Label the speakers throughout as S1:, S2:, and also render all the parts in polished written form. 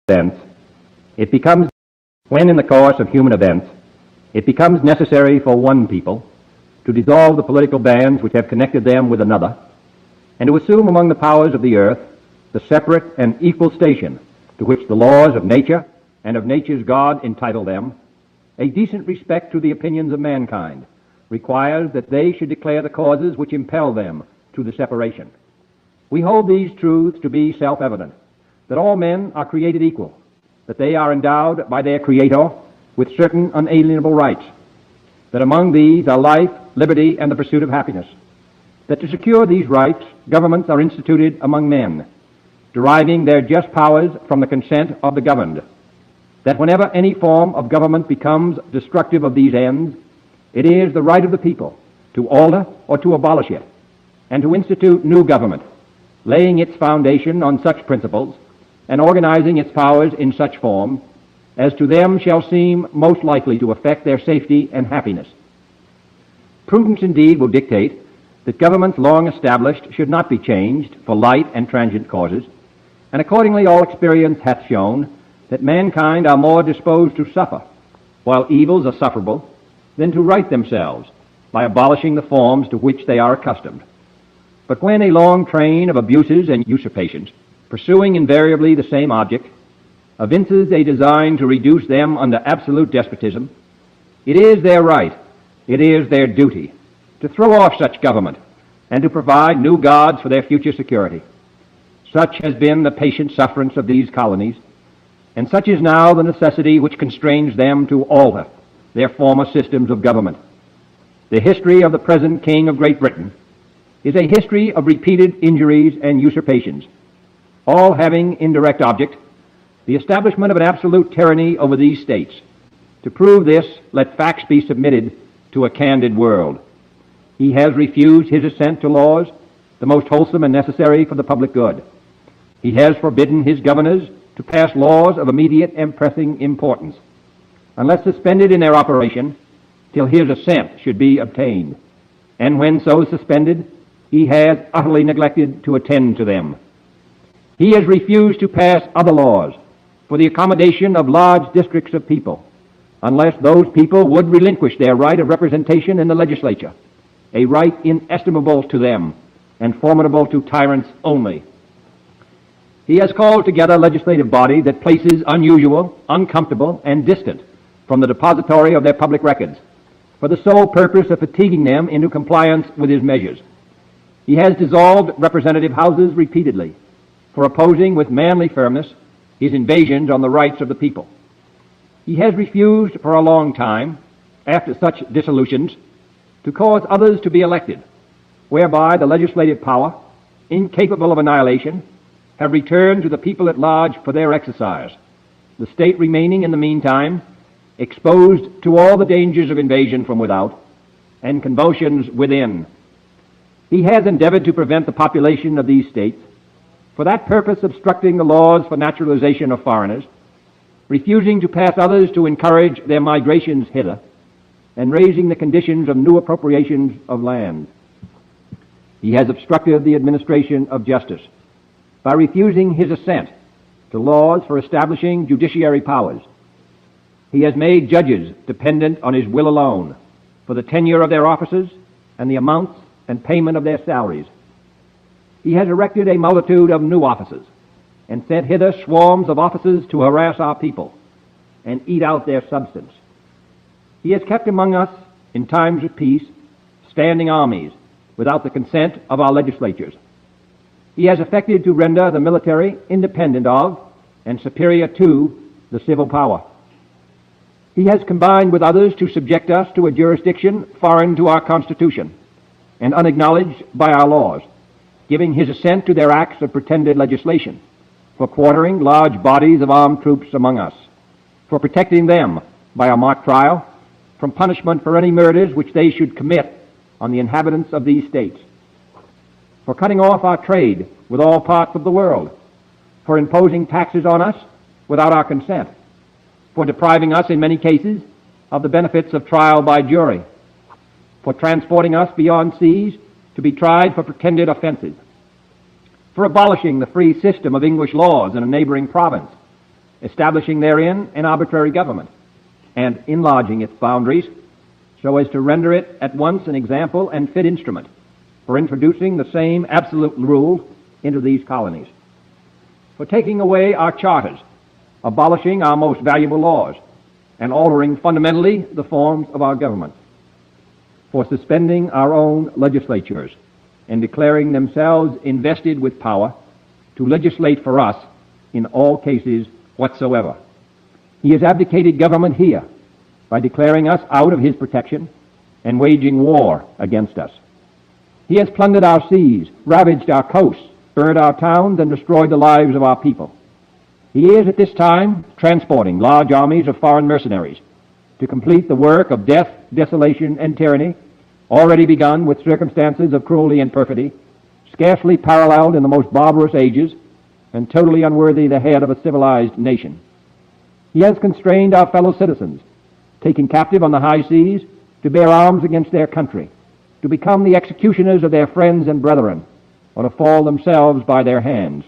S1: events, when in the course of human events, it becomes necessary for one people to dissolve the political bands which have connected them with another, and to assume among the powers of the earth the separate and equal station to which the laws of nature and of nature's God entitle them, a decent respect to the opinions of mankind requires that they should declare the causes which impel them to the separation. We hold these truths to be self-evident, that all men are created equal, that they are endowed by their Creator with certain unalienable rights, that among these are life, liberty, and the pursuit of happiness, that to secure these rights, governments are instituted among men, deriving their just powers from the consent of the governed, that whenever any form of government becomes destructive of these ends, it is the right of the people to alter or to abolish it, and to institute new government, laying its foundation on such principles and organizing its powers in such form as to them shall seem most likely to affect their safety and happiness. Prudence indeed will dictate that governments long established should not be changed for light and transient causes, and accordingly all experience hath shown that mankind are more disposed to suffer, while evils are sufferable, than to right themselves by abolishing the forms to which they are accustomed. But when a long train of abuses and usurpations, pursuing invariably the same object, evinces a design to reduce them under absolute despotism, it is their right, it is their duty, to throw off such government and to provide new gods for their future security. Such has been the patient sufferance of these colonies, and such is now the necessity which constrains them to alter their former systems of government. The history of the present King of Great Britain is a history of repeated injuries and usurpations, all having indirect object the establishment of an absolute tyranny over these states. To prove this, let facts be submitted to a candid world. He has refused his assent to laws, the most wholesome and necessary for the public good. He has forbidden his governors to pass laws of immediate and pressing importance, unless suspended in their operation till his assent should be obtained. And when so suspended, he has utterly neglected to attend to them. He has refused to pass other laws for the accommodation of large districts of people, unless those people would relinquish their right of representation in the legislature, a right inestimable to them and formidable to tyrants only. He has called together a legislative body that places unusual, uncomfortable, and distant from the depository of their public records, for the sole purpose of fatiguing them into compliance with his measures. He has dissolved representative houses repeatedly for opposing with manly firmness his invasions on the rights of the people. He has refused for a long time, after such dissolutions, to cause others to be elected, whereby the legislative power, incapable of annihilation, have returned to the people at large for their exercise, the state remaining in the meantime exposed to all the dangers of invasion from without and convulsions within. He has endeavored to prevent the population of these states, for that purpose obstructing the laws for naturalization of foreigners, refusing to pass others to encourage their migrations hither, and raising the conditions of new appropriations of land. He has obstructed the administration of justice by refusing his assent to laws for establishing judiciary powers. He has made judges dependent on his will alone for the tenure of their offices and the amounts and payment of their salaries. He has erected a multitude of new offices and sent hither swarms of officers to harass our people and eat out their substance. He has kept among us, in times of peace, standing armies without the consent of our legislatures. He has affected to render the military independent of and superior to the civil power. He has combined with others to subject us to a jurisdiction foreign to our Constitution and unacknowledged by our laws, giving his assent to their acts of pretended legislation, for quartering large bodies of armed troops among us, for protecting them by a mock trial from punishment for any murders which they should commit on the inhabitants of these states, for cutting off our trade with all parts of the world, for imposing taxes on us without our consent, for depriving us in many cases of the benefits of trial by jury, for transporting us beyond seas to be tried for pretended offenses, for abolishing the free system of English laws in a neighboring province, establishing therein an arbitrary government, and enlarging its boundaries so as to render it at once an example and fit instrument for introducing the same absolute rule into these colonies, for taking away our charters, abolishing our most valuable laws, and altering fundamentally the forms of our government, for suspending our own legislatures and declaring themselves invested with power to legislate for us in all cases whatsoever. He has abdicated government here by declaring us out of his protection and waging war against us. He has plundered our seas, ravaged our coasts, burned our towns, and destroyed the lives of our people. He is at this time transporting large armies of foreign mercenaries to complete the work of death, desolation, and tyranny, already begun with circumstances of cruelty and perfidy, scarcely paralleled in the most barbarous ages, and totally unworthy the head of a civilized nation. He has constrained our fellow citizens, taken captive on the high seas, to bear arms against their country, to become the executioners of their friends and brethren, or to fall themselves by their hands.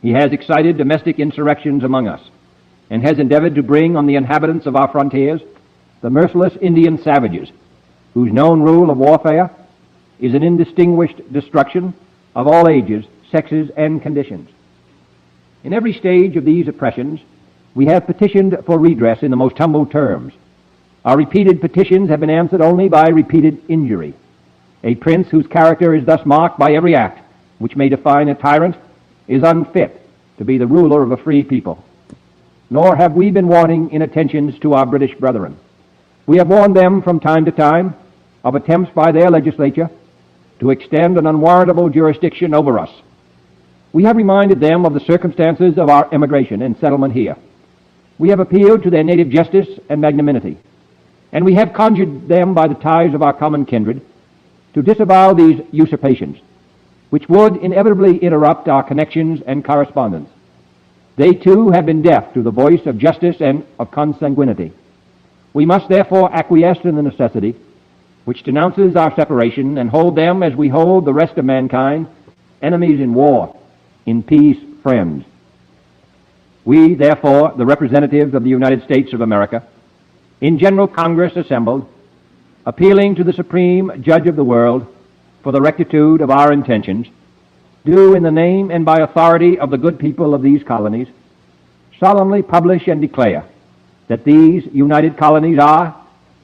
S1: He has excited domestic insurrections among us, and has endeavored to bring on the inhabitants of our frontiers the merciless Indian savages, whose known rule of warfare is an indistinguished destruction of all ages, sexes, and conditions. In every stage of these oppressions, we have petitioned for redress in the most humble terms. Our repeated petitions have been answered only by repeated injury. A prince whose character is thus marked by every act which may define a tyrant is unfit to be the ruler of a free people. Nor have we been wanting in attentions to our British brethren. We have warned them from time to time of attempts by their legislature to extend an unwarrantable jurisdiction over us. We have reminded them of the circumstances of our emigration and settlement here. We have appealed to their native justice and magnanimity, and we have conjured them by the ties of our common kindred to disavow these usurpations, which would inevitably interrupt our connections and correspondence. They too have been deaf to the voice of justice and of consanguinity. We must therefore acquiesce in the necessity which denounces our separation, and hold them as we hold the rest of mankind, enemies in war, in peace friends. We, therefore, the representatives of the United States of America, in General Congress assembled, appealing to the Supreme Judge of the world for the rectitude of our intentions, do in the name and by authority of the good people of these colonies solemnly publish and declare that these united colonies are,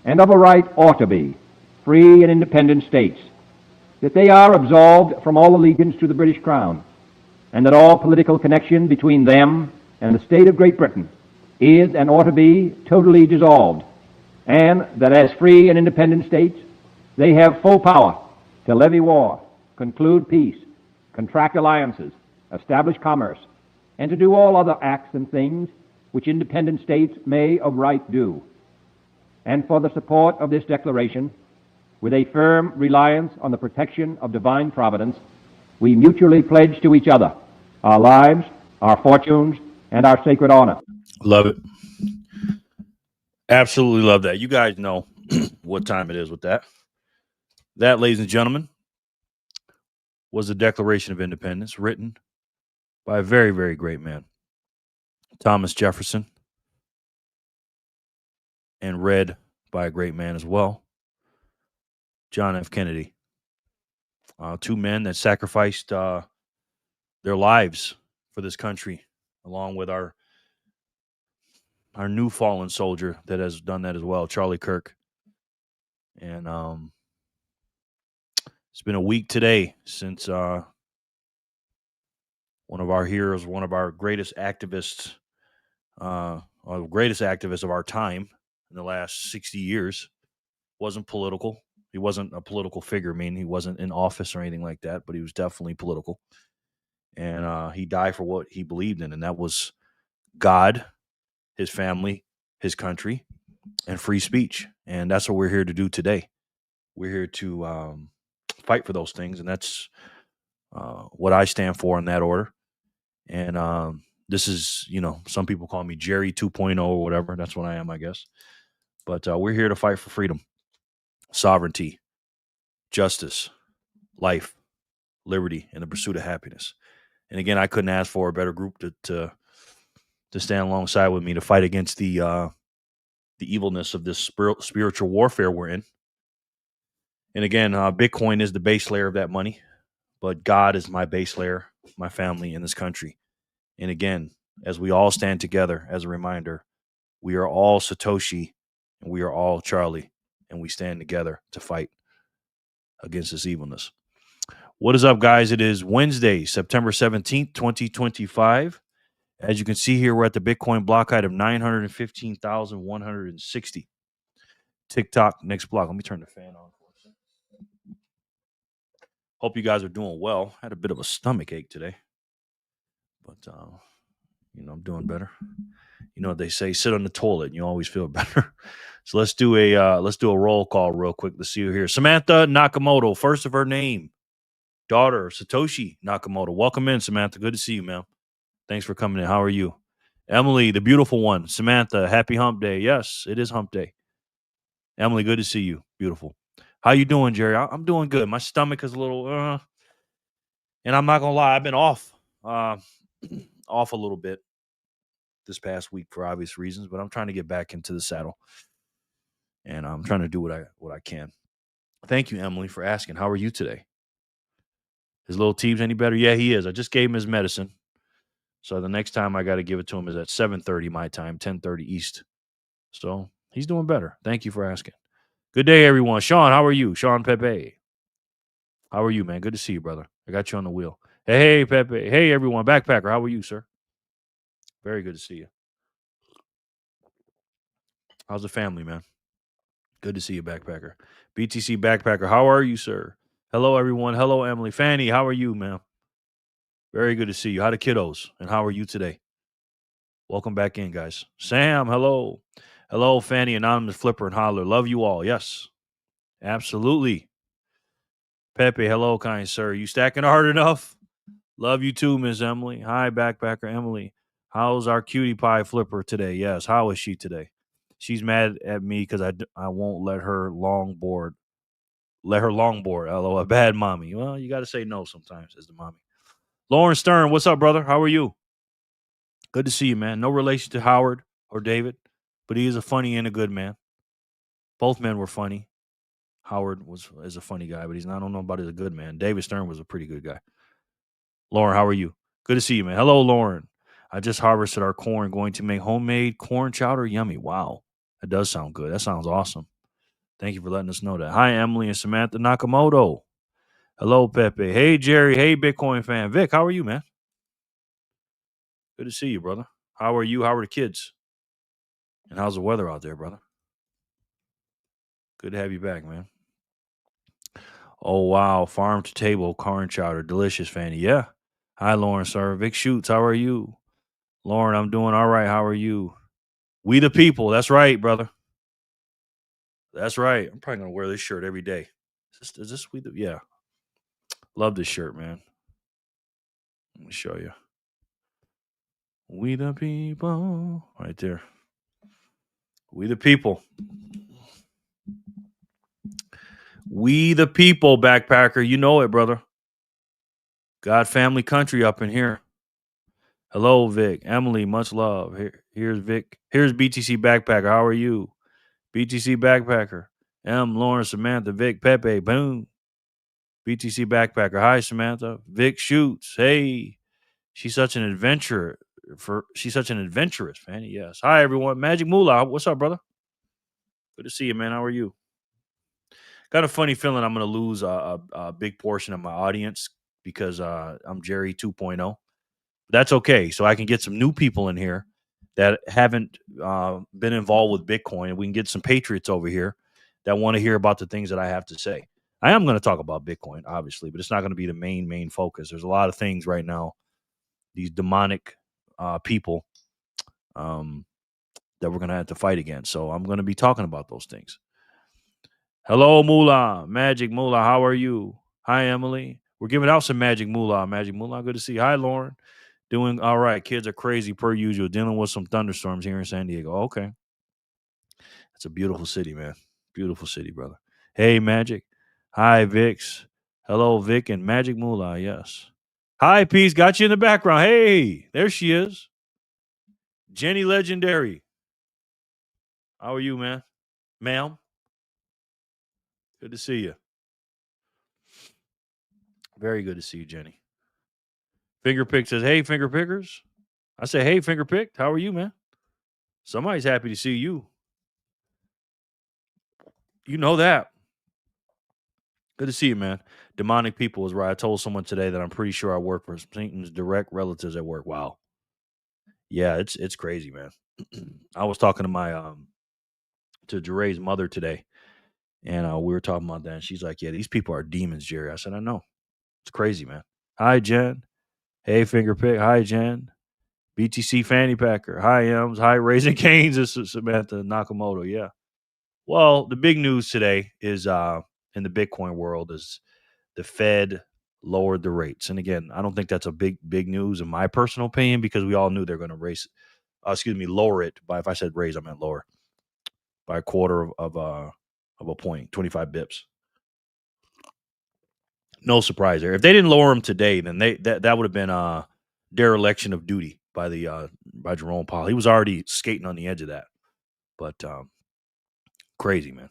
S1: and of a right ought to be, free and independent states, that they are absolved from all allegiance to the British Crown, and that all political connection between them and the state of Great Britain is and ought to be totally dissolved, and that as free and independent states they have full power to levy war, conclude peace, contract alliances, establish commerce, and to do all other acts and things which independent states may of right do. And for the support of this declaration, with a firm reliance on the protection of divine providence, we mutually pledge to each other our lives, our fortunes, and our sacred honor.
S2: Love it. Absolutely love that. You guys know what time it is with that. That, ladies and gentlemen, was the Declaration of Independence, written by a very, very great man, Thomas Jefferson, and read by a great man as well, John F. Kennedy. Two men that sacrificed their lives for this country, along with our new fallen soldier that has done that as well, Charlie Kirk. And it's been a week today since one of our heroes, one of our greatest activists, the greatest activist of our time in the last 60 years, wasn't political. He wasn't a political figure. I mean, he wasn't in office or anything like that, but he was definitely political. And he died for what he believed in, and that was God, his family, his country, and free speech. And that's what we're here to do today. We're here to fight for those things, and that's what I stand for in that order. And this is, some people call me Jerry 2.0 or whatever. That's what I am, I guess. But we're here to fight for freedom, sovereignty, justice, life, liberty, and the pursuit of happiness. And again, I couldn't ask for a better group to to stand alongside with me to fight against the evilness of this spiritual warfare we're in. And again, Bitcoin is the base layer of that money, but God is my base layer, my family in this country. And again, as we all stand together, as a reminder, we are all Satoshi and we are all Charlie, and we stand together to fight against this evilness. What is up, guys? It is Wednesday, September 17th, 2025. As you can see here, we're at the Bitcoin block height of 915,160. TikTok, next block. Let me turn the fan on for a second. Hope you guys are doing well. I had a bit of a stomach ache today, but I'm doing better. You know what they say, sit on the toilet and you always feel better. So let's do a roll call real quick. Let's see who here. Samantha Nakamoto, first of her name. Daughter, Satoshi Nakamoto. Welcome in, Samantha. Good to see you, ma'am. Thanks for coming in. How are you? Emily, the beautiful one. Samantha, happy hump day. Yes, it is hump day. Emily, good to see you. Beautiful. How you doing, Jerry? I'm doing good. My stomach is a little, and I'm not going to lie, I've been off a little bit this past week for obvious reasons, but I'm trying to get back into the saddle, and I'm trying to do what I can. Thank you, Emily, for asking. How are you today? His little team's any better? Yeah, he is. I just gave him his medicine. So the next time I got to give it to him is at 7:30 my time, 10:30 East. So he's doing better. Thank you for asking. Good day, everyone. Sean, how are you? Sean Pepe. How are you, man? Good to see you, brother. I got you on the wheel. Hey, Pepe. Hey, everyone. Backpacker, how are you, sir? Very good to see you. How's the family, man? Good to see you, Backpacker. BTC Backpacker, how are you, sir? Hello, everyone. Hello, Emily. Fanny, how are you, ma'am? Very good to see you. How the kiddos? And how are you today? Welcome back in, guys. Sam, hello. Hello, Fanny, Anonymous Flipper, and Holler. Love you all. Yes, absolutely. Pepe, hello, kind sir. You stacking hard enough? Love you too, Miss Emily. Hi, Backpacker Emily. How's our cutie pie Flipper today? Yes, how is she today? She's mad at me because I won't let her longboard. Let her longboard. Hello, a bad mommy. Well, you got to say no sometimes as the mommy. Lauren Stern, what's up, brother? How are you? Good to see you, man. No relation to Howard or David, but he is a funny and a good man. Both men were funny. Howard is a funny guy, but I don't know about he's a good man. David Stern was a pretty good guy. Lauren, how are you? Good to see you, man. Hello, Lauren. I just harvested our corn, going to make homemade corn chowder. Yummy. Wow. That does sound good. That sounds awesome. Thank you for letting us know that. Hi, Emily and Samantha Nakamoto. Hello, Pepe. Hey, Jerry. Hey, Bitcoin fan. Vic, how are you, man? Good to see you, brother. How are you? How are the kids? And how's the weather out there, brother? Good to have you back, man. Oh, wow. Farm to table corn chowder. Delicious, Fanny. Yeah. Hi, Lauren, sir. Vic Shoots, how are you? Lauren, I'm doing all right. How are you? We the people. That's right, brother. That's right. I'm probably going to wear this shirt every day. Is this we the... Yeah. Love this shirt, man. Let me show you. We the people. Right there. We the people. We the people, Backpacker. You know it, brother. God, family, country up in here. Hello, Vic. Emily, much love. Here's Vic. Here's BTC Backpacker. How are you? BTC Backpacker. Lauren, Samantha, Vic, Pepe. Boom. BTC Backpacker. Hi, Samantha. Vic Shoots. Hey. She's such an adventurer. She's such an adventurous, Fanny. Yes. Hi, everyone. Magic Moolah. What's up, brother? Good to see you, man. How are you? Got a funny feeling I'm going to lose a big portion of my audience because I'm Jerry 2.0. That's okay. So I can get some new people in here that haven't been involved with Bitcoin. And we can get some patriots over here that want to hear about the things that I have to say. I am going to talk about Bitcoin, obviously, but it's not going to be the main focus. There's a lot of things right now, these demonic people that we're going to have to fight against. So I'm going to be talking about those things. Hello, Moolah. Magic Moolah, how are you? Hi, Emily. We're giving out some Magic Moolah. Magic Moolah, good to see you. Hi, Lauren. Doing all right. Kids are crazy per usual, dealing with some thunderstorms here in San Diego. Okay. It's a beautiful city, man. Beautiful city, brother. Hey, Magic. Hi, Vix. Hello, Vic and Magic Moolah. Yes. Hi, Peace. Got you in the background. Hey, there she is. Jenny Legendary. How are you, man? Ma'am? Good to see you. Very good to see you, Jenny. Fingerpick says, hey, finger pickers. I say, hey, finger picked. How are you, man? Somebody's happy to see you. You know that. Good to see you, man. Demonic people is right. I told someone today that I'm pretty sure I work for Satan's direct relatives at work. Wow. Yeah, it's crazy, man. I was talking to my to Jeray's mother today, and we were talking about that, and she's like, yeah, these people are demons, Jerry. I said, I know. It's crazy, man. Hi, Jen. Hey, finger pick. Hi, Jen. BTC Fanny Packer. Hi, Ems. Hi, Raising Canes. This is Samantha Nakamoto. Yeah. Well, the big news today is in the Bitcoin world is the Fed lowered the rates. And again, I don't think that's a big news in my personal opinion because we all knew they're going to lower it by, if I said raise, I meant lower by a quarter of a point, 25 bips. No surprise there. If they didn't lower them today, then that would have been dereliction of duty by by Jerome Powell. He was already skating on the edge of that. But crazy, man.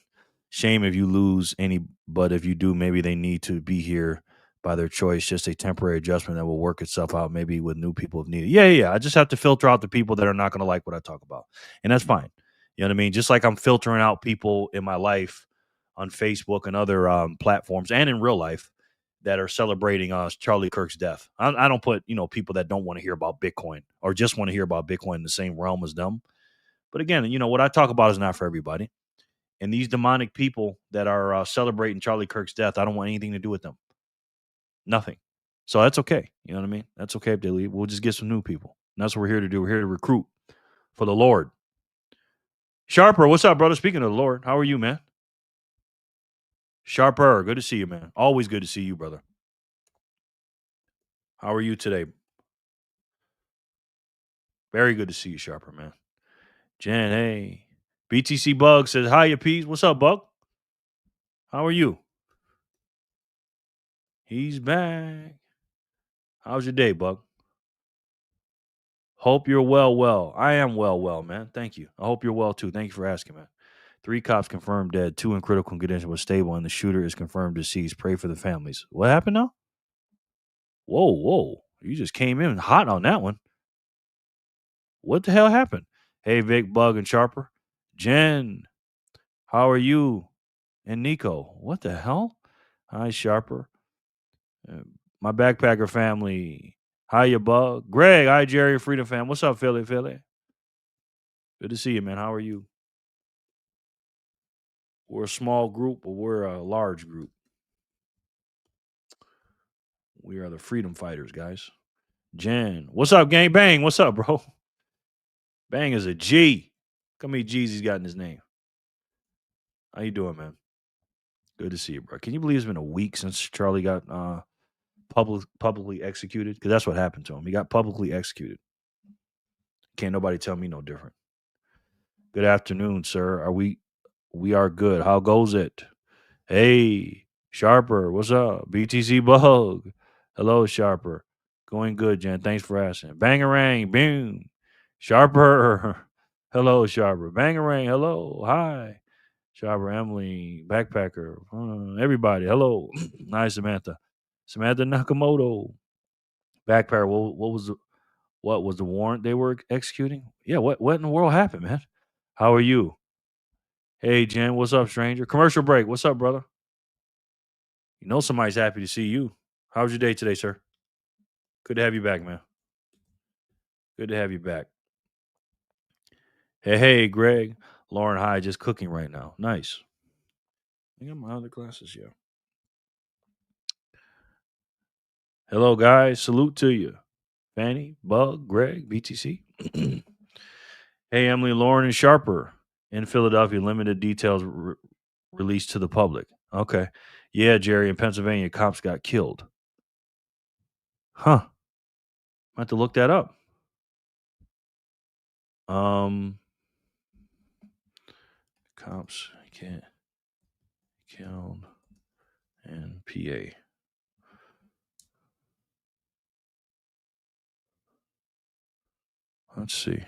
S2: Shame if you lose any, but if you do, maybe they need to be here by their choice. Just a temporary adjustment that will work itself out, maybe with new people if needed. Yeah. I just have to filter out the people that are not going to like what I talk about, and that's fine. You know what I mean? Just like I'm filtering out people in my life on Facebook and other platforms, and in real life that are celebrating Charlie Kirk's death. I don't put people that don't want to hear about Bitcoin or just want to hear about Bitcoin in the same realm as them. But again, what I talk about is not for everybody. And these demonic people that are celebrating Charlie Kirk's death, I don't want anything to do with them. Nothing. So that's okay. You know what I mean? That's okay if they leave. We'll just get some new people. And that's what we're here to do. We're here to recruit for the Lord. Sharper, what's up, brother? Speaking of the Lord, how are you, man? Sharper, good to see you, man. Always good to see you, brother. How are you today? Very good to see you, Sharper, man. Jen, hey. BTC Bug says, hi, you peas. What's up, Bug? How are you? He's back. How's your day, Bug? Hope you're well. I am well, man. Thank you. I hope you're well, too. Thank you for asking, man. 3 cops confirmed dead, 2 in critical condition was stable, and the shooter is confirmed deceased. Pray for the families. What happened now? Whoa. You just came in hot on that one. What the hell happened? Hey, Vic, Bug, and Sharper. Jen, how are you? And Nico, what the hell? Hi, Sharper. My backpacker family. Hi, you Bug. Greg, hi, Jerry, Freedom fam. What's up, Philly? Good to see you, man. How are you? We're a small group, but we're a large group. We are the freedom fighters, guys. Jen, what's up, gang? Bang, what's up, bro? Bang is a G. Look how many G's he's got in his name. How you doing, man? Good to see you, bro. Can you believe it's been a week since Charlie got publicly executed? Because that's what happened to him. He got publicly executed. Can't nobody tell me no different. Good afternoon, sir. We are good. How goes it? Hey, Sharper, what's up? BTC Bug. Hello, Sharper. Going good, Jen. Thanks for asking. Bangarang, boom. Sharper. Hello, Sharper. Bangarang, hello. Hi. Sharper, Emily, Backpacker. Everybody, hello. Nice, Samantha. Samantha Nakamoto. Backpacker, what was the warrant they were executing? Yeah, what in the world happened, man? How are you? Hey, Jen, what's up, stranger? Commercial break. What's up, brother? You know somebody's happy to see you. How was your day today, sir? Good to have you back, man. Good to have you back. Hey, Greg. Lauren, hi, just cooking right now. Nice. I got my other glasses, yeah. Hello, guys. Salute to you. Fanny, Bug, Greg, BTC. Hey, Emily, Lauren, and Sharper in Philadelphia. Limited details released to the public. Okay. Yeah, Jerry, in Pennsylvania, cops got killed. Huh. I have to look that up. Cops can't killed in PA. Let's see.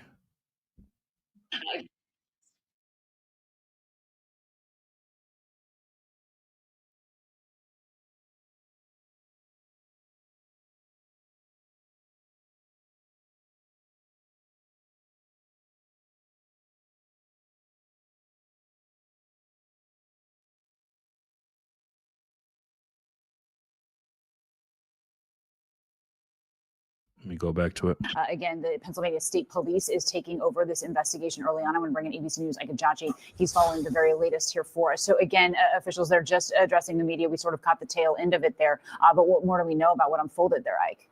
S2: me go back to it.
S3: Again, the Pennsylvania State Police is taking over this investigation early on. I'm going to bring in ABC News' Ike Jachi. He's following the very latest here for us. So again, officials, they're just addressing the media. We sort of caught the tail end of it there. But what more do we know about what unfolded there, Ike?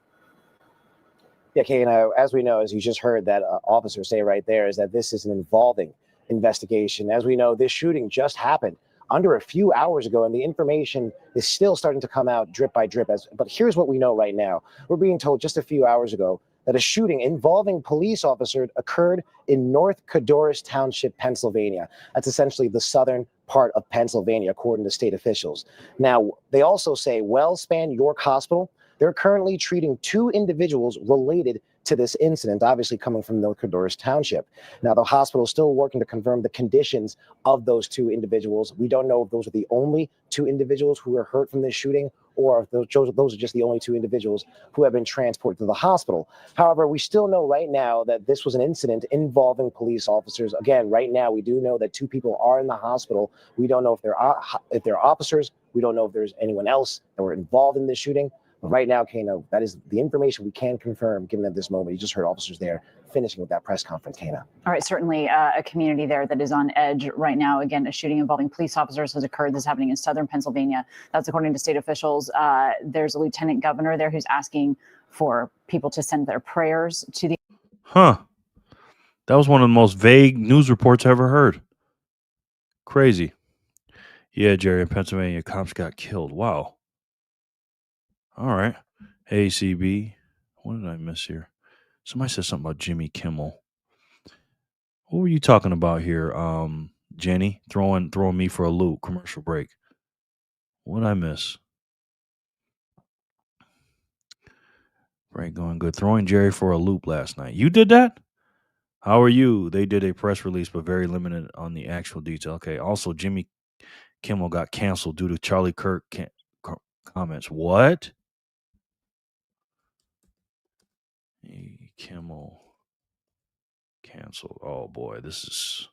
S4: Yeah, Kay, as we know, as you just heard that officer say right there, is that this is an involving investigation. As we know, this shooting just happened under a few hours ago, and the information is still starting to come out drip by drip. But here's what we know right now. We're being told just a few hours ago that a shooting involving police officers occurred in North Cadorus Township, Pennsylvania. That's essentially the southern part of Pennsylvania, according to state officials. Now, they also say WellSpan York Hospital, they're currently treating 2 individuals related to this incident, obviously coming from North Cadorus Township. Now, the hospital is still working to confirm the conditions of those 2 individuals. We don't know if those are the only 2 individuals who were hurt from this shooting, or if those are just the only 2 individuals who have been transported to the hospital. However, we still know right now that this was an incident involving police officers. Again, right now, we do know that 2 people are in the hospital. We don't know if they're officers. We don't know if there's anyone else that were involved in this shooting. But right now, Kano, that is the information we can confirm, given at this moment. You just heard officers there finishing with that press conference, Kano. All
S3: right, certainly a community there that is on edge right now. Again, a shooting involving police officers has occurred. This is happening in southern Pennsylvania. That's according to state officials. There's a lieutenant governor there who's asking for people to send their prayers to the...
S2: Huh. That was one of the most vague news reports I ever heard. Crazy. Yeah, Jerry, in Pennsylvania, cops got killed. Wow. All right. Hey, CB. What did I miss here? Somebody said something about Jimmy Kimmel. What were you talking about here, Jenny? Throwing me for a loop. Commercial break. What did I miss? Break going good. Throwing Jerry for a loop last night. You did that? How are you? They did a press release, but very limited on the actual detail. Okay. Also, Jimmy Kimmel got canceled due to Charlie Kirk comments. What? Kimmel canceled. Oh boy, this is...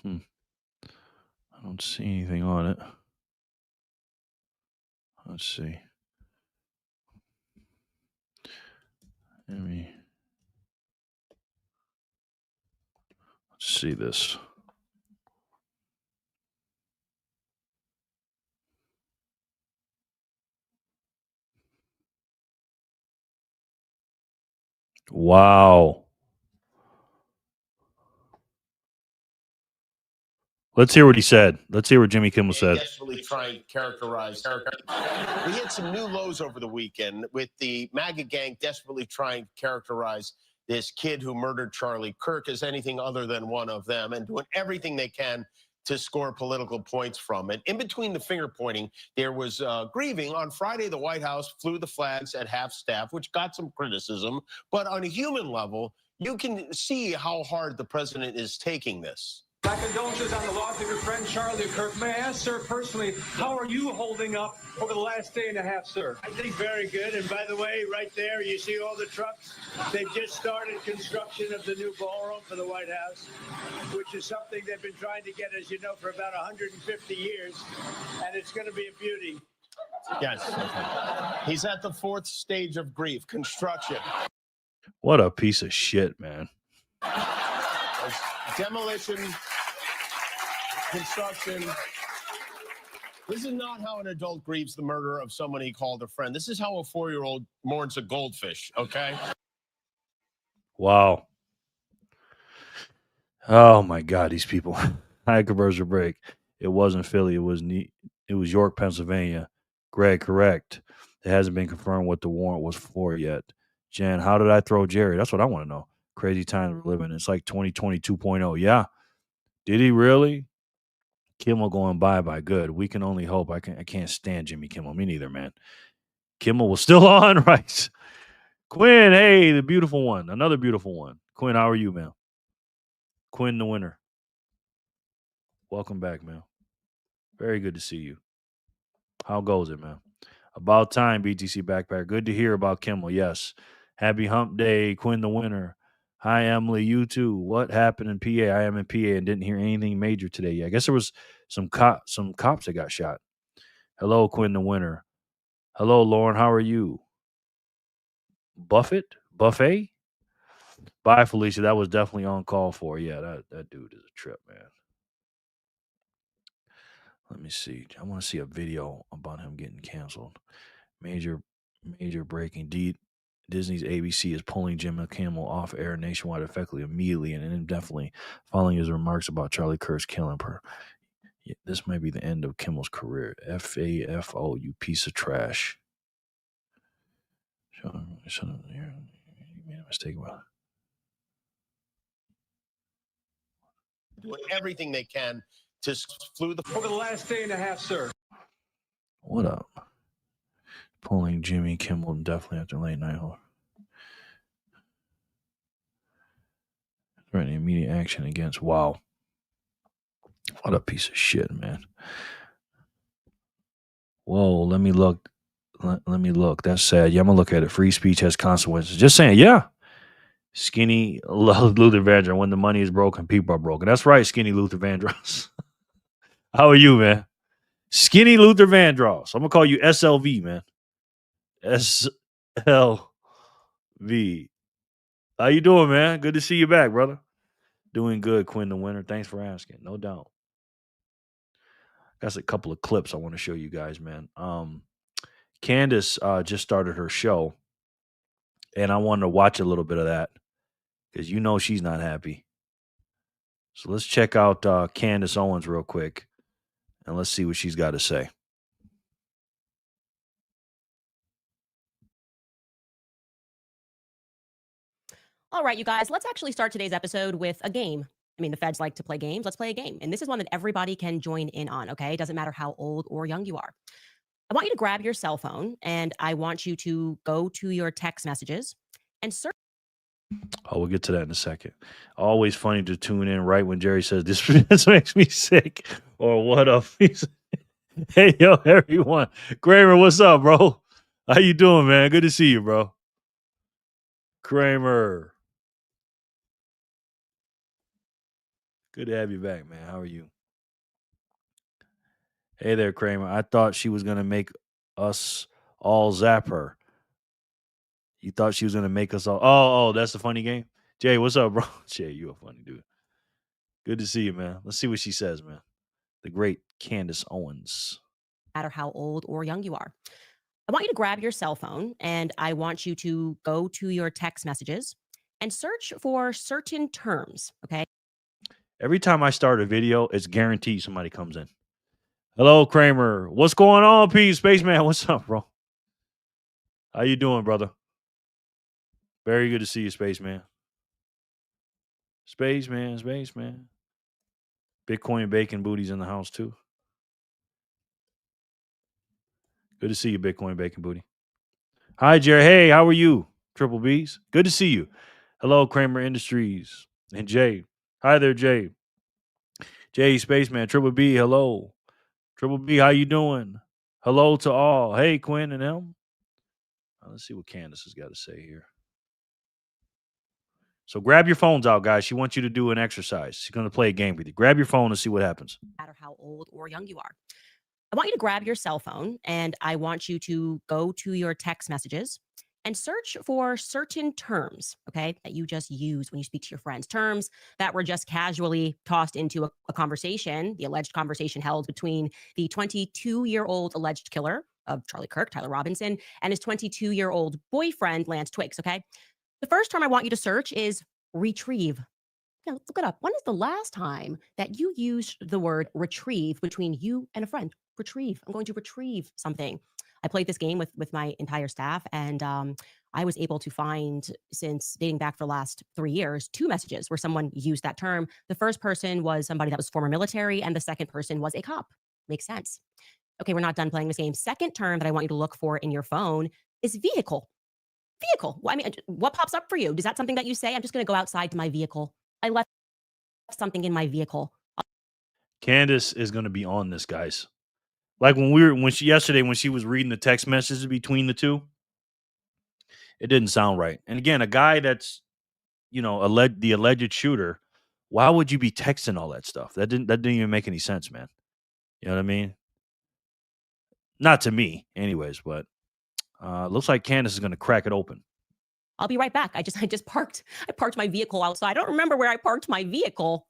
S2: I don't see anything on it. Let's see. Let's see this. Wow. Let's hear what he said. Let's hear what Jimmy Kimmel said.
S5: Desperately trying to characterize. We hit some new lows over the weekend with the MAGA gang desperately trying to characterize this kid who murdered Charlie Kirk as anything other than one of them, and doing everything they can to score political points from it. In between the finger pointing, there was grieving. On Friday, the White House flew the flags at half staff, which got some criticism. But on a human level, you can see how hard the president is taking this.
S6: My condolences on the loss of your friend Charlie Kirk. May I ask, sir, personally, how are you holding up over the last day and a half, sir?
S7: I think very good. And by the way, right there, you see all the trucks? They've just started construction of the new ballroom for the White House, which is something they've been trying to get, as you know, for about 150 years. And it's going to be a beauty.
S5: Yes. He's at the 4th stage of grief, construction.
S2: What a piece of shit, man.
S5: Demolition, construction. This is not how an adult grieves the murder of someone he called a friend. This is how a 4-year-old mourns a goldfish, okay?
S2: Wow. Oh, my God, these people. High commercial break. It wasn't Philly. It was York, Pennsylvania. Greg, correct. It hasn't been confirmed what the warrant was for yet. Jen, how did I throw Jerry? That's what I want to know. Crazy times we're living. It's like 2020 2.0. Yeah. Did he really? Kimmel going bye-bye. Good. We can only hope. I can't stand Jimmy Kimmel. Me neither, man. Kimmel was still on, right? Quinn, hey, the beautiful one. Another beautiful one. Quinn, how are you, man? Quinn, the winner. Welcome back, man. Very good to see you. How goes it, man? About time, BTC Backpack. Good to hear about Kimmel. Yes. Happy hump day, Quinn, the winner. Hi, Emily. You too. What happened in PA? I am in PA and didn't hear anything major today. Yeah, I guess there was some cops that got shot. Hello, Quinn the Winner. Hello, Lauren. How are you? Buffett? Buffet? Bye, Felicia. That was definitely on call for. Yeah, that dude is a trip, man. Let me see. I want to see a video about him getting canceled. Major breaking. Disney's ABC is pulling Jimmy Kimmel off air nationwide effectively immediately and indefinitely following his remarks about Charlie Kirk's killing her. Yeah, this might be the end of Kimmel's career. FAFO, you piece of trash. You made a mistake about it.
S5: Doing everything they can to flew the
S6: Over the last day and a half, sir.
S2: What up? Pulling Jimmy Kimmel definitely after late night. Threatening immediate action against. Wow. What a piece of shit, man. Whoa, let me look. Let me look. That's sad. Yeah, I'm going to look at it. Free speech has consequences. Just saying, yeah. Skinny Luther Vandross. When the money is broken, people are broken. That's right, Skinny Luther Vandross. How are you, man? Skinny Luther Vandross. I'm going to call you SLV, man. SLV. How you doing, man? Good to see you back, brother. Doing good, Quinn the Winner. Thanks for asking. No doubt. Got a couple of clips I want to show you guys, man. Candace just started her show, and I wanted to watch a little bit of that because you know she's not happy. So let's check out Candace Owens real quick, and let's see what she's got to say.
S8: All right, you guys, let's actually start today's episode with a game. I mean, the feds like to play games. Let's play a game. And this is one that everybody can join in on, okay? It doesn't matter how old or young you are. I want you to grab your cell phone and I want you to go to your text messages and search.
S2: Oh, we'll get to that in a second. Always funny to tune in right when Jerry says, this makes me sick. Or what up? Hey, yo, everyone. Kramer, what's up, bro? How you doing, man? Good to see you, bro. Kramer. Good to have you back, man. How are you? Hey there, Kramer. I thought she was going to make us all zap her. You thought she was going to make us all... Oh, that's the funny game? Jay, what's up, bro? Jay, you a funny dude. Good to see you, man. Let's see what she says, man. The great Candace Owens.
S8: No matter how old or young you are. I want you to grab your cell phone and I want you to go to your text messages and search for certain terms, okay?
S2: Every time I start a video, it's guaranteed somebody comes in. Hello, Kramer. What's going on, P? Spaceman, what's up, bro? How you doing, brother? Very good to see you, Spaceman. Spaceman. Bitcoin Bacon Booty's in the house, too. Good to see you, Bitcoin Bacon Booty. Hi, Jerry. Hey, how are you? Triple B's. Good to see you. Hello, Kramer Industries. And Jay. Hi there, Jay. Jay, Spaceman. Triple B, hello. Triple B, how you doing? Hello to all. Hey, Quinn and Elm. Let's see what Candace has got to say here. So grab your phones out, guys. She wants you to do an exercise. She's going to play a game with you. Grab your phone and see what happens.
S8: No matter how old or young you are. I want you to grab your cell phone and I want you to go to your text messages and search for certain terms, okay, that you just use when you speak to your friends. Terms that were just casually tossed into a conversation, the alleged conversation held between the 22-year-old alleged killer of Charlie Kirk, Tyler Robinson, and his 22-year-old boyfriend, Lance Twiggs, okay? The first term I want you to search is retrieve. Yeah, let's look it up. When is the last time that you used the word retrieve between you and a friend? Retrieve. I'm going to retrieve something. I played this game with my entire staff, and I was able to find, since dating back for the last 3 years, 2 messages where someone used that term. The first person was somebody that was former military, and the second person was a cop. Makes sense. Okay, we're not done playing this game. Second term that I want you to look for in your phone is vehicle. Vehicle. Well, I mean, what pops up for you? Is that something that you say? I'm just going to go outside to my vehicle. I left something in my vehicle.
S2: Candace is going to be on this, guys. Like when she was reading the text messages between the two, it didn't sound right. And again, a guy that's the alleged shooter, why would you be texting all that stuff? That didn't even make any sense, man. You know what I mean? Not to me, anyways. But looks like Candace is going to crack it open.
S8: I'll be right back. I just parked. I parked my vehicle outside. I don't remember where I parked my vehicle.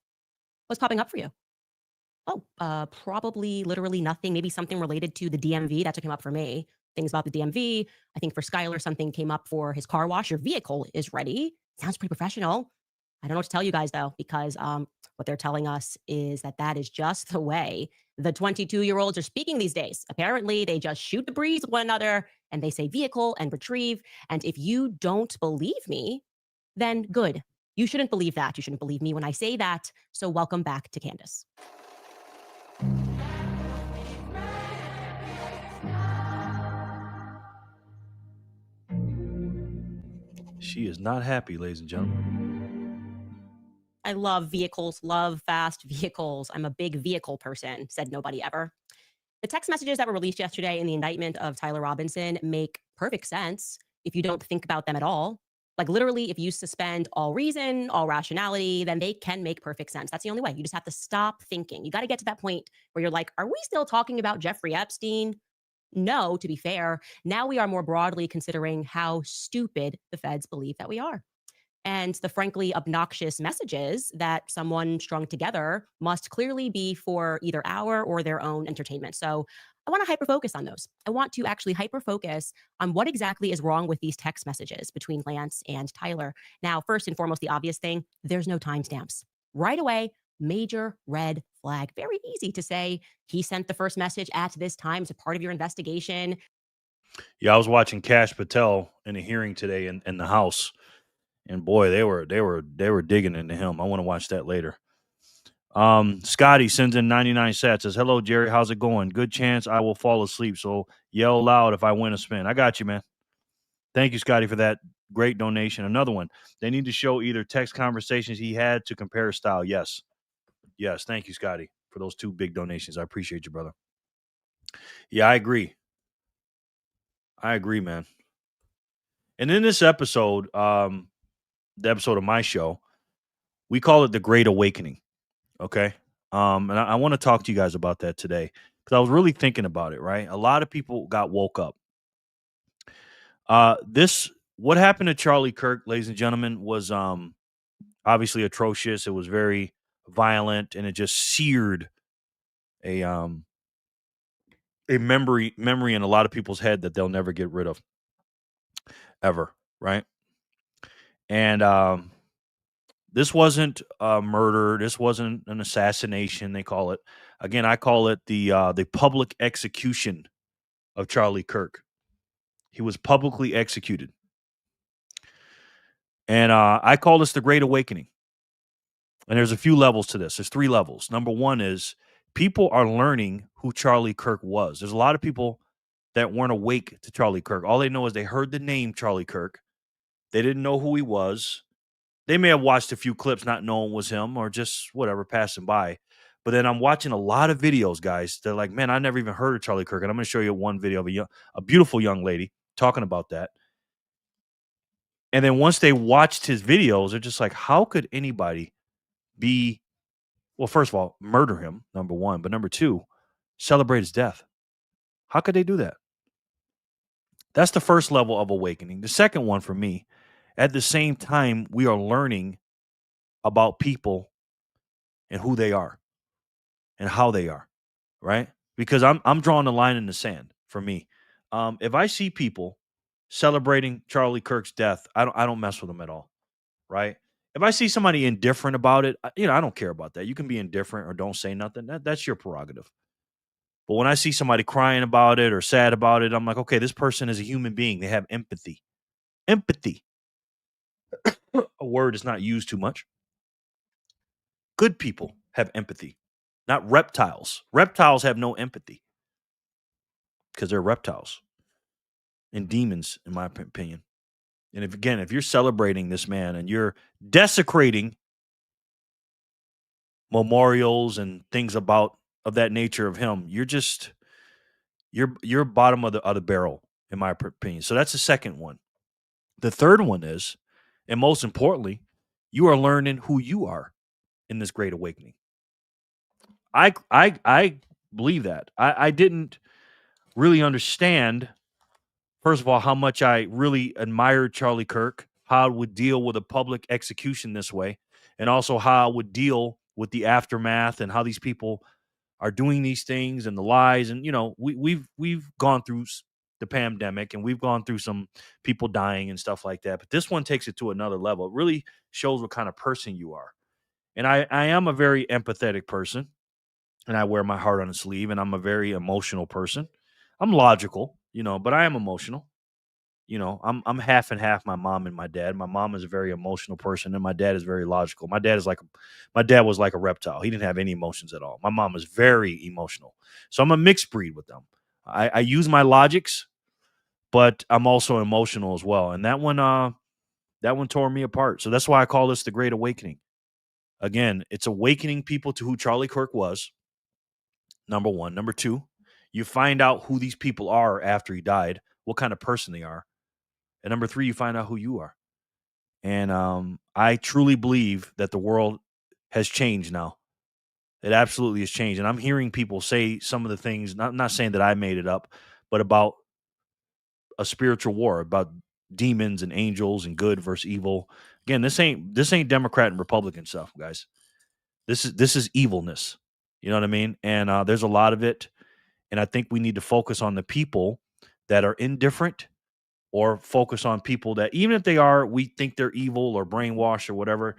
S8: What's popping up for you? Oh, probably literally nothing. Maybe something related to the DMV. That's what came up for me. Things about the DMV. I think for Skylar, something came up for his car wash. Your vehicle is ready. Sounds pretty professional. I don't know what to tell you guys though, because what they're telling us is that is just the way the 22-year-olds are speaking these days. Apparently, they just shoot the breeze with one another and they say vehicle and retrieve. And if you don't believe me, then good. You shouldn't believe that. You shouldn't believe me when I say that. So welcome back to Candace.
S2: She is not happy, ladies and gentlemen.
S8: I love vehicles, love fast vehicles. I'm a big vehicle person, said nobody ever. The text messages that were released yesterday in the indictment of Tyler Robinson make perfect sense if you don't think about them at all. Like literally, if you suspend all reason, all rationality, then they can make perfect sense. That's the only way. You just have to stop thinking. You got to get to that point where you're like, are we still talking about Jeffrey Epstein? No, to be fair. Now we are more broadly considering how stupid the feds believe that we are. And the frankly obnoxious messages that someone strung together must clearly be for either our or their own entertainment. So I want to hyper-focus on those. I want to actually hyper-focus on what exactly is wrong with these text messages between Lance and Tyler. Now, first and foremost, the obvious thing, there's no timestamps. Right away, major red flag. Very easy to say he sent the first message at this time as a part of your investigation.
S2: Yeah, I was watching Kash Patel in a hearing today in the House. And boy, they were digging into him. I want to watch that later. Scotty sends in 99 sats, says, hello, Jerry. How's it going? Good chance I will fall asleep. So yell loud if I win a spin. I got you, man. Thank you, Scotty, for that great donation. Another one. They need to show either text conversations he had to compare his style. Yes. Yes. Thank you, Scotty, for those 2 big donations. I appreciate you, brother. Yeah, I agree. Man. And in this episode, the episode of my show, we call it the Great Awakening. Okay. And I want to talk to you guys about that today because I was really thinking about it, right? A lot of people got woke up. What happened to Charlie Kirk, ladies and gentlemen, was obviously atrocious. It was very violent, and it just seared a memory in a lot of people's head that they'll never get rid of ever, right? And this wasn't a murder. This wasn't an assassination. They call it. Again, I call it the public execution of Charlie Kirk. He was publicly executed. And I call this the Great Awakening. And there's a few levels to this. There's 3 levels. Number 1 is people are learning who Charlie Kirk was. There's a lot of people that weren't awake to Charlie Kirk. All they know is they heard the name Charlie Kirk. They didn't know who he was. They may have watched a few clips not knowing it was him or just whatever, passing by. But then I'm watching a lot of videos, guys. They're like, man, I never even heard of Charlie Kirk. And I'm going to show you one video of a beautiful young lady talking about that. And then once they watched his videos, they're just like, how could anybody well, first of all, murder him, number 1. But number 2, celebrate his death. How could they do that? That's the first level of awakening. The second one for me, at the same time, we are learning about people and who they are and how they are, right? Because I'm drawing the line in the sand for me. If I see people celebrating Charlie Kirk's death, I don't mess with them at all, right? If I see somebody indifferent about it, I don't care about that. You can be indifferent or don't say nothing. That's your prerogative. But when I see somebody crying about it or sad about it, I'm like, okay, this person is a human being. They have empathy. Empathy. A word is not used too much. Good people have empathy, not reptiles. Reptiles have no empathy because they're reptiles and demons, in my opinion. And if you're celebrating this man and you're desecrating memorials and things of that nature of him, you're bottom of the barrel, in my opinion. So that's the second one. The third one is, and most importantly, You are learning who you are in this great awakening. I believe that. I didn't really understand, first of all, how much I really admired Charlie Kirk, how I would deal with a public execution this way, and also how I would deal with the aftermath and how these people are doing these things and the lies. And we've gone through the pandemic and we've gone through some people dying and stuff like that. But this one takes it to another level. It really shows what kind of person you are. And I am a very empathetic person, and I wear my heart on a sleeve, and I'm a very emotional person. I'm logical, but I am emotional. I'm half and half my mom and my dad. My mom is a very emotional person, and my dad is very logical. My dad was like a reptile. He didn't have any emotions at all. My mom was very emotional. So I'm a mixed breed with them. I use my logics, but I'm also emotional as well. And that one tore me apart. So that's why I call this the Great Awakening. Again, it's awakening people to who Charlie Kirk was. Number one. Number two, you find out who these people are after he died, what kind of person they are. And number three, you find out who you are. And I truly believe that the world has changed now. It absolutely has changed. And I'm hearing people say some of the things, not saying that I made it up, but about a spiritual war, about demons and angels and good versus evil. Again, this ain't Democrat and Republican stuff, guys. This is evilness. You know what I mean? And there's a lot of it. And I think we need to focus on the people that are indifferent, or focus on people that, even if we think they're evil or brainwashed or whatever,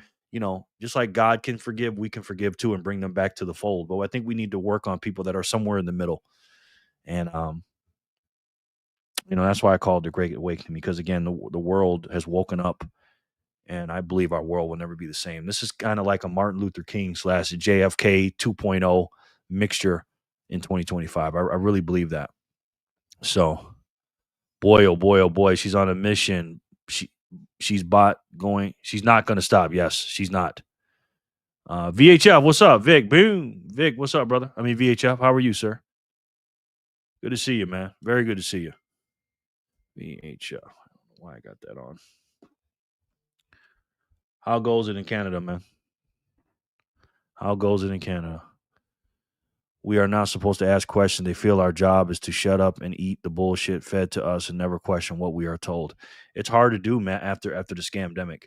S2: just like God can forgive, we can forgive too and bring them back to the fold. But I think we need to work on people that are somewhere in the middle. And, that's why I call it the Great Awakening, because again, the world has woken up, and I believe our world will never be the same. This is kind of like a Martin Luther King / JFK 2.0 mixture in 2025. I really believe that. So, boy, oh boy, oh boy, she's on a mission. She's not going to stop. Yes, she's not. VHF, what's up? Vic, boom. Vic, what's up, brother? VHF, how are you, sir? Good to see you, man. Very good to see you. VHF. I don't know why I got that on. How goes it in Canada, man? How goes it in Canada? We are not supposed to ask questions. They feel our job is to shut up and eat the bullshit fed to us and never question what we are told. It's hard to do, man, after the scamdemic.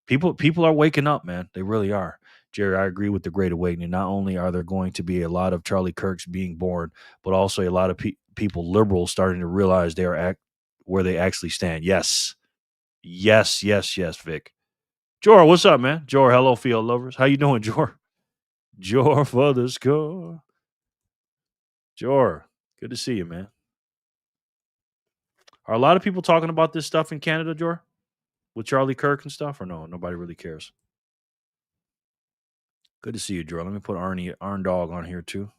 S2: People are waking up, man. They really are. Jerry, I agree with the Great Awakening. Not only are there going to be a lot of Charlie Kirks being born, but also a lot of people, liberals, starting to realize they are where they actually stand. Yes. Yes, yes, yes, Vic. Jor, what's up, man? Jor, hello, field lovers. How you doing, Jor? Jor for the score. Jor, good to see you, man. Are a lot of people talking about this stuff in Canada, Jor? With Charlie Kirk and stuff, or no? Nobody really cares. Good to see you, Jor. Let me put Arn Dog on here too.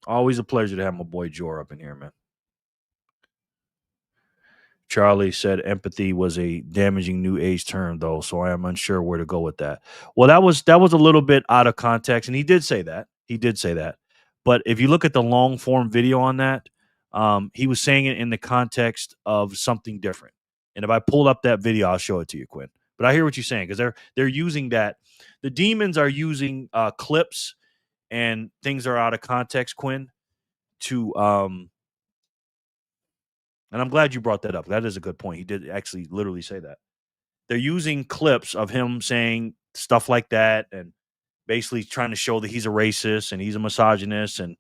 S2: Always a pleasure to have my boy Jor up in here, man. Charlie said empathy was a damaging new age term, though, so I am unsure where to go with that. Well, that was a little bit out of context, and he did say that. But if you look at the long form video on that, he was saying it in the context of something different. And if I pull up that video, I'll show it to you, Quinn. But I hear what you're saying, because they're using that. The demons are using clips and things are out of context, Quinn, to and I'm glad you brought that up. That is a good point. He did actually literally say that. They're using clips of him saying stuff like that and basically trying to show that he's a racist and he's a misogynist and,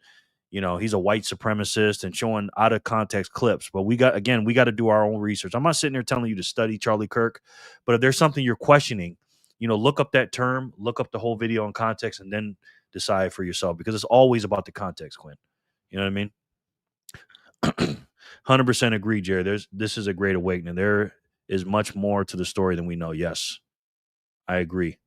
S2: he's a white supremacist, and showing out of context clips. But we got to do our own research. I'm not sitting there telling you to study Charlie Kirk, but if there's something you're questioning, look up that term, look up the whole video in context, and then decide for yourself, because it's always about the context, Quinn. You know what I mean? 100% agree, Jerry. This is a great awakening. There is much more to the story than we know. Yes, I agree.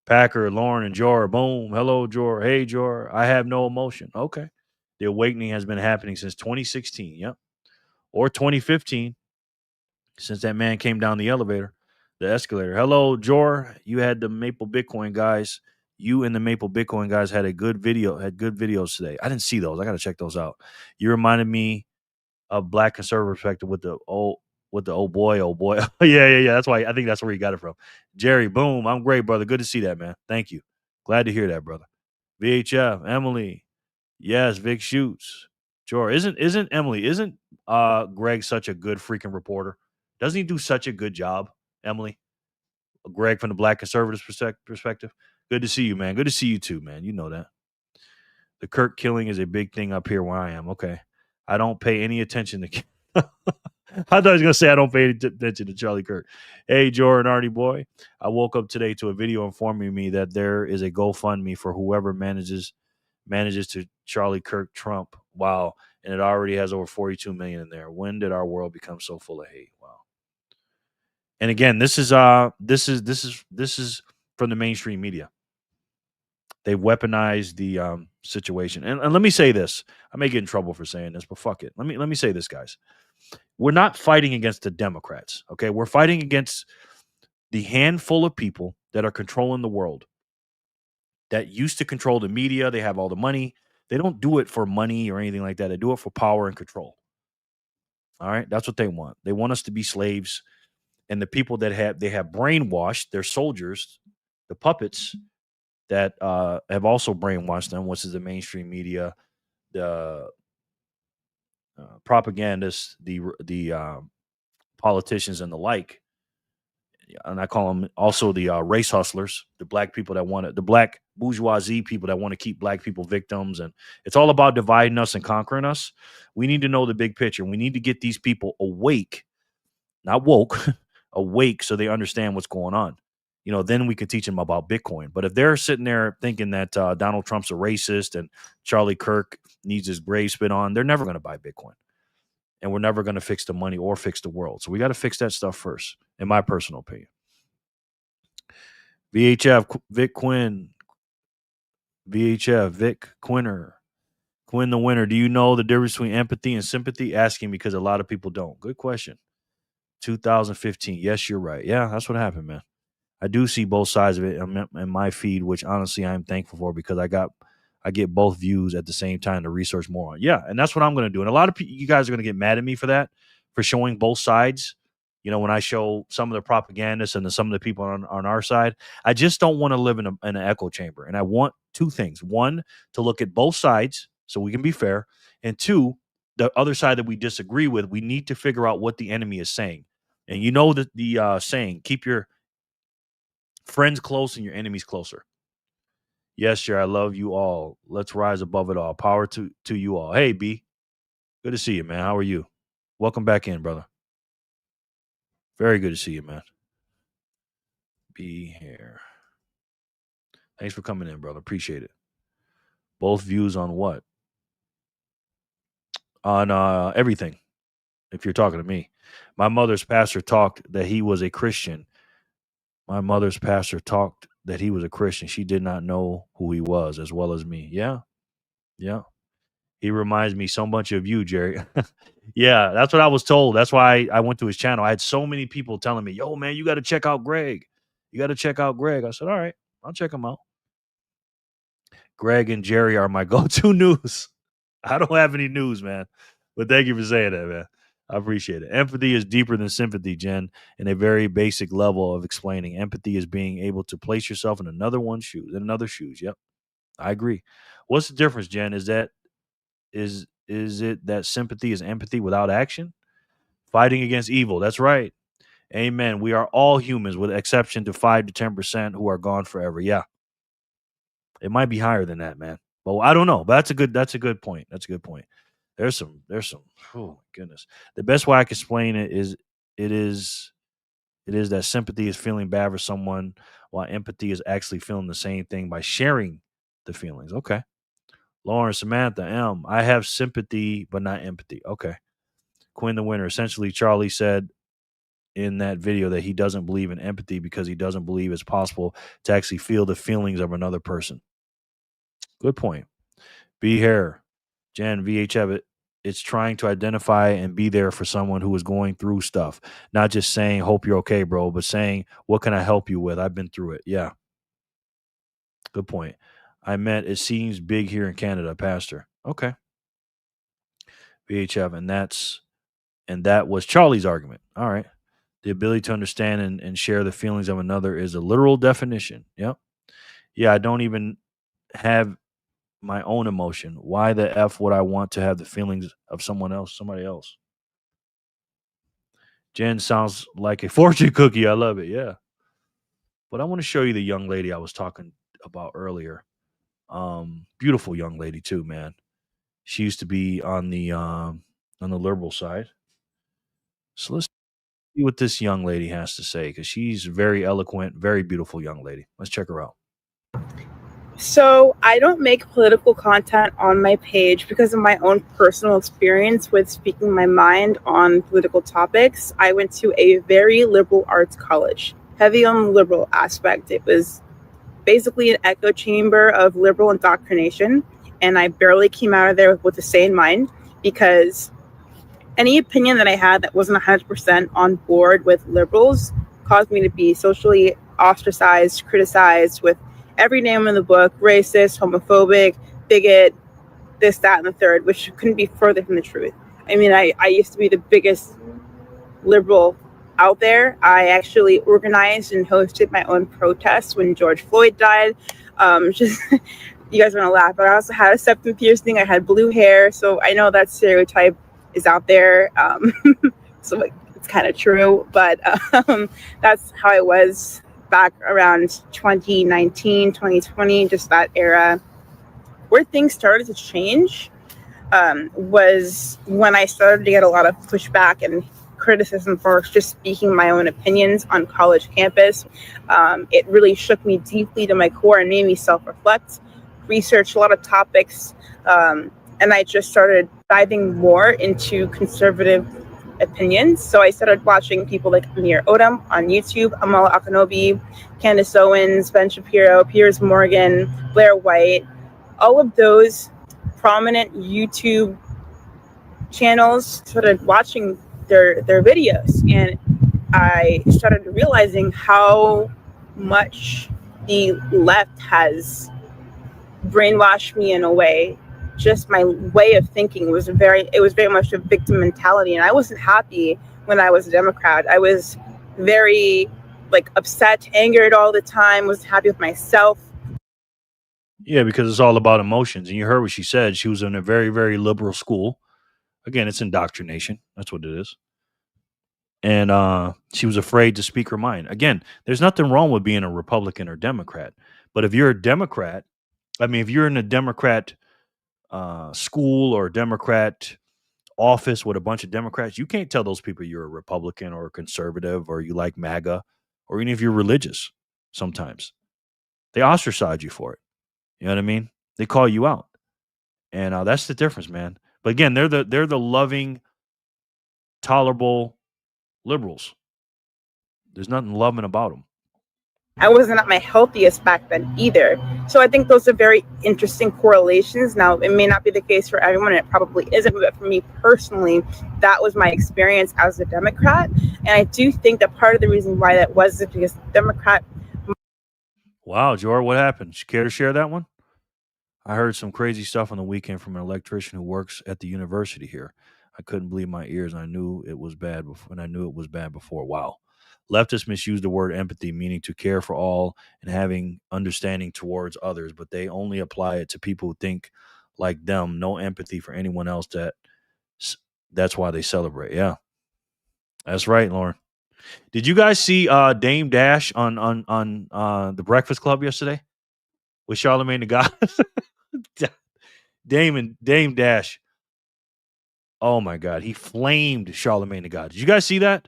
S2: Packer, Lauren, and Jor. Boom. Hello, Jor. Hey, Jor. I have no emotion. Okay. The awakening has been happening since 2016. Yep. Or 2015, since that man came down the escalator. Hello, Jor. You had the Maple Bitcoin guys. You and the Maple Bitcoin guys had good videos today. I didn't see those. I got to check those out. You reminded me of Black conservative perspective with the with the oh boy. yeah. That's why I think that's where he got it from. Jerry, boom. I'm great, brother. Good to see that, man. Thank you. Glad to hear that, brother. VHF, Emily. Yes, Vic Shoots. Sure. Isn't Greg such a good freaking reporter? Doesn't he do such a good job, Emily? Greg from the Black Conservatives perspective. Good to see you, man. Good to see you too, man. You know that. The Kirk killing is a big thing up here where I am. Okay. I don't pay any attention to I thought he was going to say I don't pay any attention to Charlie Kirk. Hey, Jordan Artie boy. I woke up today to a video informing me that there is a GoFundMe for whoever manages to Charlie Kirk Trump. Wow. And it already has over 42 million in there. When did our world become so full of hate? Wow. And again, this is from the mainstream media. They weaponized the situation. And let me say this. I may get in trouble for saying this, but fuck it. Let me say this, guys. We're not fighting against the Democrats, okay? We're fighting against the handful of people that are controlling the world, that used to control the media. They have all the money. They don't do it for money or anything like that. They do it for power and control. All right? That's what they want. They want us to be slaves. And the people that have brainwashed their soldiers, the puppets that have also brainwashed them, which is the mainstream media, the propagandists, the politicians and the like. And I call them also the race hustlers, the black people the black bourgeoisie people that want to keep black people victims. And it's all about dividing us and conquering us. We need to know the big picture. We need to get these people awake, not woke, awake, so they understand what's going on. You know, then we can teach them about Bitcoin. But if they're sitting there thinking that Donald Trump's a racist and Charlie Kirk needs his grave spit on, they're never going to buy Bitcoin. And we're never going to fix the money or fix the world. So we got to fix that stuff first, in my personal opinion. VHF, Vic Quinn. VHF, Vic Quinner. Quinn the winner. Do you know the difference between empathy and sympathy? Asking because a lot of people don't. Good question. 2015. Yes, you're right. Yeah, that's what happened, man. I do see both sides of it in my feed, which honestly I'm thankful for because I get both views at the same time to research more on. Yeah, and that's what I'm going to do. And a lot of you guys are going to get mad at me for that, for showing both sides. You know, when I show some of the propagandists and some of the people on our side, I just don't want to live in an echo chamber. And I want two things. One, to look at both sides so we can be fair. And two, the other side that we disagree with, we need to figure out what the enemy is saying. And you know the saying, keep your friends close and your enemies closer. Yes, sir. I love you all. Let's rise above it all. Power to you all. Hey, B. Good to see you, man. How are you? Welcome back in, brother. Very good to see you, man. Be here. Thanks for coming in, brother. Appreciate it. Both views on what? On everything. If you're talking to me. My mother's pastor talked that he was a Christian. My mother's pastor talked that he was a Christian. She did not know who he was as well as me. Yeah. Yeah. He reminds me so much of you, Jerry. Yeah, that's what I was told. That's why I went to his channel. I had so many people telling me, yo, man, you got to check out Greg. You got to check out Greg. I said, all right, I'll check him out. Greg and Jerry are my go-to news. I don't have any news, man. But thank you for saying that, man. I appreciate it. Empathy is deeper than sympathy, Jen, in a very basic level of explaining. Empathy is being able to place yourself in another's shoes. Yep, I agree. What's the difference, Jen? Is it that sympathy is empathy without action? Fighting against evil. That's right. Amen. We are all humans with exception to 5 to 10% who are gone forever. Yeah. It might be higher than that, man. But I don't know. But that's a good point. That's a good point. There's some, oh my goodness. The best way I can explain it is that sympathy is feeling bad for someone while empathy is actually feeling the same thing by sharing the feelings. Okay. Lauren, Samantha, M. I have sympathy, but not empathy. Okay. Quinn the winner. Essentially, Charlie said in that video that he doesn't believe in empathy because he doesn't believe it's possible to actually feel the feelings of another person. Good point. Be here. Jen, VHF, it's trying to identify and be there for someone who is going through stuff. Not just saying, hope you're okay, bro, but saying, what can I help you with? I've been through it. Yeah. Good point. I meant it seems big here in Canada, Pastor. Okay. VHF, And that was Charlie's argument. All right. The ability to understand and share the feelings of another is a literal definition. Yep. Yeah, I don't even have my own emotion. Why the F would I want to have the feelings of somebody else? Jen sounds like a fortune cookie. I love it. Yeah. But I want to show you the young lady I was talking about earlier. Beautiful young lady too, man. She used to be on the liberal side. So let's see what this young lady has to say, because she's very eloquent, very beautiful young lady. Let's check her out.
S9: So I don't make political content on my page because of my own personal experience with speaking my mind on political topics. I went to a very liberal arts college, heavy on the liberal aspect. It was basically an echo chamber of liberal indoctrination, and I barely came out of there with a sane mind, because any opinion that I had that wasn't 100% on board with liberals caused me to be socially ostracized, criticized with every name in the book: racist, homophobic, bigot, this, that, and the third, which couldn't be further from the truth. I mean, I used to be the biggest liberal out there. I actually organized and hosted my own protests when George Floyd died. Just you guys are gonna laugh, but I also had a septum piercing. I had blue hair, so I know that stereotype is out there. So it's kind of true, but that's how I was back around 2019, 2020, just that era. Where things started to change was when I started to get a lot of pushback and criticism for just speaking my own opinions on college campus. It really shook me deeply to my core and made me self-reflect, research a lot of topics, and I just started diving more into conservative opinions. So I started watching people like Amir Odom on YouTube, Amal Akanobi, Candace Owens, Ben Shapiro, Piers Morgan, Blair White, all of those prominent YouTube channels. Started watching their videos, and I started realizing how much the left has brainwashed me in a way. Just my way of thinking was very much a victim mentality, and I wasn't happy when I was a Democrat. I was very upset, angered all the time, wasn't happy with myself.
S2: Yeah, because it's all about emotions. And you heard what she said. She was in a very, very liberal school. Again, it's indoctrination. That's what it is. And she was afraid to speak her mind. Again, there's nothing wrong with being a Republican or Democrat. But if you're a Democrat, if you're in a Democrat school or a Democrat office with a bunch of Democrats, you can't tell those people you're a Republican or a conservative or you like MAGA, or even if you're religious. Sometimes they ostracize you for it. You know what I mean? They call you out, and that's the difference, man. But again, they're the loving, tolerable liberals. There's nothing loving about them.
S9: I wasn't at my healthiest back then either. So I think those are very interesting correlations. Now, it may not be the case for everyone, and it probably isn't, but for me personally, that was my experience as a Democrat. And I do think that part of the reason why that was is because Democrat.
S2: Wow, Jor, what happened? You care to share that one? I heard some crazy stuff on the weekend from an electrician who works at the university here. I couldn't believe my ears, and I knew it was bad before, Wow. Leftists misuse the word empathy, meaning to care for all and having understanding towards others, but they only apply it to people who think like them. No empathy for anyone else. That's why they celebrate. Yeah, that's right, Lauren. Did you guys see Dame Dash on the Breakfast Club yesterday with Charlemagne the God? Dame Dash. Oh my God, he flamed Charlemagne the God. Did you guys see that?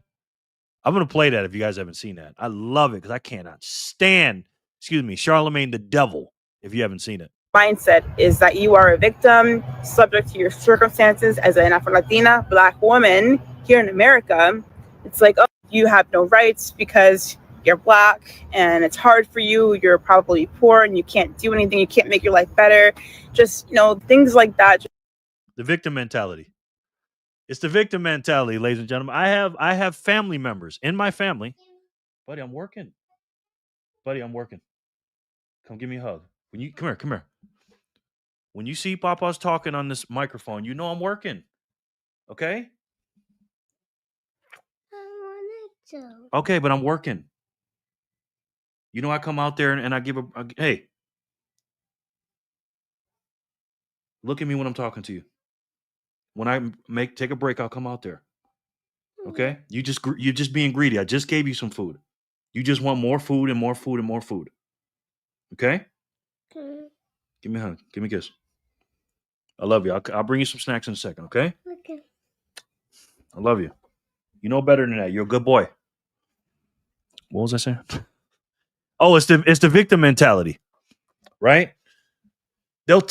S2: I'm gonna play that if you guys haven't seen that. I love it because I cannot stand, Charlemagne the Devil. If you haven't seen it,
S9: Mindset is that you are a victim, subject to your circumstances as an Afro-Latina Black woman here in America. It's like, oh, you have no rights because you're Black and it's hard for you. You're probably poor and you can't do anything. You can't make your life better. Just, things like that.
S2: The victim mentality. It's the victim mentality, ladies and gentlemen. I have family members in my family. Buddy, I'm working. Come give me a hug. Come here. When you see Papa's talking on this microphone, you know I'm working. Okay?
S10: too.
S2: Okay, but I'm working. You know, I come out there and I give hey, look at me when I'm talking to you. When I take a break, I'll come out there. Okay? You're just being greedy. I just gave you some food. You just want more food and more food and more food. Okay?
S10: Okay.
S2: Give me a hug. Give me a kiss. I love you. I'll bring you some snacks in a second, okay?
S10: Okay.
S2: I love you. You know better than that. You're a good boy. What was I saying? Oh, it's the victim mentality, right? They'll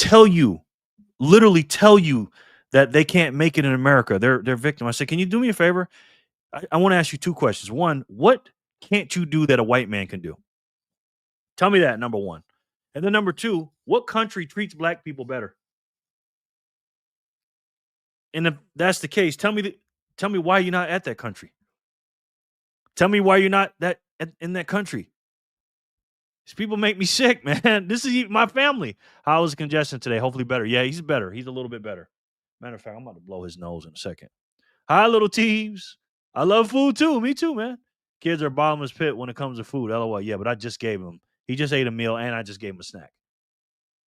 S2: literally tell you that they can't make it in America. They're victim. I said, can you do me a favor? I want to ask you two questions. One, what can't you do that a white man can do? Tell me that, number one. And then number two, what country treats black people better? And if that's the case, tell me why you're not at that country. Tell me why you're not in that country. These people make me sick, man. This is my family. How is congestion today? Hopefully better. Yeah, he's better. He's a little bit better. Matter of fact, I'm about to blow his nose in a second. Hi, little Teeves. I love food too. Me too, man. Kids are bottomless pit when it comes to food. LOL. Yeah, but I just gave him. He just ate a meal and I just gave him a snack.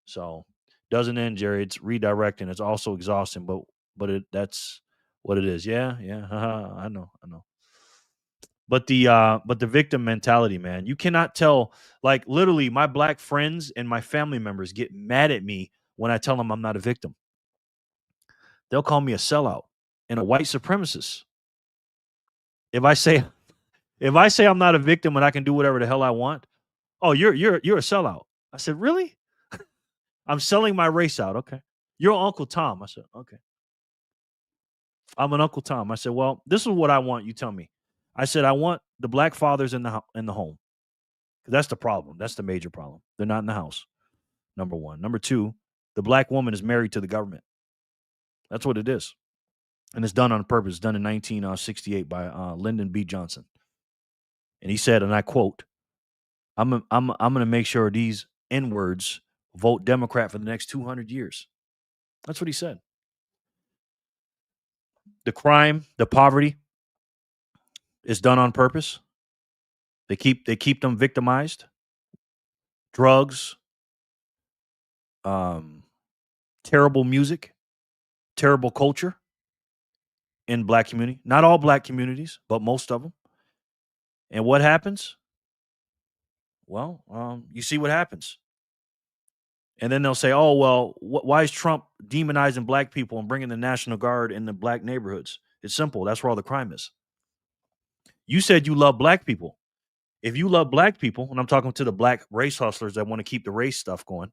S2: So doesn't end, Jerry. It's redirecting. It's also exhausting, but that's what it is. Yeah. I know. But the victim mentality, man. You cannot tell, like, literally my black friends and my family members get mad at me when I tell them I'm not a victim. They'll call me a sellout and a white supremacist. If I say I'm not a victim and I can do whatever the hell I want, oh, you're a sellout. I said, really? I'm selling my race out. Okay. You're Uncle Tom. I said, okay. I'm an Uncle Tom. I said, well, this is what I want. You tell me. I said, I want the black fathers in the home. That's the problem. That's the major problem. They're not in the house. Number one. Number two, the black woman is married to the government. That's what it is. And it's done on purpose. It's done in 1968 by Lyndon B. Johnson. And he said, and I quote, I'm going to make sure these N-words vote Democrat for the next 200 years. That's what he said. The crime, the poverty is done on purpose. They keep them victimized. Drugs, terrible music, terrible culture in black community. Not all black communities, but most of them. And what happens? Well, you see what happens. And then they'll say, oh, well, why is Trump demonizing black people and bringing the National Guard in the black neighborhoods? It's simple. That's where all the crime is. You said you love black people. If you love black people, and I'm talking to the black race hustlers that want to keep the race stuff going,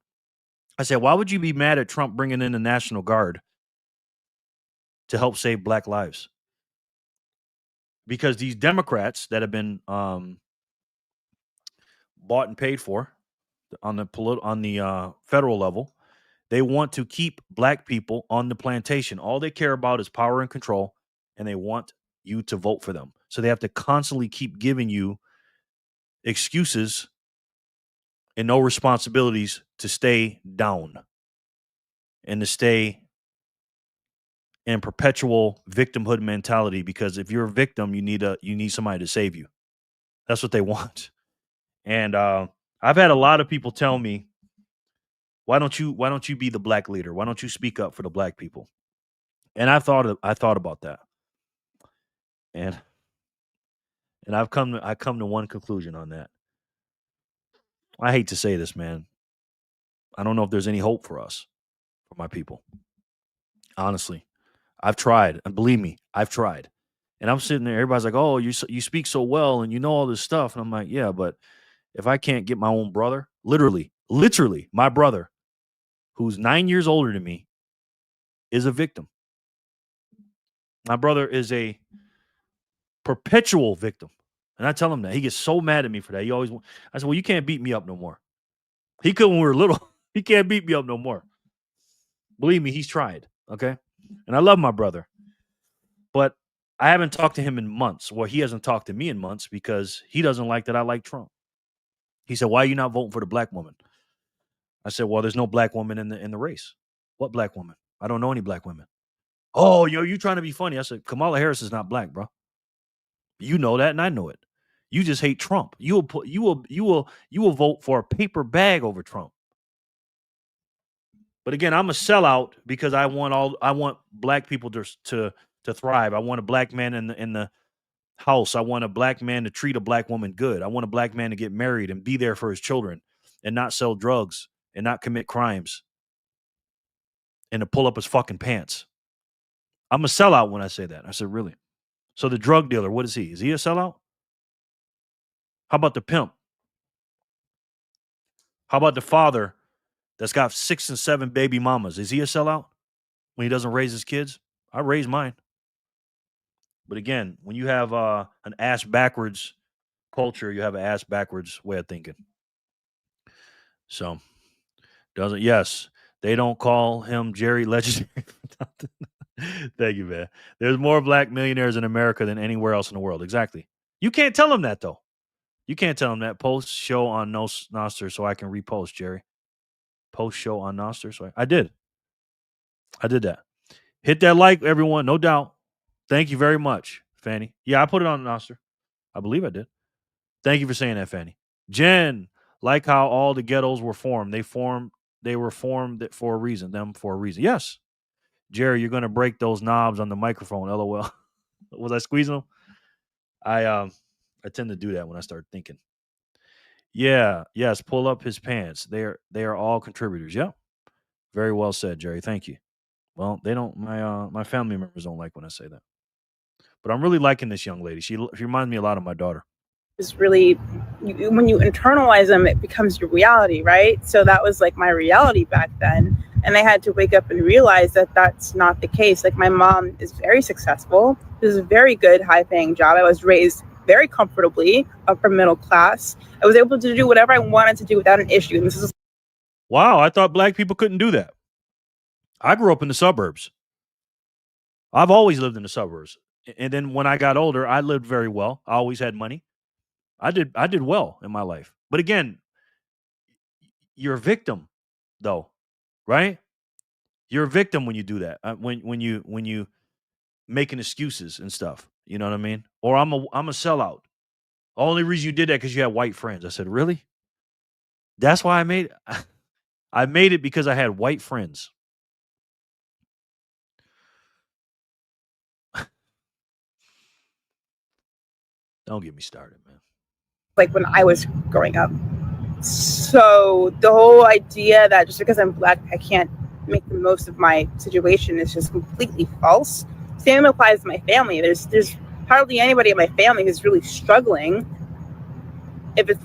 S2: I said, why would you be mad at Trump bringing in the National Guard to help save black lives? Because these Democrats that have been bought and paid for on the federal level, they want to keep black people on the plantation. All they care about is power and control, and they want you to vote for them. So they have to constantly keep giving you excuses and no responsibilities to stay down and to stay in perpetual victimhood mentality, because if you're a victim, you need somebody to save you. That's what they want. And I've had a lot of people tell me, why don't you be the black leader? Why don't you speak up for the black people? And I thought about that. And I've come to one conclusion on that. I hate to say this, man. I don't know if there's any hope for us, for my people. Honestly, I've tried, and believe me, I've tried. And I'm sitting there, everybody's like, "Oh, you speak so well, and you know all this stuff." And I'm like, "Yeah, but if I can't get my own brother, literally, my brother, who's 9 years older than me, is a victim. My brother is a perpetual victim." And I tell him that. He gets so mad at me for that. I said, well, you can't beat me up no more. He could when we were little. He can't beat me up no more. Believe me, he's tried. Okay. And I love my brother. But I haven't talked to him in months. Well, he hasn't talked to me in months because he doesn't like that I like Trump. He said, why are you not voting for the black woman? I said, well, there's no black woman in the race. What black woman? I don't know any black women. Oh, you trying to be funny. I said, Kamala Harris is not black, bro. You know that, and I know it. You just hate Trump. You will vote for a paper bag over Trump. But again, I'm a sellout because I want black people to thrive. I want a black man in the house. I want a black man to treat a black woman good. I want a black man to get married and be there for his children and not sell drugs and not commit crimes and to pull up his fucking pants. I'm a sellout when I say that. I said, really? So the drug dealer, what is he? Is he a sellout? How about the pimp? How about the father that's got 6 and 7 baby mamas? Is he a sellout when he doesn't raise his kids? I raise mine. But again, when you have an ass backwards culture, you have an ass backwards way of thinking. So, yes, they don't call him Jerry Legendary. Thank you, man. There's more black millionaires in America than anywhere else in the world. Exactly. You can't tell them that, though. You can't tell them that. Post show on Noster so I can repost, Jerry. Post show on Noster. So I did that. Hit that like, everyone. No doubt. Thank you very much, Fanny. Yeah, I put it on Noster. I believe I did. Thank you for saying that, Fanny. Jen, like how all the ghettos were formed. They were formed for a reason. Yes. Jerry, you're going to break those knobs on the microphone. LOL. Was I squeezing them? I tend to do that when I start thinking. Yeah. Yes. Pull up his pants. They are all contributors. Yep. Very well said, Jerry. Thank you. Well, they don't. My family members don't like when I say that. But I'm really liking this young lady. She reminds me a lot of my daughter.
S9: Is really, when you internalize them, it becomes your reality, right? So that was like my reality back then. And I had to wake up and realize that that's not the case. Like, my mom is very successful. This is a very good, high-paying job. I was raised very comfortably, upper middle class. I was able to do whatever I wanted to do without an issue. And this is
S2: wow. I thought black people couldn't do that. I grew up in the suburbs. I've always lived in the suburbs. And then when I got older, I lived very well. I always had money. I did well in my life. But again, you're a victim, though, right? You're a victim when you do that. When you making excuses and stuff. You know what I mean? Or I'm a sellout. Only reason you did that because you had white friends. I said, really? That's why I made it. I made it because I had white friends. Don't get me started, man.
S9: like when I was growing up. So the whole idea that just because I'm black, I can't make the most of my situation is just completely false. Same applies to my family. There's hardly anybody in my family who's really struggling. If it's,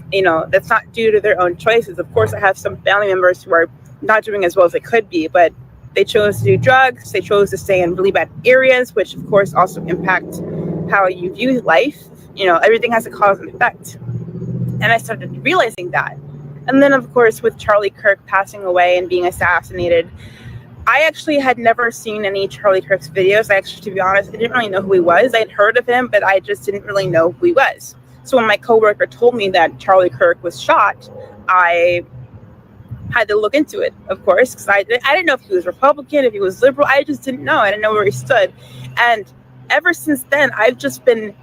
S9: that's not due to their own choices. Of course, I have some family members who are not doing as well as they could be, but they chose to do drugs. They chose to stay in really bad areas, which of course also impact how you view life. Everything has a cause and effect. And I started realizing that. And then, of course, with Charlie Kirk passing away and being assassinated, I actually had never seen any Charlie Kirk's videos. To be honest, I didn't really know who he was. I had heard of him, but I just didn't really know who he was. So when my coworker told me that Charlie Kirk was shot, I had to look into it, of course, because I didn't know if he was Republican, if he was liberal. I just didn't know. I didn't know where he stood. And ever since then, I've just been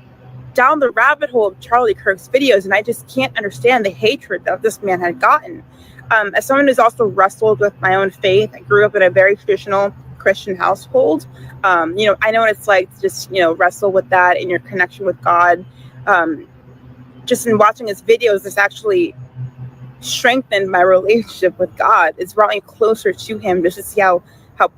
S9: down the rabbit hole of Charlie Kirk's videos, and I just can't understand the hatred that this man had gotten. As someone who's also wrestled with my own faith, I grew up in a very traditional Christian household. I know what it's like to just, wrestle with that in your connection with God. Just in watching his videos, this actually strengthened my relationship with God. It's brought me closer to him just to see how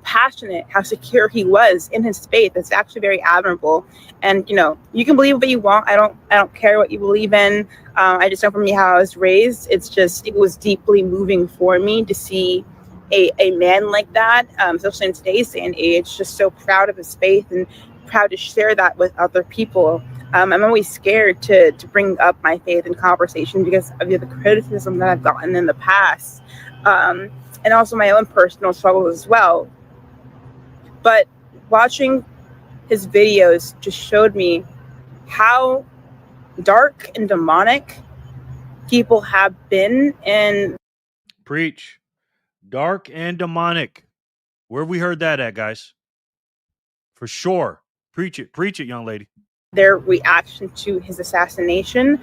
S9: passionate, how secure he was in his faith. It's actually very admirable. And you can believe what you want. I don't care what you believe in. I just know from me how I was raised. It was deeply moving for me to see a man like that, especially in today's day and age, just so proud of his faith and proud to share that with other people. I'm always scared to bring up my faith in conversation because of the criticism that I've gotten in the past. And also my own personal struggles as well. But watching his videos just showed me how dark and demonic people have been in.
S2: Preach. Dark and demonic. Where have we heard that at, guys? For sure. Preach it, young lady.
S9: their reaction to his assassination.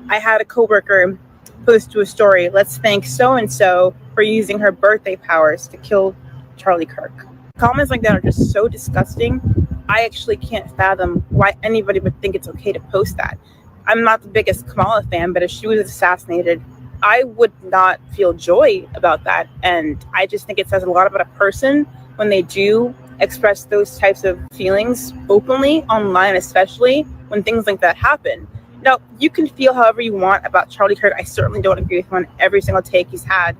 S9: I had a coworker post to a story, let's thank so-and-so for using her birthday powers to kill Charlie Kirk. Comments like that are just so disgusting. I actually can't fathom why anybody would think it's okay to post that. I'm not the biggest Kamala fan, but if she was assassinated, I would not feel joy about that. And I just think it says a lot about a person when they do express those types of feelings openly online, especially when things like that happen. Now, you can feel however you want about Charlie Kirk. I certainly don't agree with him on every single take he's had,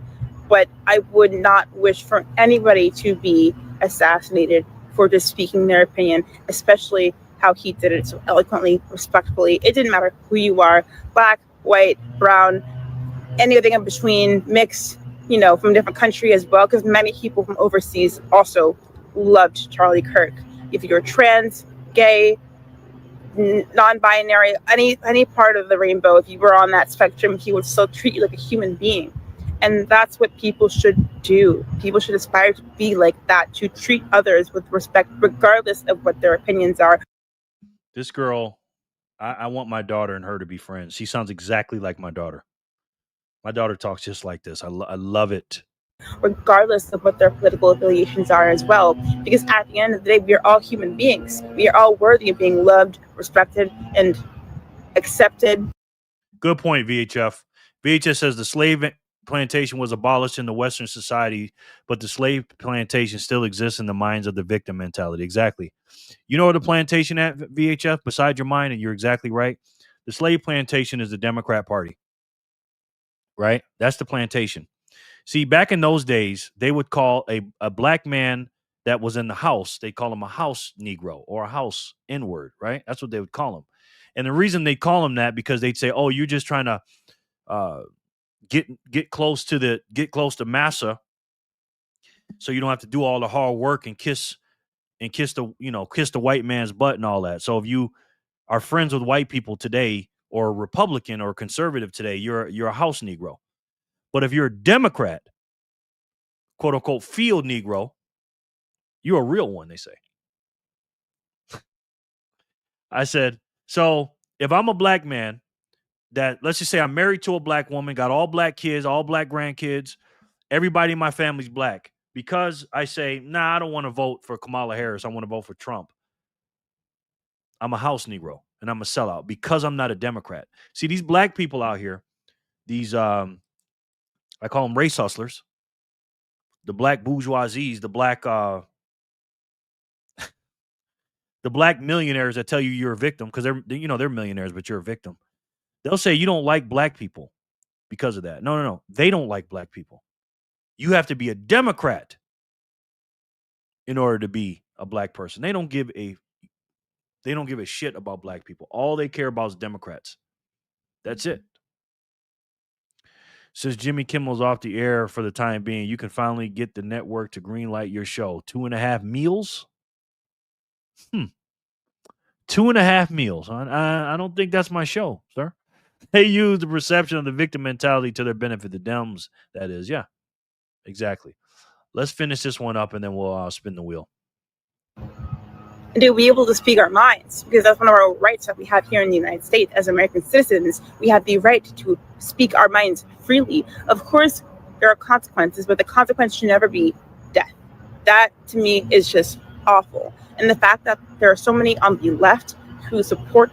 S9: but I would not wish for anybody to be assassinated for just speaking their opinion, especially how he did it so eloquently, respectfully. It didn't matter who you are, black, white, brown, anything in between, mixed, from a different country as well, because many people from overseas also loved Charlie Kirk. If you're trans, gay, non-binary, any part of the rainbow, if you were on that spectrum, he would still treat you like a human being. And that's what people should do. People should aspire to be like that, to treat others with respect, regardless of what their opinions are.
S2: This girl, I want my daughter and her to be friends. She sounds exactly like my daughter. My daughter talks just like this. I love it.
S9: Regardless of what their political affiliations are as well. Because at the end of the day, we are all human beings. We are all worthy of being loved, respected, and accepted.
S2: Good point, VHF. VHS says the slave plantation was abolished in the Western society, but the slave plantation still exists in the minds of the victim mentality. Exactly. You know where the plantation at, VHF, beside your mind, and you're exactly right. The slave plantation is the Democrat Party, right? That's the plantation. See, back in those days, they would call a black man that was in the house, they call him a house Negro or a house N-word, right? That's what they would call him. And the reason they call him that, because they'd say, oh, you're just trying to get close to massa, so you don't have to do all the hard work and kiss the white man's butt and all that. So if you are friends with white people today, or Republican or conservative today, you're a house Negro. But if you're a Democrat, quote unquote field Negro, you're a real one, they say. I said, so if I'm a black man that, let's just say I'm married to a black woman, got all black kids, all black grandkids, everybody in my family's black, because I say, nah, I don't want to vote for Kamala Harris, I want to vote for Trump, I'm a house Negro and I'm a sellout because I'm not a Democrat. See, these black people out here, these I call them race hustlers, the black bourgeoisies, the black millionaires that tell you you're a victim because they're millionaires, but you're a victim. They'll say you don't like black people because of that. No. They don't like black people. You have to be a Democrat in order to be a black person. They don't give a shit about black people. All they care about is Democrats. That's it. Since Jimmy Kimmel's off the air for the time being, you can finally get the network to greenlight your show. 2.5 meals? 2.5 meals. I don't think that's my show, sir. They use the perception of the victim mentality to their benefit. The Dems, that is. Yeah, exactly. Let's finish this one up and then we'll spin the wheel.
S9: To be able to speak our minds, because that's one of our rights that we have here in the United States as American citizens. We have the right to speak our minds freely. Of course, there are consequences, but the consequence should never be death. That, to me, is just awful. And the fact that there are so many on the left who support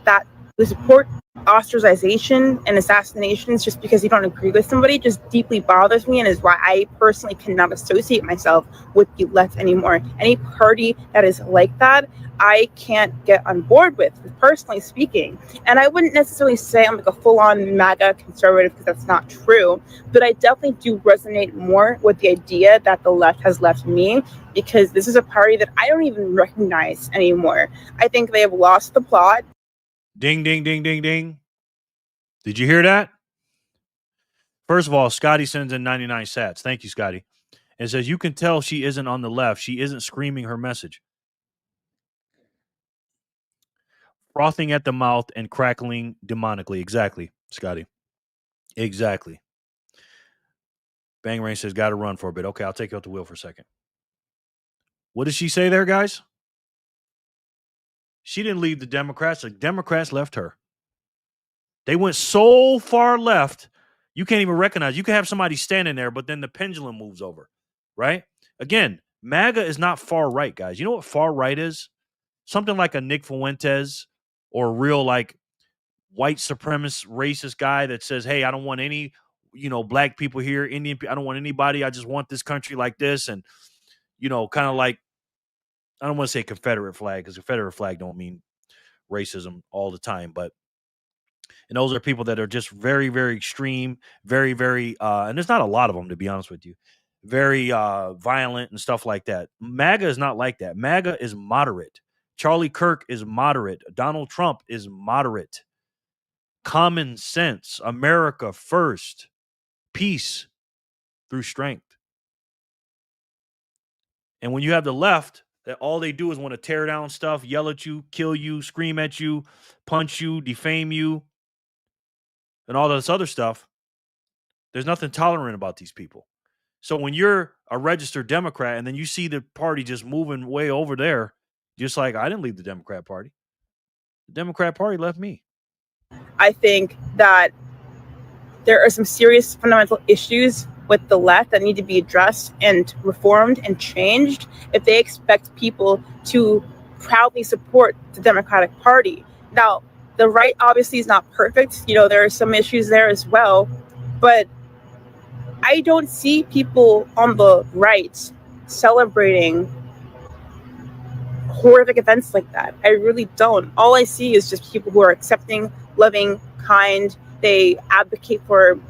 S9: ostracization and assassinations just because you don't agree with somebody just deeply bothers me, and is why I personally cannot associate myself with the left anymore. Any party that is like that, I can't get on board with, personally speaking. And I wouldn't necessarily say I'm like a full-on MAGA conservative, because that's not true, but I definitely do resonate more with the idea that the left has left me, because this is a party that I don't even recognize anymore. I think they have lost the plot.
S2: Ding, ding, ding, ding, ding. Did you hear that? First of all, Scotty sends in 99 sats. Thank you, Scotty. And says, you can tell she isn't on the left. She isn't screaming her message. Frothing at the mouth and crackling demonically. Exactly, Scotty. Exactly. Bang Rain says, got to run for a bit. Okay, I'll take you off the wheel for a second. What did she say there, guys? She didn't leave the Democrats. The Democrats left her. They went so far left, you can't even recognize. You can have somebody standing there, but then the pendulum moves over, right? Again, MAGA is not far right, guys. You know what far right is? Something like a Nick Fuentes or a real like white supremacist racist guy that says, hey, I don't want any, black people here, Indian people. I don't want anybody. I just want this country like this. And, kind of like, I don't want to say Confederate flag because Confederate flag don't mean racism all the time, and those are people that are just very, very extreme, very, very, and there's not a lot of them, to be honest with you, very violent and stuff like that. MAGA is not like that. MAGA is moderate. Charlie Kirk is moderate. Donald Trump is moderate. Common sense, America first, peace through strength. And when you have the left, that all they do is want to tear down stuff, yell at you, kill you, scream at you, punch you, defame you, and all this other stuff, there's nothing tolerant about these people. So when you're a registered Democrat and then you see the party just moving way over there, just like I didn't leave the Democrat Party. The Democrat Party left me.
S9: I think that there are some serious fundamental issues with the left that need to be addressed and reformed and changed if they expect people to proudly support the Democratic Party. Now, the right obviously is not perfect. There are some issues there as well, but I don't see people on the right celebrating horrific events like that. I really don't. All I see is just people who are accepting, loving, kind. They advocate for,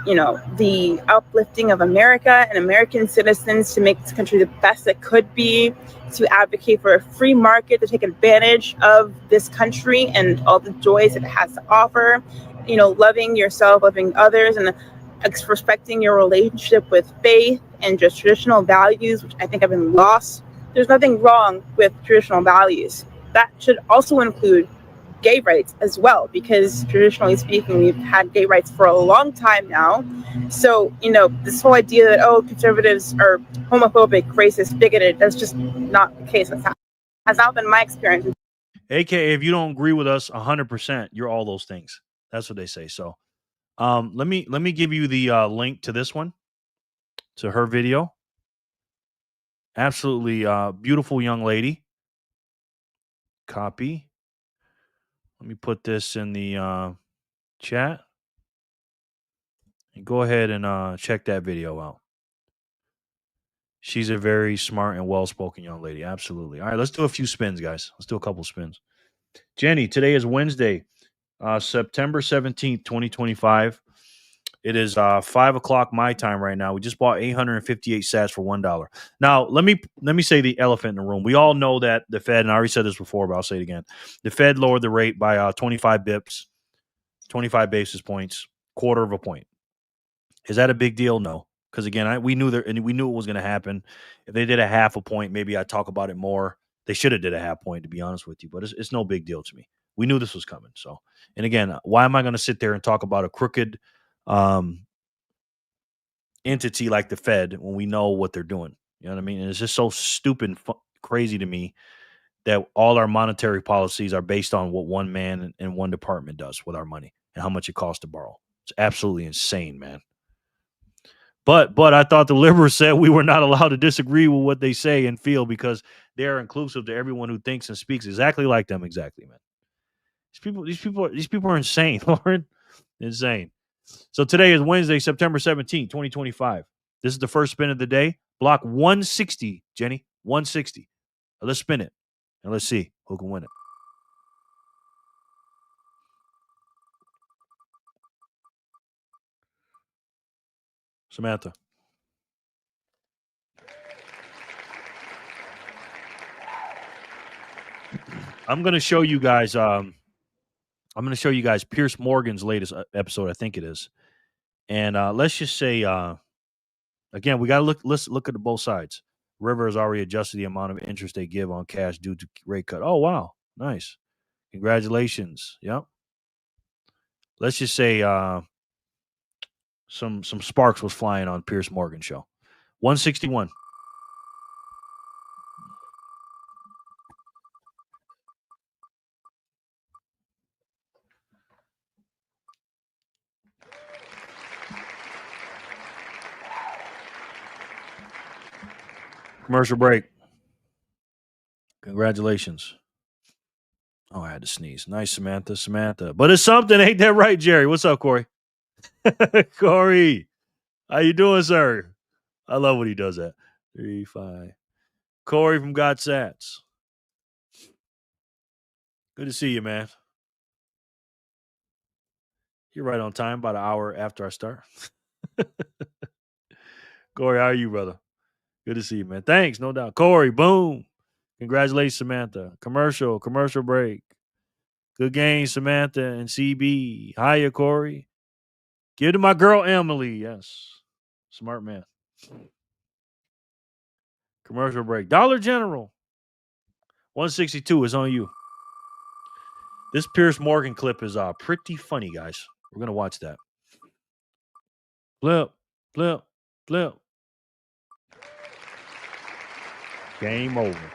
S9: the uplifting of America and American citizens to make this country the best it could be, to advocate for a free market, to take advantage of this country and all the joys it has to offer, loving yourself, loving others, and respecting your relationship with faith and just traditional values, which I think have been lost. There's nothing wrong with traditional values. That should also include gay rights as well, because traditionally speaking, we've had gay rights for a long time now. So, this whole idea that, conservatives are homophobic, racist, bigoted, that's just not the case. That has not been my experience.
S2: AKA, if you don't agree with us 100%, you're all those things. That's what they say. So let me give you the link to this one, to her video. Absolutely beautiful young lady. Copy. Let me put this in the chat. And go ahead and check that video out. She's a very smart and well-spoken young lady. Absolutely. All right, let's do a few spins, guys. Let's do a couple spins. Jenny, today is Wednesday, September 17th, 2025. It is 5 o'clock my time right now. We just bought 858 sats for $1. Now, let me say the elephant in the room. We all know that the Fed, and I already said this before, but I'll say it again. The Fed lowered the rate by 25 bips, 25 basis points, quarter of a point. Is that a big deal? No. Because again, we knew it was going to happen. If they did a half a point, maybe I'd talk about it more. They should have did a half point, to be honest with you, but it's no big deal to me. We knew this was coming. So, and again, why am I going to sit there and talk about a crooked entity like the Fed when we know what they're doing? You know what I mean? And it's just so stupid and crazy to me that all our monetary policies are based on what one man and one department does with our money and how much it costs to borrow. It's absolutely insane, man. But I thought the liberals said we were not allowed to disagree with what they say and feel because they're inclusive to everyone who thinks and speaks exactly like them. Exactly, man. These people are insane, Lauren. Insane. So today is Wednesday, September 17th, 2025. This is the first spin of the day. Block 160, Jenny. 160. Now let's spin it. And let's see who can win it. Samantha. I'm going to show you guys Pierce Morgan's latest episode, I think it is. And let's just say again, we got to look at the both sides. River has already adjusted the amount of interest they give on cash due to rate cut. Oh, wow. Nice. Congratulations. Yep. Let's just say some sparks was flying on Pierce Morgan's show. 161. Commercial break. Congratulations. Oh, I had to sneeze. Nice, Samantha. But it's something, ain't that right, Jerry? What's up, Corey? Corey, how you doing, sir? I love when he does that. 3, 5. Corey from Got Sats. Good to see you, man. You're right on time, about an hour after I start. Corey, how are you, brother? Good to see you, man. Thanks, no doubt. Corey, boom. Congratulations, Samantha. Commercial break. Good game, Samantha and CB. Hiya, Corey. Give to my girl, Emily. Yes. Smart man. Commercial break. Dollar General. 162 is on you. This Piers Morgan clip is pretty funny, guys. We're going to watch that. Flip. Game over.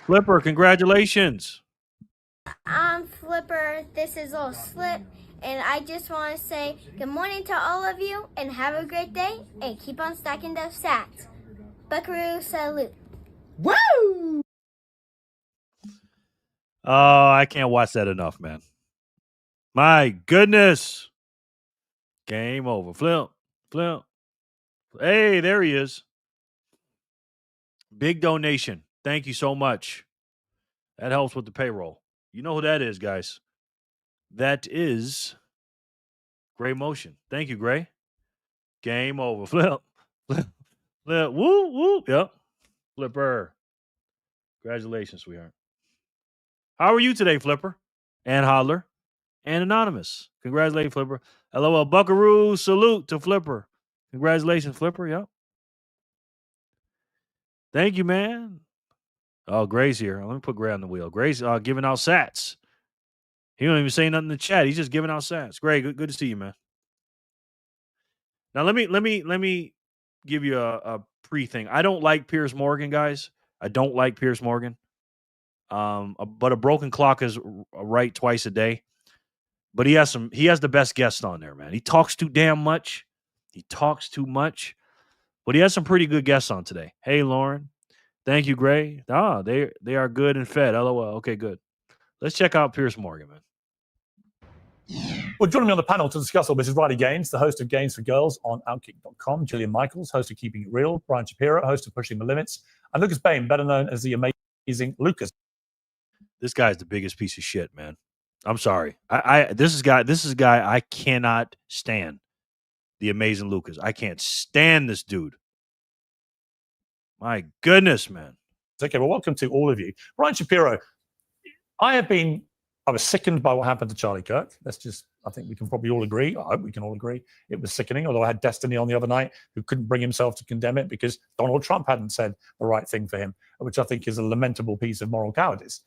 S2: Flipper, congratulations.
S10: I'm Flipper. This is Little Slip. And I just want to say good morning to all of you and have a great day and keep on stacking those sats. Buckaroo salute.
S11: Woo!
S2: Oh, I can't watch that enough, man. My goodness. Game over. Flip. Hey, there he is. Big donation. Thank you so much. That helps with the payroll. You know who that is, guys. That is Gray Motion. Thank you, Gray. Game over. Flip. Woo. Yep. Flipper. Congratulations, sweetheart. How are you today, Flipper? And Holler. And Anonymous. Congratulations, Flipper. LOL. Buckaroo. Salute to Flipper. Congratulations, Flipper. Yep. Thank you, man. Oh, Gray's here. Let me put Gray on the wheel. Gray's giving out sats. He don't even say nothing in the chat. He's just giving out sats. Gray, good to see you, man. Now let me give you a pre-thing. I don't like Piers Morgan, guys. I don't like Piers Morgan. But a broken clock is right twice a day. But he has the best guests on there, man. He talks too damn much. But he has some pretty good guests on today. Hey, Lauren. Thank you, Gray. They are good and fed. LOL. Okay, good. Let's check out Piers Morgan, man.
S12: Well, joining me on the panel to discuss all this is Riley Gaines, the host of Games for Girls on Outkick.com, Gillian Michaels, host of Keeping It Real, Brian Shapiro, host of Pushing the Limits, and Lucas Bain, better known as the amazing Lucas.
S2: This guy's the biggest piece of shit, man. I'm sorry. This is a guy I cannot stand. The amazing Lucas. I can't stand this dude. My goodness, man.
S12: Okay, well, welcome to all of you. Brian Shapiro, I was sickened by what happened to Charlie Kirk. I think we can probably all agree. I hope we can all agree. It was sickening, although I had Destiny on the other night who couldn't bring himself to condemn it because Donald Trump hadn't said the right thing for him, which I think is a lamentable piece of moral cowardice.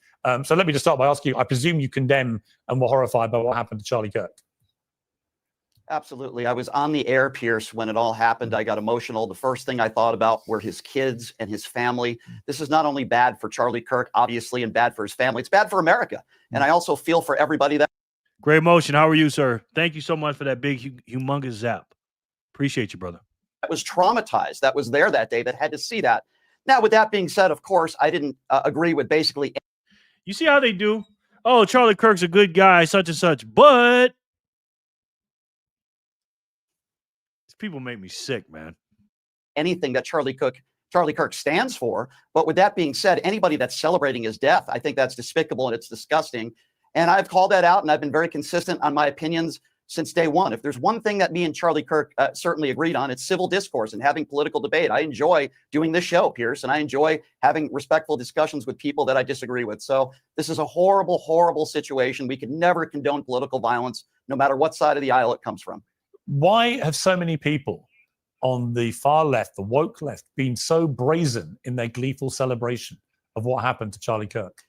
S12: So let me just start by asking you, I presume you condemn and were horrified by what happened to Charlie Kirk.
S11: Absolutely. I was on the air, Pierce, when it all happened. I got emotional. The first thing I thought about were his kids and his family. This is not only bad for Charlie Kirk, obviously, and bad for his family. It's bad for America. And I also feel for everybody that.
S2: Great Motion. How are you, sir? Thank you so much for that big, humongous zap. Appreciate you, brother.
S11: That was traumatized, that was there that day, that had to see that. Now, with that being said, of course, I didn't agree with basically.
S2: You see how they do? Oh, Charlie Kirk's a good guy, such and such, but these people make me sick, man.
S11: Anything that Charlie Kirk stands for. But with that being said, anybody that's celebrating his death, I think that's despicable and it's disgusting. And I've called that out and I've been very consistent on my opinions since day one. If there's one thing that me and Charlie Kirk certainly agreed on, it's civil discourse and having political debate. I enjoy doing this show, Pierce, and I enjoy having respectful discussions with people that I disagree with. So this is a horrible, horrible situation. We could never condone political violence, no matter what side of the aisle it comes from.
S12: Why have so many people on the far left, the woke left, been so brazen in their gleeful celebration of what happened to Charlie Kirk?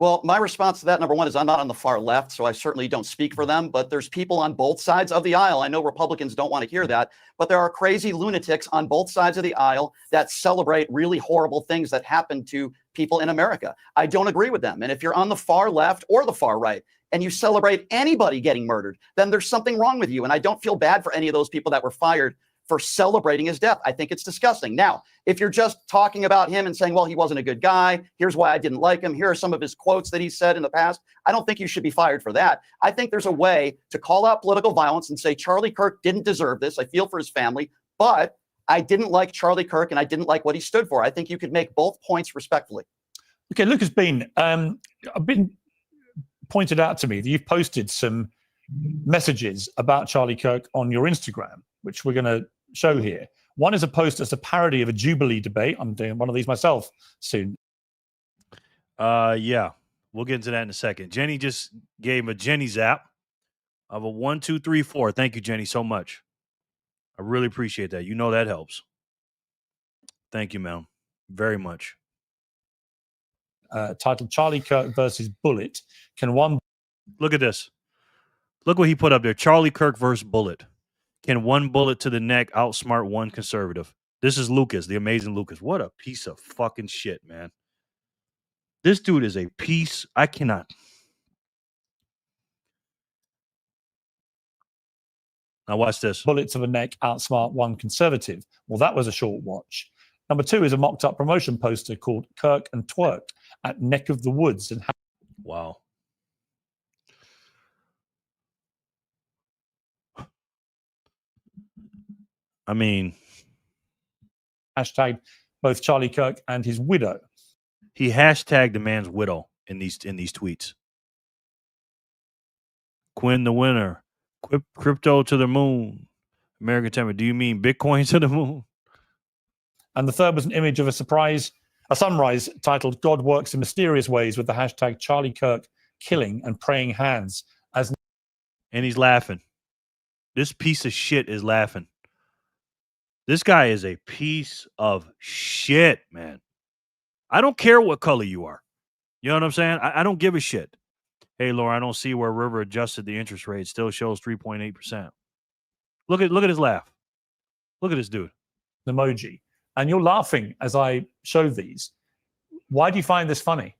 S11: Well, my response to that, number one, is I'm not on the far left, so I certainly don't speak for them. But there's people on both sides of the aisle. I know Republicans don't want to hear that, but there are crazy lunatics on both sides of the aisle that celebrate really horrible things that happen to people in America. I don't agree with them. And if you're on the far left or the far right and you celebrate anybody getting murdered, then there's something wrong with you. And I don't feel bad for any of those people that were fired for celebrating his death. I think it's disgusting. Now, if you're just talking about him and saying, well, he wasn't a good guy, here's why I didn't like him, here are some of his quotes that he said in the past, I don't think you should be fired for that. I think there's a way to call out political violence and say Charlie Kirk didn't deserve this. I feel for his family, but I didn't like Charlie Kirk and I didn't like what he stood for. I think you could make both points respectfully.
S12: Okay, Lucas Bean, I've been pointed out to me that you've posted some messages about Charlie Kirk on your Instagram, which we're going to show here. One is a post as a parody of a Jubilee debate. I'm doing one of these myself soon.
S2: Yeah, we'll get into that in a second. Jenny just gave a Jenny zap of a 1, 2, 3, 4. Thank you, Jenny, so much. I really appreciate that. You know that helps. Thank you, ma'am. Very much.
S12: Titled Charlie Kirk versus Bullet. Can one...
S2: Look at this. Look what he put up there. Charlie Kirk versus Bullet. Can one bullet to the neck outsmart one conservative? This is Lucas, the amazing Lucas. What a piece of fucking shit, man. This dude is a piece. I cannot... Now watch this.
S12: Bullet to the neck, outsmart one conservative. Well, that was a short watch. Number 2 is a mocked-up promotion poster called Kirk and Twerk at Neck of the Woods. And
S2: wow. I mean...
S12: Hashtag both Charlie Kirk and his widow.
S2: He hashtagged the man's widow in these tweets. Quinn the winner. Crypto to the moon. American Timber. Do you mean Bitcoin to the moon?
S12: And the third was an image of a sunrise titled God Works in Mysterious Ways with the hashtag Charlie Kirk killing and praying hands.
S2: And he's laughing. This piece of shit is laughing. This guy is a piece of shit, man. I don't care what color you are. You know what I'm saying? I don't give a shit. Hey, Laura, I don't see where River adjusted the interest rate. It still shows 3.8%. Look at his laugh. Look at this dude.
S12: Emoji. And you're laughing as I show these. Why do you find this funny?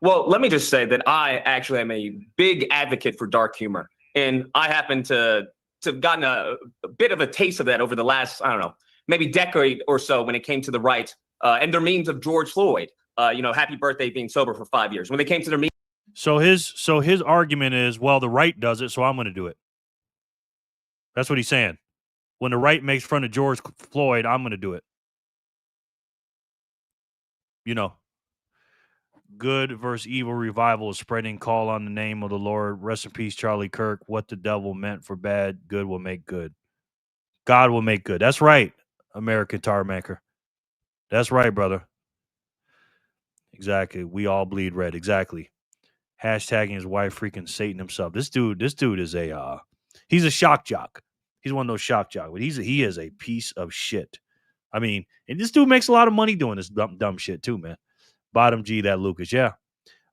S13: Well, let me just say that I actually am a big advocate for dark humor. And I happen to have gotten a bit of a taste of that over the last, I don't know, maybe decade or so when it came to the right and their memes of George Floyd, happy birthday being sober for 5 years. When they came to their memes.
S2: So his argument is, well, the right does it, so I'm going to do it. That's what he's saying. When the right makes fun of George Floyd, I'm going to do it. You know, good versus evil revival is spreading. Call on the name of the Lord. Rest in peace, Charlie Kirk. What the devil meant for bad, good will make good. God will make good. That's right, American tar maker. That's right, brother. Exactly. We all bleed red. Exactly. Hashtagging his wife, freaking Satan himself. This dude is he's a shock jock. He's one of those shock jocks, but he is a piece of shit. I mean, and this dude makes a lot of money doing this dumb shit too, man. Bottom G, that Lucas. Yeah.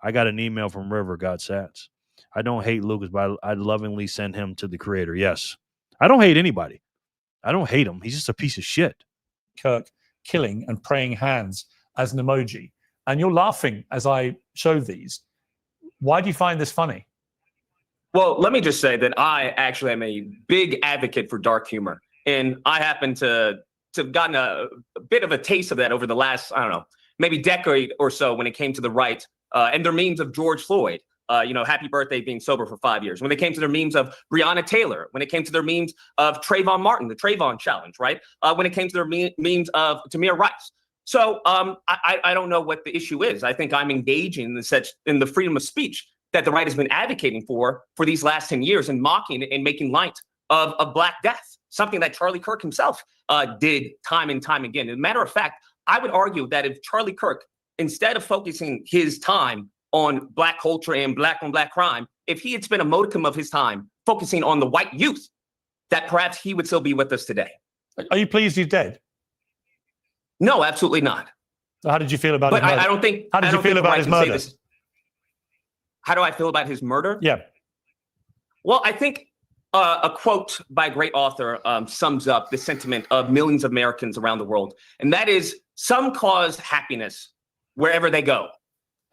S2: I got an email from River, God Sats. I don't hate Lucas, but I lovingly send him to the creator. Yes. I don't hate anybody. I don't hate him. He's just a piece of shit.
S12: Kirk killing and praying hands as an emoji. And you're laughing as I show these. Why do you find this funny?
S13: Well, let me just say that I actually am a big advocate for dark humor. And I happen to have gotten a bit of a taste of that over the last, I don't know, maybe decade or so when it came to the right and their memes of George Floyd, happy birthday being sober for 5 years. When they came to their memes of Breonna Taylor, when it came to their memes of Trayvon Martin, the Trayvon challenge, right? When it came to their memes of Tamir Rice. So I don't know what the issue is. I think I'm engaging in the freedom of speech that the right has been advocating for these last 10 years and mocking and making light of Black death, something that Charlie Kirk himself did time and time again. As a matter of fact, I would argue that if Charlie Kirk, instead of focusing his time on Black culture and Black on Black crime, if he had spent a modicum of his time focusing on the white youth, that perhaps he would still be with us today.
S12: Are you pleased he's dead?
S13: No, absolutely not.
S12: So how did you feel about his murder?
S13: I don't think.
S12: How did you feel about his murder?
S13: How do I feel about his murder?
S12: Yeah.
S13: Well, I think a quote by a great author sums up the sentiment of millions of Americans around the world. And that is, some cause happiness wherever they go,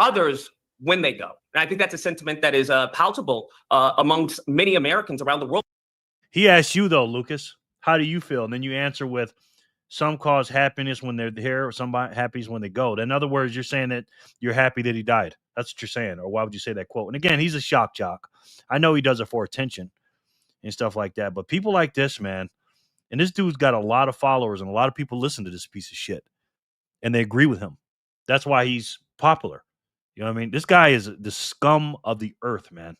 S13: others when they go. And I think that's a sentiment that is palatable amongst many Americans around the world.
S2: He asked you, though, Lucas, how do you feel? And then you answer with, some cause happiness when they're here, or somebody happy when they go. In other words, you're saying that you're happy that he died. That's what you're saying. Or why would you say that quote? And again, he's a shock jock. I know he does it for attention and stuff like that. But people like this, man, and this dude's got a lot of followers and a lot of people listen to this piece of shit. And they agree with him. That's why he's popular. You know what I mean? This guy is the scum of the earth, man.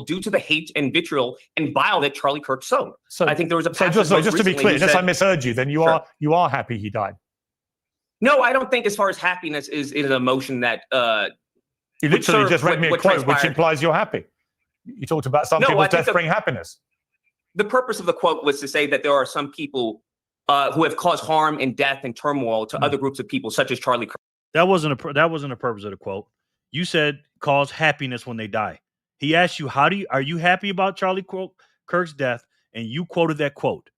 S13: Due to the hate and vitriol and bile that Charlie Kirk sowed. So I think there was a
S12: So just to be clear, unless I misheard you, then you are happy he died.
S13: No, I don't think as far as happiness is an emotion that
S12: you literally just read me a quote which implies you're happy. You talked about some people's death bring happiness.
S13: The purpose of the quote was to say that there are some people who have caused harm and death and turmoil to other groups of people, such as Charlie Kirk.
S2: That wasn't the purpose of the quote. You said cause happiness when they die. He asked you, are you happy about Charlie Kirk's death? And you quoted that quote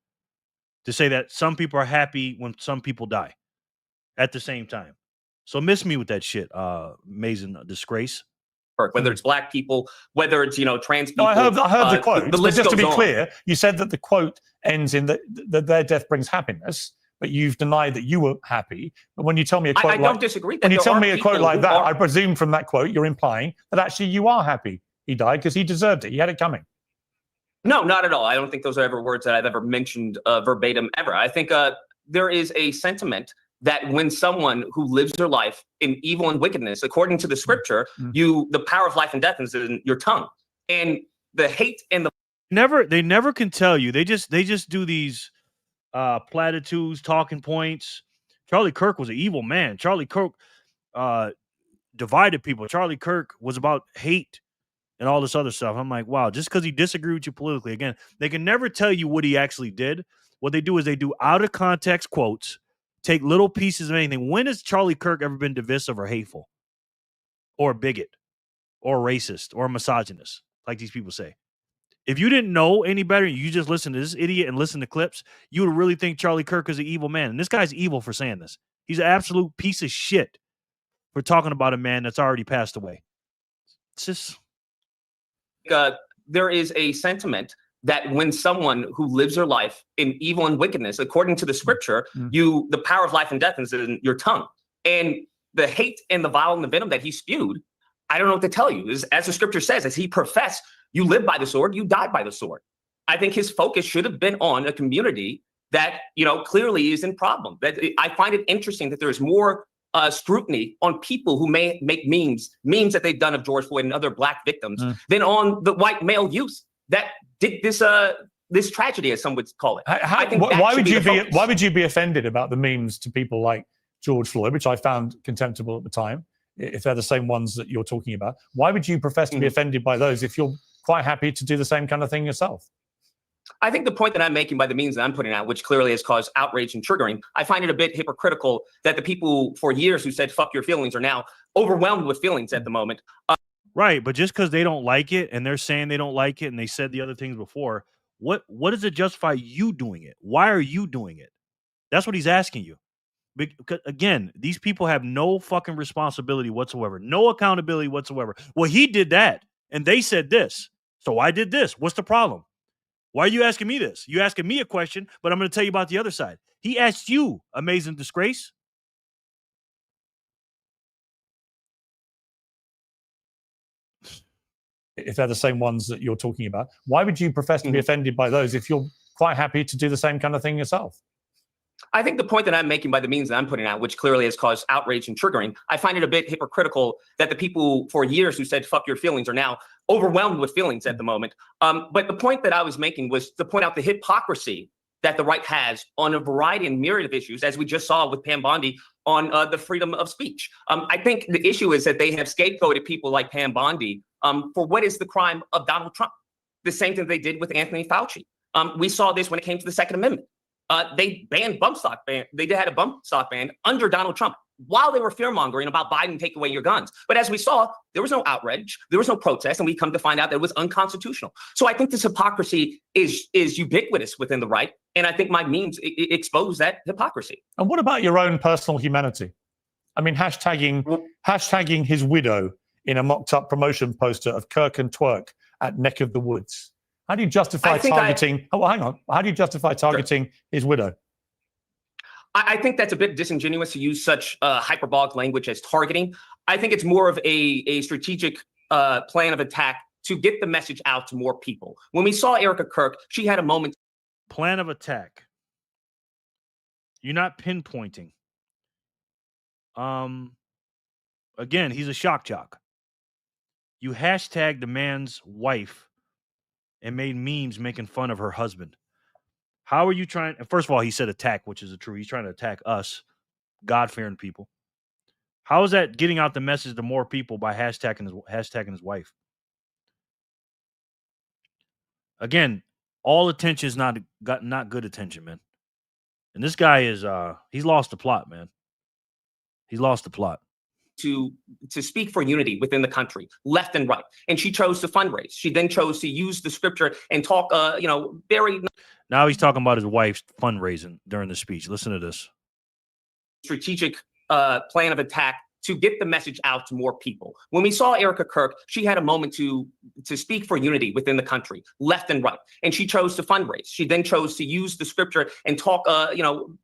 S2: to say that some people are happy when some people die at the same time. So miss me with that shit, amazing disgrace.
S13: Whether it's black people, whether it's, trans people.
S12: No, I heard the quote.
S13: The list
S12: just to be
S13: goes on.
S12: Clear, you said that the quote ends in that their death brings happiness, but you've denied that you were happy. But when you tell me a quote
S13: I don't disagree.
S12: When you tell me a quote like that, I presume from that quote you're implying that actually you are happy he died because he deserved it. He had it coming.
S13: No, not at all. I don't think those are ever words that I've ever mentioned verbatim ever. I think there is a sentiment that when someone who lives their life in evil and wickedness, according to the scripture, the power of life and death is in your tongue, and the hate and the
S2: they never can tell you. They just do these platitudes, talking points. Charlie Kirk was an evil man. Charlie Kirk divided people. Charlie Kirk was about hate and all this other stuff. I'm like, wow, just because he disagreed with you politically, again, they can never tell you what he actually did. What they do is they do out of context quotes, take little pieces of anything. When has Charlie Kirk ever been divisive or hateful or a bigot or racist or misogynist, like these people say? If you didn't know any better, you just listen to this idiot and listen to clips, you would really think Charlie Kirk is an evil man. And this guy's evil for saying this. He's an absolute piece of shit for talking about a man that's already passed away. It's just...
S13: there is a sentiment that when someone who lives their life in evil and wickedness, according to the scripture, the power of life and death is in your tongue. And the hate and the vile and the venom that he spewed, I don't know what to tell you. As the scripture says, as he professed, you live by the sword, you die by the sword. I think his focus should have been on a community that, clearly is in problem. That I find it interesting that there's more scrutiny on people who may make memes that they've done of George Floyd and other black victims than on the white male youth that did this tragedy, as some would call it.
S12: Why would you be offended about the memes to people like George Floyd, which I found contemptible at the time, if they're the same ones that you're talking about? Why would you profess to be offended by those if you're quite happy to do the same kind of thing yourself?
S13: I think the point that I'm making by the means that I'm putting out, which clearly has caused outrage and triggering, I find it a bit hypocritical that the people for years who said fuck your feelings are now overwhelmed with feelings at the moment.
S2: Right, but just because they don't like it and they're saying they don't like it and they said the other things before, what does it justify you doing it? Why are you doing it? That's what he's asking you. Because, again, these people have no fucking responsibility whatsoever, no accountability whatsoever. Well, he did that and they said this, so I did this. What's the problem? Why are you asking me this? You asking me a question, but I'm going to tell you about the other side. He asked you, amazing disgrace.
S12: If they're the same ones that you're talking about, why would you profess to be offended by those if you're quite happy to do the same kind of thing yourself?
S13: I think the point that I'm making by the means that I'm putting out, which clearly has caused outrage and triggering, I find it a bit hypocritical that the people for years who said fuck your feelings are now overwhelmed with feelings at the moment. But the point that I was making was to point out the hypocrisy that the right has on a variety and myriad of issues, as we just saw with Pam Bondi on the freedom of speech. I think the issue is that they have scapegoated people like Pam Bondi for what is the crime of Donald Trump. The same thing they did with Anthony Fauci. We saw this when it came to the Second Amendment. They banned bump stock ban. They had a bump stock ban under Donald Trump while they were fear-mongering about Biden take away your guns. But as we saw, there was no outrage, there was no protest, and we come to find out that it was unconstitutional. So I think this hypocrisy is ubiquitous within the right, and I think my memes expose that hypocrisy.
S12: And what about your own personal humanity? I mean, hashtagging his widow in a mocked-up promotion poster of Kirk and Twerk at Neck of the Woods. How do you justify
S13: I think
S12: targeting? Oh, well, hang on. How do you justify targeting his widow?
S13: I think that's a bit disingenuous to use such hyperbolic language as targeting. I think it's more of a strategic plan of attack to get the message out to more people. When we saw Erica Kirk, she had a moment.
S2: Plan of attack. You're not pinpointing. Again, he's a shock jock. You hashtagged the man's wife and made memes making fun of her husband. How are you trying? First of all, he said attack, which is the truth. He's trying to attack us, God-fearing people. How is that getting out the message to more people by hashtagging his wife? Again, all attention is not good attention, man. And this guy is he's lost the plot, man. He's lost the plot.
S13: To speak for unity within the country, left and right, and she chose to fundraise. She then chose to use the scripture and talk, very.
S2: Now he's talking about his wife's fundraising during the speech. Listen to this.
S13: Strategic plan of attack to get the message out to more people. When we saw Erica Kirk, she had a moment to speak for unity within the country, left and right, and she chose to fundraise. She then chose to use the scripture and talk,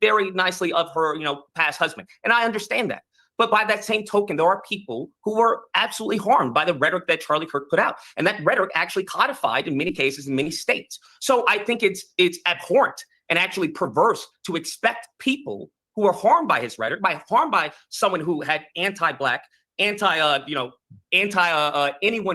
S13: very nicely of her, past husband. And I understand that. But by that same token, there are people who were absolutely harmed by the rhetoric that Charlie Kirk put out. And that rhetoric actually codified in many cases in many states. So I think it's abhorrent and actually perverse to expect people who are harmed by his rhetoric, harmed by someone who had anti-black, anyone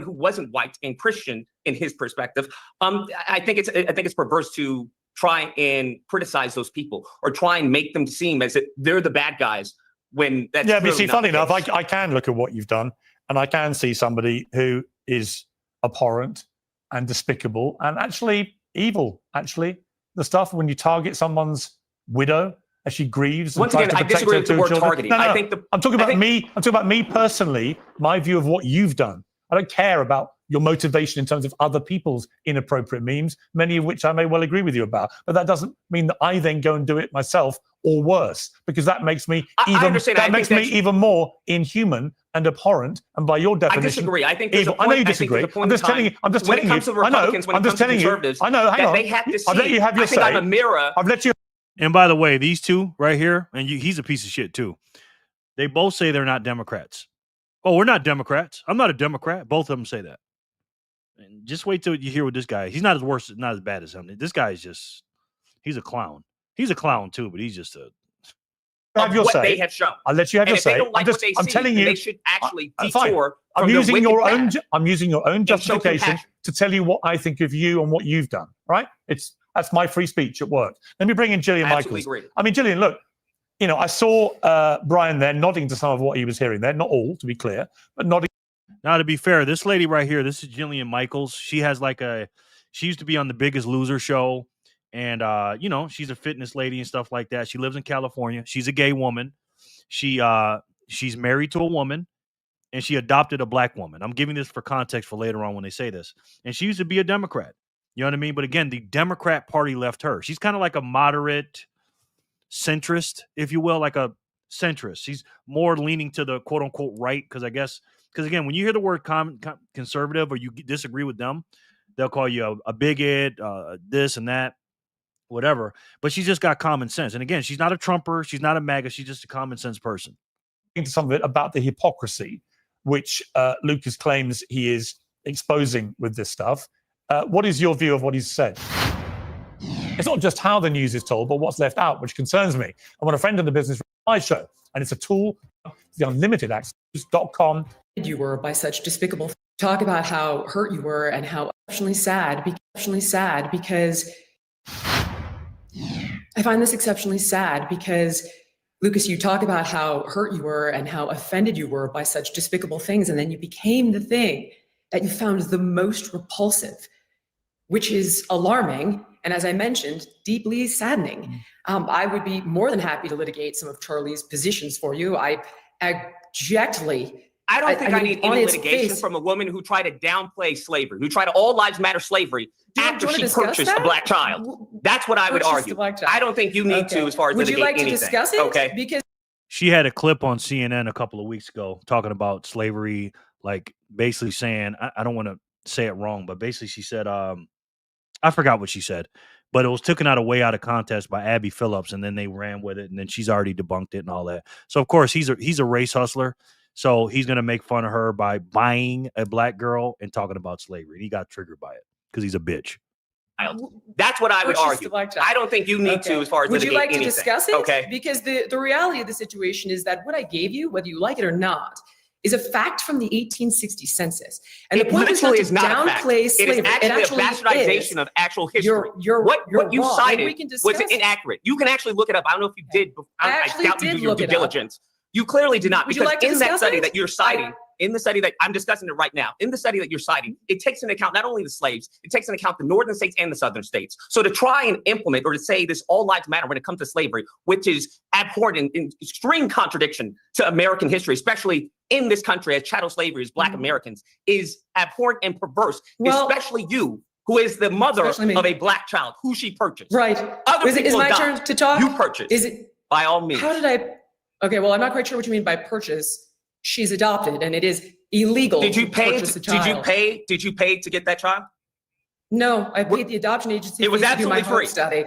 S13: who wasn't white and Christian in his perspective. I think it's perverse to try and criticize those people or try and make them seem as if they're the bad guys. When that's
S12: but see, funny enough, I can look at what you've done and I can see somebody who is abhorrent and despicable and actually evil. Actually, the stuff when you target someone's widow as she grieves.
S13: Once again, I disagree with the word targeting.
S12: No, I'm talking about me. I'm talking about me personally. My view of what you've done. I don't care about your motivation in terms of other people's inappropriate memes, many of which I may well agree with you about. But that doesn't mean that I then go and do it myself or worse, because that makes me even more inhuman and abhorrent. And by your definition,
S13: I disagree. I think there's a point,
S12: I know you disagree.
S13: I'm just telling you. When it comes to Republicans, when it comes to conservatives,
S12: I know. Hang on.
S13: They have to see.
S12: I've let you have your say.
S13: I'm a mirror.
S12: I've let you.
S2: And by the way, these two right here, and he's a piece of shit too. They both say they're not Democrats. Oh, we're not Democrats. I'm not a Democrat. Both of them say that. And just wait till you hear what this guy. He's not as worse, not as bad as him. This guy is he's a clown. He's a clown too, but he's just a.
S12: Have your
S13: what
S12: say.
S13: they have shown.
S12: I'll let you have
S13: and
S12: your
S13: if
S12: say.
S13: They don't like what they
S12: I'm
S13: see,
S12: telling you,
S13: they should actually
S12: fine.
S13: detour.
S12: I'm using your own. I'm using your own justification to tell you what I think of you and what you've done. Right? That's my free speech at work. Let me bring in Gillian Michaels.
S13: Agree.
S12: I mean, Gillian, look. I saw Brian there nodding to some of what he was hearing there. Not all, to be clear, but nodding.
S2: Now, to be fair, this lady right here, this is Gillian Michaels. She has she used to be on the Biggest Loser show. And, she's a fitness lady and stuff like that. She lives in California. She's a gay woman. She's married to a woman and she adopted a black woman. I'm giving this for context for later on when they say this. And she used to be a Democrat. You know what I mean? But again, the Democrat Party left her. She's kind of like a moderate centrist, if you will, like a centrist. She's more leaning to the quote unquote right. Because again, when you hear the word conservative or you disagree with them, they'll call you a bigot, this and that. Whatever, but she's just got common sense. And again, she's not a Trumper, she's not a MAGA, she's just a common sense person.
S12: Some of it about the hypocrisy, which Lucas claims he is exposing with this stuff. What is your view of what he's said? It's not just how the news is told, but what's left out, which concerns me. I want a friend in the business my show, and it's a tool, the unlimited access.com.
S14: You were by such despicable. Talk about how hurt you were and how exceptionally sad because. I find this exceptionally sad because, Lucas, you talk about how hurt you were and how offended you were by such despicable things, and then you became the thing that you found the most repulsive, which is alarming, and as I mentioned, deeply saddening. I would be more than happy to litigate some of Charlie's positions for you. I abjectly...
S13: I don't think I need any litigation from a woman who tried to downplay slavery, who tried to all lives matter slavery after she purchased a black child. That's what I would argue. I don't think you need to as far as
S14: would
S13: litigate
S14: you like
S13: anything.
S14: To discuss it?
S13: Okay.
S14: Because
S2: she had a clip on CNN a couple of weeks ago talking about slavery, like basically saying, I don't want to say it wrong, but basically she said, I forgot what she said, but it was taken out of context by Abby Phillips, and then they ran with it, and then she's already debunked it and all that. So of course he's a race hustler. So he's gonna make fun of her by buying a black girl and talking about slavery. And he got triggered by it because he's a bitch.
S13: That's what I would argue. I don't think you need to, as far as
S14: would you like to
S13: anything.
S14: discuss it?
S13: Okay.
S14: Because the reality of the situation is that what I gave you, whether you like it or not, is a fact from the 1860 census. And
S13: It
S14: the point is not
S13: literally
S14: to
S13: is not a fact.
S14: downplay
S13: It
S14: slavery.
S13: is actually a bastardization
S14: is.
S13: of actual history.
S14: You're
S13: what you
S14: wrong, and
S13: cited
S14: we can
S13: was
S14: discuss it.
S13: inaccurate. You can actually look it up. I don't know if you did.
S14: I
S13: I
S14: actually
S13: doubt you
S14: did
S13: do your
S14: look
S13: due
S14: it up.
S13: diligence. You clearly did not,
S14: Would you
S13: because
S14: like to
S13: in that
S14: discuss
S13: study
S14: it?
S13: that you're citing, in the study that I'm discussing it right now, in the study that you're citing, it takes into account not only the slaves, it takes into account the northern states and the southern states. So to try and implement or to say this all lives matter when it comes to slavery, which is abhorrent and in extreme contradiction to American history, especially in this country as chattel slavery as Black Americans, is abhorrent and perverse, especially you, who is the mother of a Black child, who she purchased.
S14: Right.
S13: Other
S14: Is
S13: people
S14: my
S13: adopt.
S14: turn to talk?
S13: You purchased.
S14: Is it?
S13: By all means.
S14: How did I? Okay, well, I'm not quite sure what you mean by purchase. She's adopted, and it is illegal.
S13: Did you
S14: to
S13: pay?
S14: purchase a child.
S13: Did you pay to get that child?
S14: No, I paid the adoption agency.
S13: It was
S14: fees to do my
S13: absolutely free.
S14: home study.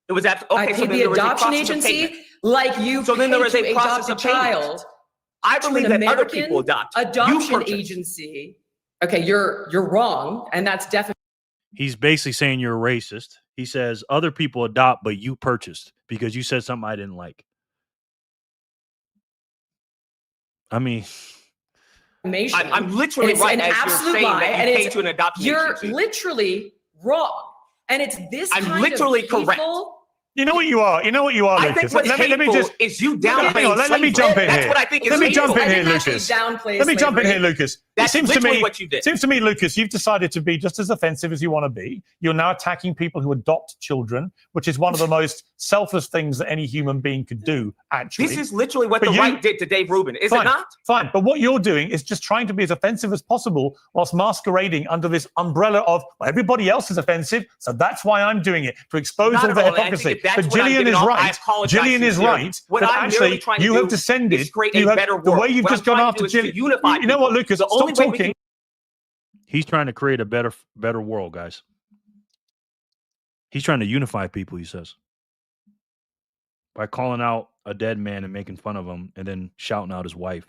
S13: It was absolutely
S14: I paid the adoption agency like you.
S13: So then there was a process
S14: adopt a
S13: of payment.
S14: child.
S13: I
S14: to
S13: believe
S14: an
S13: that other
S14: American
S13: people adopt. You
S14: Adoption
S13: purchased.
S14: agency. Okay, you're wrong, and that's definitely.
S2: He's basically saying you're a racist. He says other people adopt, but you purchased because you said something I didn't like. I mean,
S13: I'm literally
S14: It's
S13: right
S14: an
S13: as you're
S14: absolute
S13: saying
S14: lie,
S13: that
S14: and
S13: you paid
S14: it's-
S13: to an adoption
S14: You're
S13: agency.
S14: literally wrong, and it's this.
S13: I'm
S14: kind
S13: literally
S14: of
S13: correct.
S14: hateful-
S12: You know what you are? You know what you are,
S13: I
S12: Lucas?
S13: think what's
S12: let me
S13: hateful
S12: just
S13: is you
S12: hang on,
S13: downplaying
S12: let me
S13: slavery.
S12: jump in
S13: That's
S12: here.
S13: what I think is
S12: Let me jump
S13: hateful.
S12: in
S14: I
S12: here,
S14: didn't actually
S12: Lucas.
S14: downplay
S12: Let me jump in
S14: slavery.
S12: here, Lucas.
S13: That's
S12: it seems to
S13: literally
S12: me,
S13: what you did.
S12: Seems to me, Lucas, you've decided to be just as offensive as you want to be. You're now attacking people who adopt children, which is one of the most selfless things that any human being could do, actually.
S13: This is literally what
S12: But
S13: the
S12: you-
S13: right did to Dave Rubin, is
S12: fine,
S13: it not?
S12: Fine. But what you're doing is just trying to be as offensive as possible whilst masquerading under this umbrella of, well, everybody else is offensive, so that's why I'm doing it, to expose
S13: Not
S12: all
S13: at
S12: the
S13: all, and I
S12: hypocrisy.
S13: think if that's
S12: But
S13: what I'm
S12: Gillian
S13: giving
S12: is
S13: off, I
S12: right.
S13: apologize
S12: Gillian is
S13: sincerely.
S12: right.
S13: What
S12: But
S13: I'm merely
S12: actually,
S13: trying to
S12: you
S13: do
S12: have descended.
S13: is create
S12: you
S13: a
S12: have,
S13: better
S12: the
S13: world.
S12: way you've
S13: What
S12: just
S13: I'm
S12: gone
S13: trying to
S12: after
S13: do is to
S12: Gillian.
S13: unify
S12: You know what,
S13: people.
S12: Lucas?
S13: The only
S12: Stop
S13: way we
S12: talking.
S2: he's trying to create a better world, guys. He's trying to unify people, he says, by calling out a dead man and making fun of him and then shouting out his wife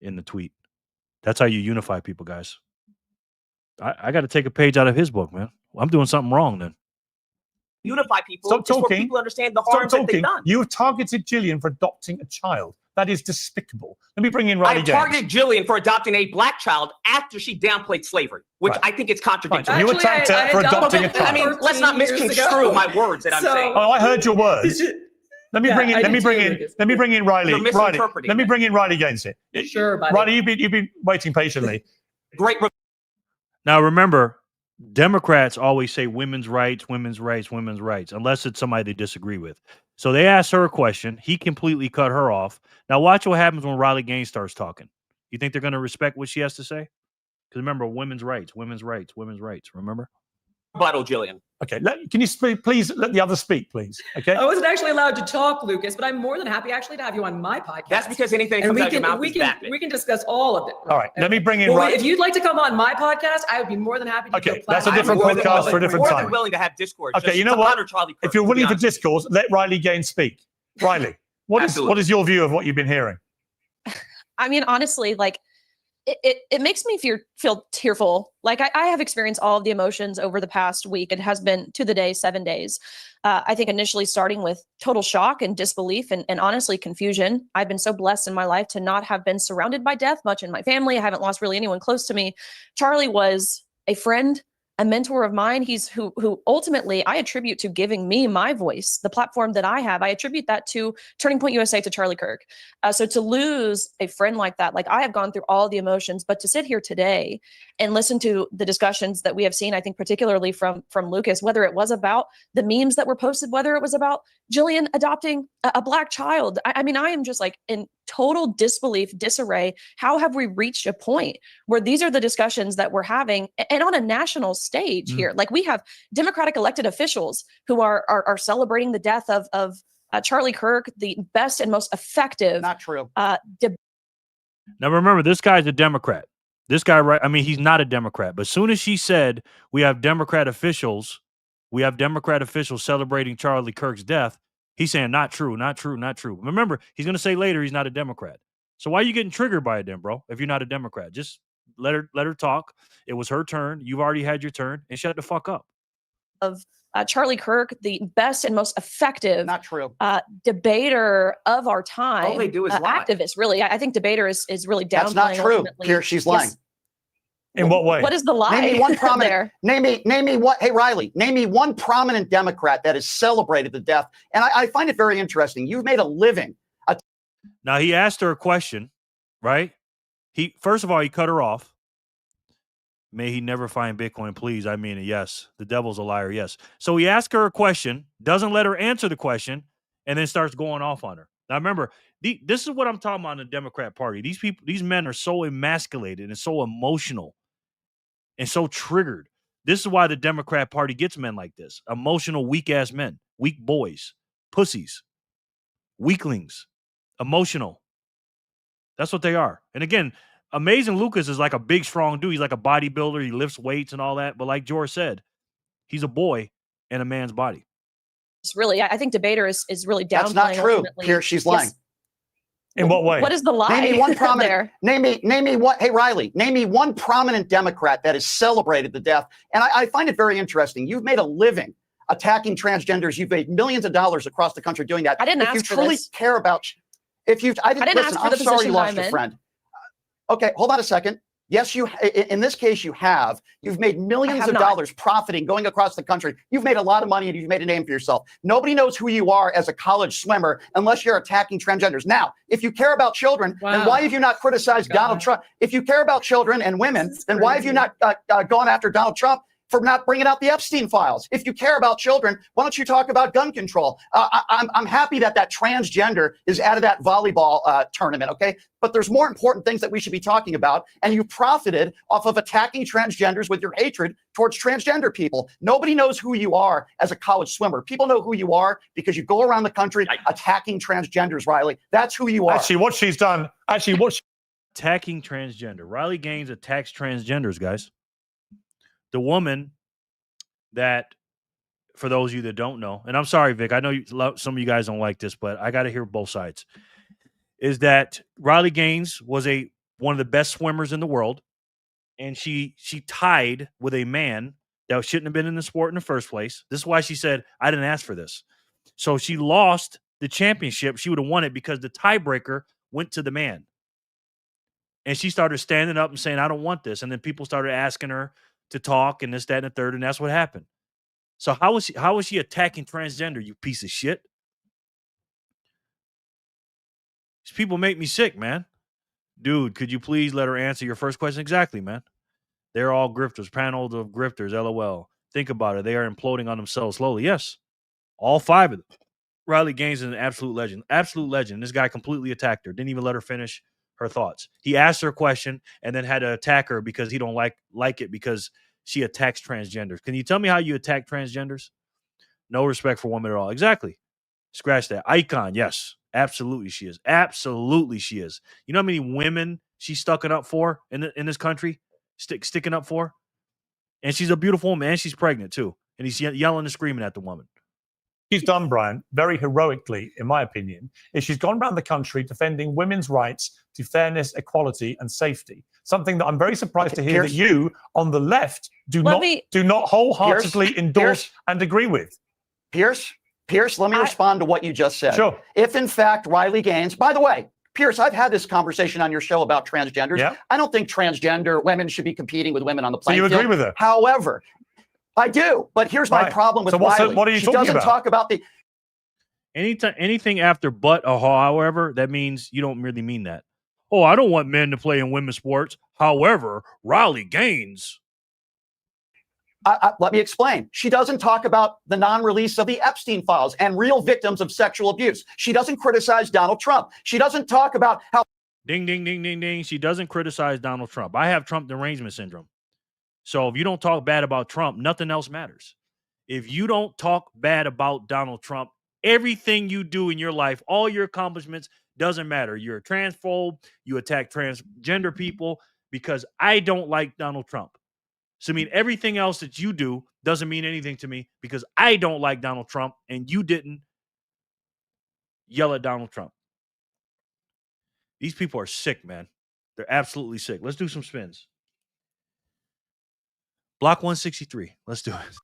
S2: in the tweet. That's how you unify people, guys. I got to take a page out of his book, man. I'm doing something wrong then.
S13: unify people
S12: Stop
S13: just where
S12: talking.
S13: people understand the
S12: Stop
S13: harms that they've
S12: talking.
S13: done.
S12: You have targeted Gillian for adopting a child. That is despicable. Let me bring in Riley
S13: I
S12: James.
S13: targeted Jillian for adopting a Black child after she downplayed slavery, which
S12: Right.
S13: I think is contradictory.
S12: You attacked her for adopting a child.
S13: I mean, let's not
S14: 14 years
S13: misconstrue
S14: ago.
S13: my words that I'm
S14: So-
S13: saying.
S12: Oh, I heard your words. Let me
S14: Yeah,
S12: bring in.
S14: I
S12: Let me
S14: did
S12: bring
S14: too,
S12: in.
S14: Lucas.
S12: Let me bring in Riley.
S13: You're
S12: Riley.
S13: misinterpreting
S12: Let me
S13: it.
S12: bring in Riley against it.
S14: Sure, buddy.
S12: Riley, you've been waiting patiently.
S13: Great.
S2: Now, remember, Democrats always say women's rights, women's rights, women's rights, unless it's somebody they disagree with. So they asked her a question. He completely cut her off. Now watch what happens when Riley Gaines starts talking. You think they're going to respect what she has to say? Because remember, women's rights, women's rights, women's rights. Remember?
S13: Rebuttal, Jillian.
S12: Okay. Can you please let the other speak, please? Okay.
S14: I wasn't actually allowed to talk, Lucas, but I'm more than happy actually to have you on my podcast.
S13: That's because anything that
S14: and
S13: comes out of your mouth
S14: we
S13: is
S14: can
S13: backed.
S14: we can discuss all of it.
S12: All right. Let me bring in
S14: Well,
S12: Riley.
S14: if you'd like to come on my podcast, I would be more than happy to.
S12: Okay,
S14: do
S12: that's a
S14: platform.
S12: different
S14: I'm more than
S12: podcast for a different
S13: More
S12: time.
S13: than willing to have discourse.
S12: Okay,
S13: just
S12: you know
S13: to
S12: what?
S13: honor Charlie Kirk,
S12: If you're
S13: to be
S12: willing for
S13: honest.
S12: discourse, let Riley Gaines speak. Riley, what
S13: Absolutely.
S12: is your view of what you've been hearing?
S15: I mean, honestly, like it makes me feel tearful. Like I have experienced all of the emotions over the past week. It has been to the day 7 days. I think initially starting with total shock and disbelief and honestly confusion. I've been so blessed in my life to not have been surrounded by death much in my family. I haven't lost really anyone close to me. Charlie was a friend, a mentor of mine. He's who ultimately I attribute to giving me my voice, the platform that I have. I attribute that to Turning Point USA, to Charlie Kirk. So to lose a friend like that, like I have gone through all the emotions, but to sit here today and listen to the discussions that we have seen, I think particularly from Lucas, whether it was about the memes that were posted, whether it was about Jillian adopting a Black child. I mean, I am just like in total disbelief, disarray. How have we reached a point where these are the discussions that we're having and on a national stage here? Like we have Democratic elected officials who are celebrating the death of Charlie Kirk, the best and most effective.
S11: Not true.
S2: Now remember, this guy's a Democrat. This guy, right? I mean, he's not a Democrat. But as soon as she said we have Democrat officials celebrating Charlie Kirk's death, he's saying not true, not true, not true. Remember, he's going to say later he's not a Democrat. So why are you getting triggered by it then, bro? If you're not a Democrat, just let her talk. It was her turn. You've already had your turn, and shut the fuck up.
S15: Of Charlie Kirk, the best and most effective,
S11: not true,
S15: debater of our time.
S11: All they do is lie.
S15: Activist, really. I think debater is really downplaying.
S11: That's not true.
S15: Ultimately.
S11: Here, she's lying.
S15: Yes.
S12: In what way?
S15: What is the lie?
S11: Name me one prominent.
S15: there?
S11: Name me what? Hey, Riley, name me one prominent Democrat that has celebrated the death. And I find it very interesting. You've made a living.
S2: Now he asked her a question, right? First of all, he cut her off. May he never find Bitcoin, please. I mean it. Yes. The devil's a liar. Yes. So he asked her a question, doesn't let her answer the question, and then starts going off on her. Now remember, this is what I'm talking about in the Democrat Party. These men are so emasculated and so emotional and so triggered. This is why the Democrat Party gets men like this. Emotional, weak-ass men. Weak boys. Pussies. Weaklings. Emotional. That's what they are. And again, Amazing Lucas is like a big, strong dude. He's like a bodybuilder. He lifts weights and all that. But like George said, he's a boy in a man's body.
S15: It's really, I think debater is really downplaying.
S11: That's not true.
S15: Ultimately.
S11: Here, she's lying.
S15: Yes.
S12: In what way?
S15: What is the lie?
S11: Name me one prominent.
S15: there?
S11: Name me what? Hey, Riley, name me one prominent Democrat that has celebrated the death. And I find it very interesting. You've made a living attacking transgenders. You've made millions of dollars across the country doing that.
S15: I didn't ask
S11: you
S15: for
S11: truly
S15: this.
S11: care about, I didn't
S15: ask
S11: listen.
S15: for
S11: I'm
S15: the
S11: sorry you
S15: position
S11: lost
S15: I'm
S11: your
S15: in.
S11: friend. Okay, hold on a second. Yes, in this case, you've made millions of dollars profiting, going across the country. You've made a lot of money and you've made a name for yourself. Nobody knows who you are as a college swimmer unless you're attacking transgenders. Now, if you care about children, then why have you not criticized Donald Trump? If you care about children and women, then why have you not gone after Donald Trump for not bringing out the Epstein files? If you care about children, why don't you talk about gun control? I'm happy that transgender is out of that volleyball tournament, okay? But there's more important things that we should be talking about, and you profited off of attacking transgenders with your hatred towards transgender people. Nobody knows who you are as a college swimmer. People know who you are because you go around the country attacking transgenders, Riley. That's who you are.
S12: Actually, what she's done,
S2: attacking transgender. Riley Gaines attacks transgenders, guys. The woman that, for those of you that don't know, and I'm sorry, Vic, I know some of you guys don't like this, but I got to hear both sides, is that Riley Gaines was one of the best swimmers in the world, and she tied with a man that shouldn't have been in the sport in the first place. This is why she said, I didn't ask for this. So she lost the championship. She would have won it because the tiebreaker went to the man. And she started standing up and saying, I don't want this. And then people started asking her to talk and this, that, and the third, and that's what happened. So how is she attacking transgender, you piece of shit? These people make me sick, man. Dude, could you please let her answer your first question? Exactly, man. They're all grifters, panels of grifters, LOL. Think about it. They are imploding on themselves slowly. Yes, all 5 of them. Riley Gaines is an absolute legend. Absolute legend. This guy completely attacked her. Didn't even let her finish her thoughts. He asked her a question and then had to attack her because he don't like it because she attacks transgenders. Can you tell me how you attack transgenders? No respect for women at all. Exactly. Scratch that. Icon. Yes, absolutely she is. Absolutely she is. You know how many women she's stucking up for in this country? Sticking up for? And she's a beautiful woman and she's pregnant too. And he's yelling and screaming at the woman.
S12: She's done, Brian, very heroically, in my opinion, is she's gone around the country defending women's rights to fairness, equality, and safety. Something that I'm very surprised to hear that you, on the left, do not wholeheartedly endorse and agree with.
S11: Pierce, let me respond to what you just said.
S12: Sure.
S11: If in fact Riley Gaines, by the way, Pierce, I've had this conversation on your show about transgenders.
S12: Yeah.
S11: I don't think transgender women should be competing with women on the
S12: So
S11: playing
S12: you
S11: field.
S12: agree with her?
S11: However, I do, but here's my problem with Riley.
S12: What are you
S11: she
S12: talking
S11: doesn't
S12: about?
S11: talk about the
S2: anything after but or however, that means you don't really mean that. Oh, I don't want men to play in women's sports. However, Riley Gaines.
S11: Let me explain. She doesn't talk about the non-release of the Epstein files and real victims of sexual abuse. She doesn't criticize Donald Trump. She doesn't talk about how.
S2: Ding, ding, ding, ding, ding. She doesn't criticize Donald Trump. I have Trump derangement syndrome. So if you don't talk bad about Trump, nothing else matters. If you don't talk bad about Donald Trump, everything you do in your life, all your accomplishments, doesn't matter. You're a transphobe. You attack transgender people because I don't like Donald Trump. So I mean, everything else that you do doesn't mean anything to me because I don't like Donald Trump and you didn't yell at Donald Trump. These people are sick, man. They're absolutely sick. Let's do some spins. Block 163. Let's do it.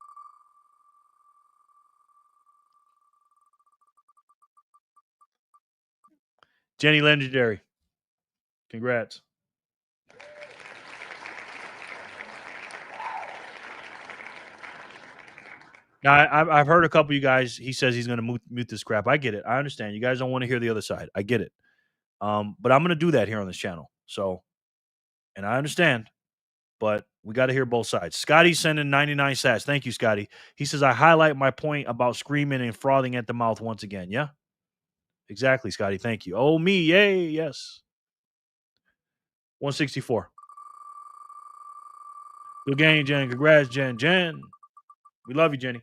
S2: Jenny Legendary. Congrats. Now, I've heard a couple of you guys, he says he's going to mute this crap. I get it. I understand. You guys don't want to hear the other side. I get it. But I'm going to do that here on this channel. So, and I understand, but we got to hear both sides. Scotty sending 99 sats. Thank you, Scotty. He says, I highlight my point about screaming and frothing at the mouth once again. Yeah, exactly, Scotty. Thank you. Oh, me. Yay. Yes. 164. Good game, Jen. Congrats, Jen. Jen. We love you, Jenny.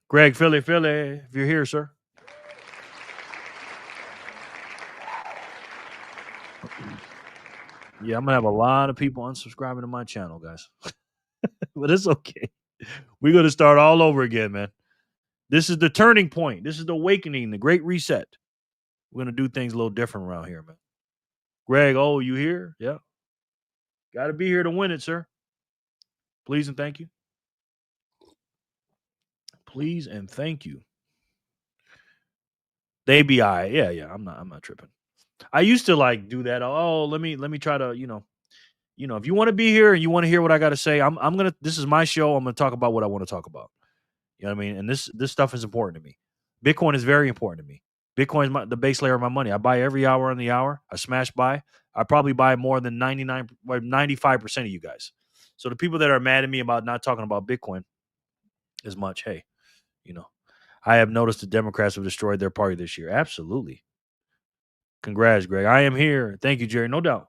S2: Greg, Philly, if you're here, sir. Yeah, I'm going to have a lot of people unsubscribing to my channel, guys. But it's okay. We're going to start all over again, man. This is the turning point. This is the awakening, the great reset. We're going to do things a little different around here, man. Greg, oh, you here? Yeah. Got to be here to win it, sir. Please and thank you. Please and thank you. They be all right. Yeah. I'm not tripping. I used to like do that. Oh, let me try to, if you want to be here and you want to hear what I got to say, this is my show. I'm going to talk about what I want to talk about. You know what I mean? And this stuff is important to me. Bitcoin is very important to me. Bitcoin is the base layer of my money. I buy every hour on the hour. I smash buy. I probably buy more than 95% of you guys. So the people that are mad at me about not talking about Bitcoin as much, hey, I have noticed the Democrats have destroyed their party this year. Absolutely. Congrats, Greg. I am here. Thank you, Jerry. No doubt.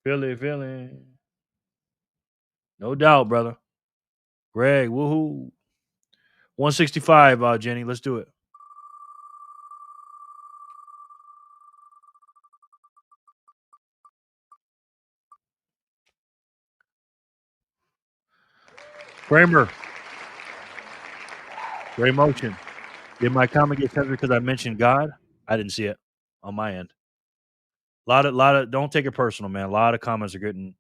S2: Philly. No doubt, brother. Greg, woohoo. 165, Jenny. Let's do it. Kramer. Great motion. Did my comment get censored because I mentioned God? I didn't see it on my end. Lot of. Don't take it personal, man. A lot of comments are getting.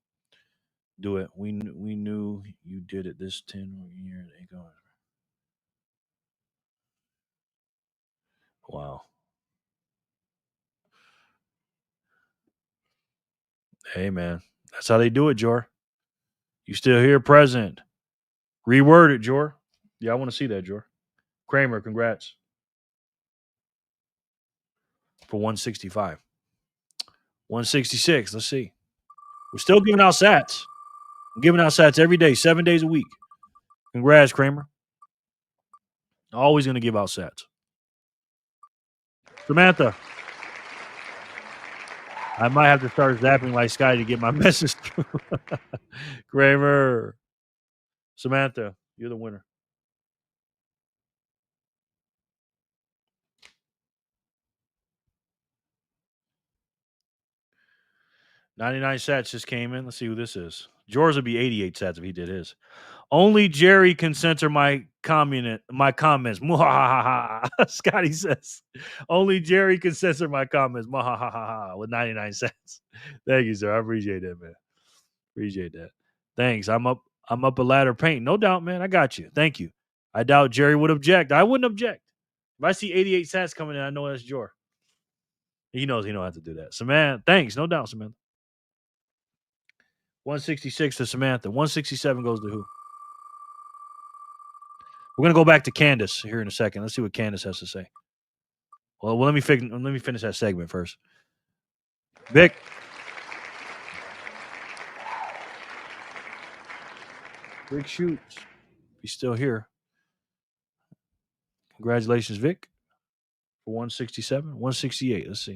S2: Do it. We knew you did it this 10 years ago. Wow. Hey, man. That's how they do it, Jor. You still here, present. Reword it, Jor. Yeah, I want to see that, Jor. Kramer, congrats. For 165. 166. Let's see. We're still giving out sats. I'm giving out sats every day, 7 days a week. Congrats, Kramer. Always going to give out sats. Samantha. I might have to start zapping like Sky to get my message through. Kramer. Samantha, you're the winner. $99 sats just came in. Let's see who this is. George would be 88 sats if he did his. Only Jerry can censor my comments. Scotty says. Only Jerry can censor my comments. With 99 cents. Thank you, sir. I appreciate that, man. Appreciate that. Thanks. I'm up a ladder paint. No doubt, man. I got you. Thank you. I doubt Jerry would object. I wouldn't object. If I see 88 sats coming in, I know that's Jor. He knows he don't have to do that. Samantha, thanks. No doubt, Samantha. 166 to Samantha. 167 goes to who? We're going to go back to Candace here in a second. Let's see what Candace has to say. Well, let me finish that segment first. Vic. Vic shoots. He's still here. Congratulations, Vic. For 167. 168. Let's see.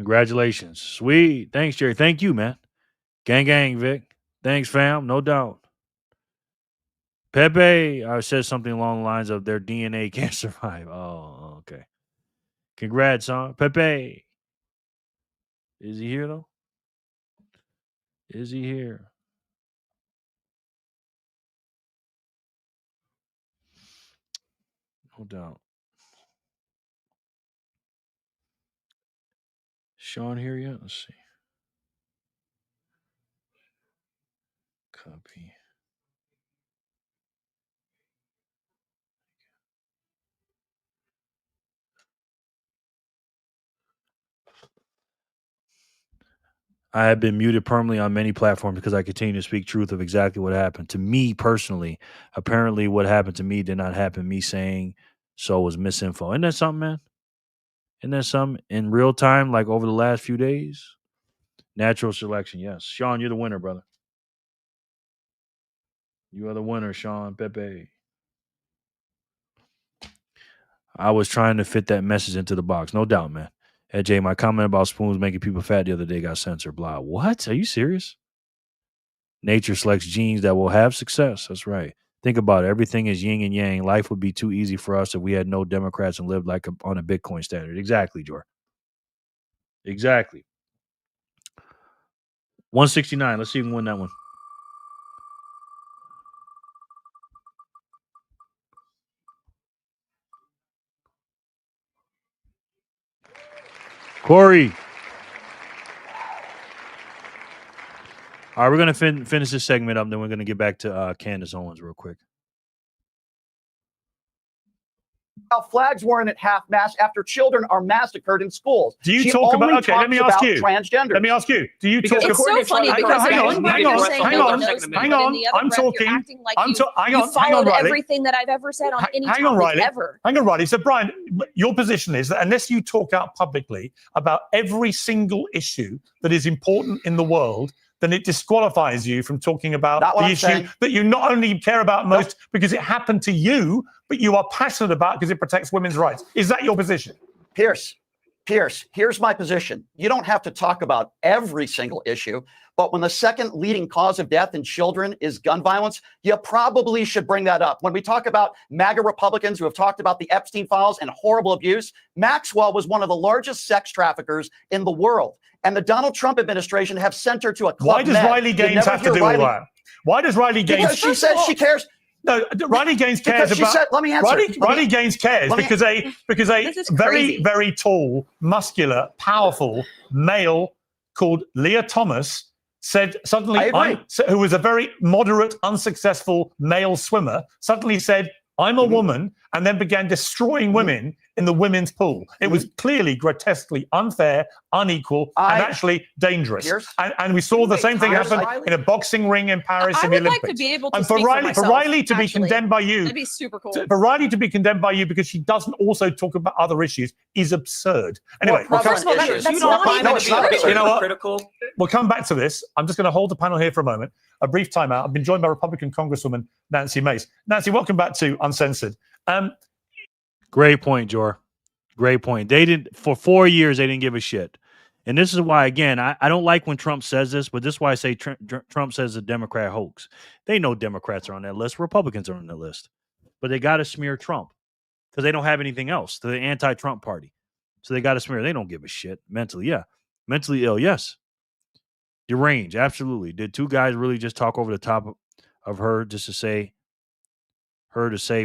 S2: Congratulations. Sweet. Thanks, Jerry. Thank you, man. Gang, gang, Vic. Thanks, fam. No doubt. Pepe, I said something along the lines of their DNA can't survive. Oh, okay. Congrats, huh? Pepe. Is he here, though? Is he here? No doubt. Sean here yet? Let's see. Copy. I have been muted permanently on many platforms because I continue to speak truth of exactly what happened to me personally. Apparently, what happened to me did not happen. Me saying so was misinfo. Isn't that something, man? Isn't that something? In real time, like over the last few days? Natural selection, yes. Sean, you're the winner, brother. You are the winner, Sean. Pepe. I was trying to fit that message into the box. No doubt, man. Hey, Jay, my comment about spoons making people fat the other day got censored. Blah. What? Are you serious? Nature selects genes that will have success. That's right. Think about it. Everything is yin and yang. Life would be too easy for us if we had no Democrats and lived like on a Bitcoin standard. Exactly, Jor. Exactly. 169. Let's see if we can win that one. Corey. All right, we're going to finish this segment up, then we're going to get back to Candace Owens real quick.
S11: How flags weren't at half mast after children are massacred in schools.
S12: Do you
S11: She
S12: talk about?
S11: only
S12: Okay, let me
S11: talks
S12: ask
S11: about
S12: you.
S11: transgender.
S12: Let me ask you. Do you
S11: Because
S12: talk?
S15: It's so funny because
S12: hang
S15: one breath you're saying no one knows me,
S12: hang
S15: but
S12: on.
S15: in the other
S12: I'm
S15: breath you're
S12: talking.
S15: acting like
S12: I'm
S15: you
S12: hang
S15: followed
S12: on, Riley.
S15: everything that I've ever said on any
S12: Hang on,
S15: topic
S12: Riley.
S15: ever.
S12: Hang on, Riley. So, Brian, your position is that unless you talk out publicly about every single issue that is important in the world, then it disqualifies you from talking about the issue that you not only care about most because it happened to you, but you are passionate about because it protects women's rights. Is that your position?
S11: Pierce, here's my position. You don't have to talk about every single issue, but when the second leading cause of death in children is gun violence, you probably should bring that up. When we talk about MAGA Republicans who have talked about the Epstein files and horrible abuse, Maxwell was one of the largest sex traffickers in the world. And the Donald Trump administration have sent her to a club.
S12: Why does Riley Gaines have to do all that? Why does Riley Gaines?
S11: Because she says she cares.
S12: No, Riley Gaines cares
S11: Because she
S12: about.
S11: said, let me answer.
S12: Riley Gaines cares because a very, very tall, muscular, powerful male called Leah Thomas said suddenly, who was a very moderate, unsuccessful male swimmer, suddenly said, I'm a woman, and then began destroying women in the women's pool. It was clearly grotesquely unfair, unequal, and actually dangerous. And we saw the same thing happen in a boxing ring in Paris in the Olympics.
S15: Like to be able to
S12: and for
S15: speak
S12: Riley,
S15: myself,
S12: for Riley to be
S15: actually.
S12: condemned by you,
S15: That'd be super cool.
S12: for Riley to be condemned by you because she doesn't also talk about other issues is absurd. Anyway,
S15: Well, first of all, that's not even
S12: you know what? Critical. We'll come back to this. I'm just going to hold the panel here for a moment. A brief timeout. I've been joined by Republican Congresswoman Nancy Mace. Nancy, welcome back to Uncensored.
S2: Great point, Jor. Great point. They didn't, for 4 years, they didn't give a shit. And this is why, again, I don't like when Trump says this, but this is why I say Trump says a Democrat hoax. They know Democrats are on that list. Republicans are on that list. But they got to smear Trump because they don't have anything else. They're the anti-Trump party. So they got to smear. They don't give a shit. Mentally, yeah. Mentally ill, yes. Deranged, absolutely. Did two guys really just talk over the top of her just to say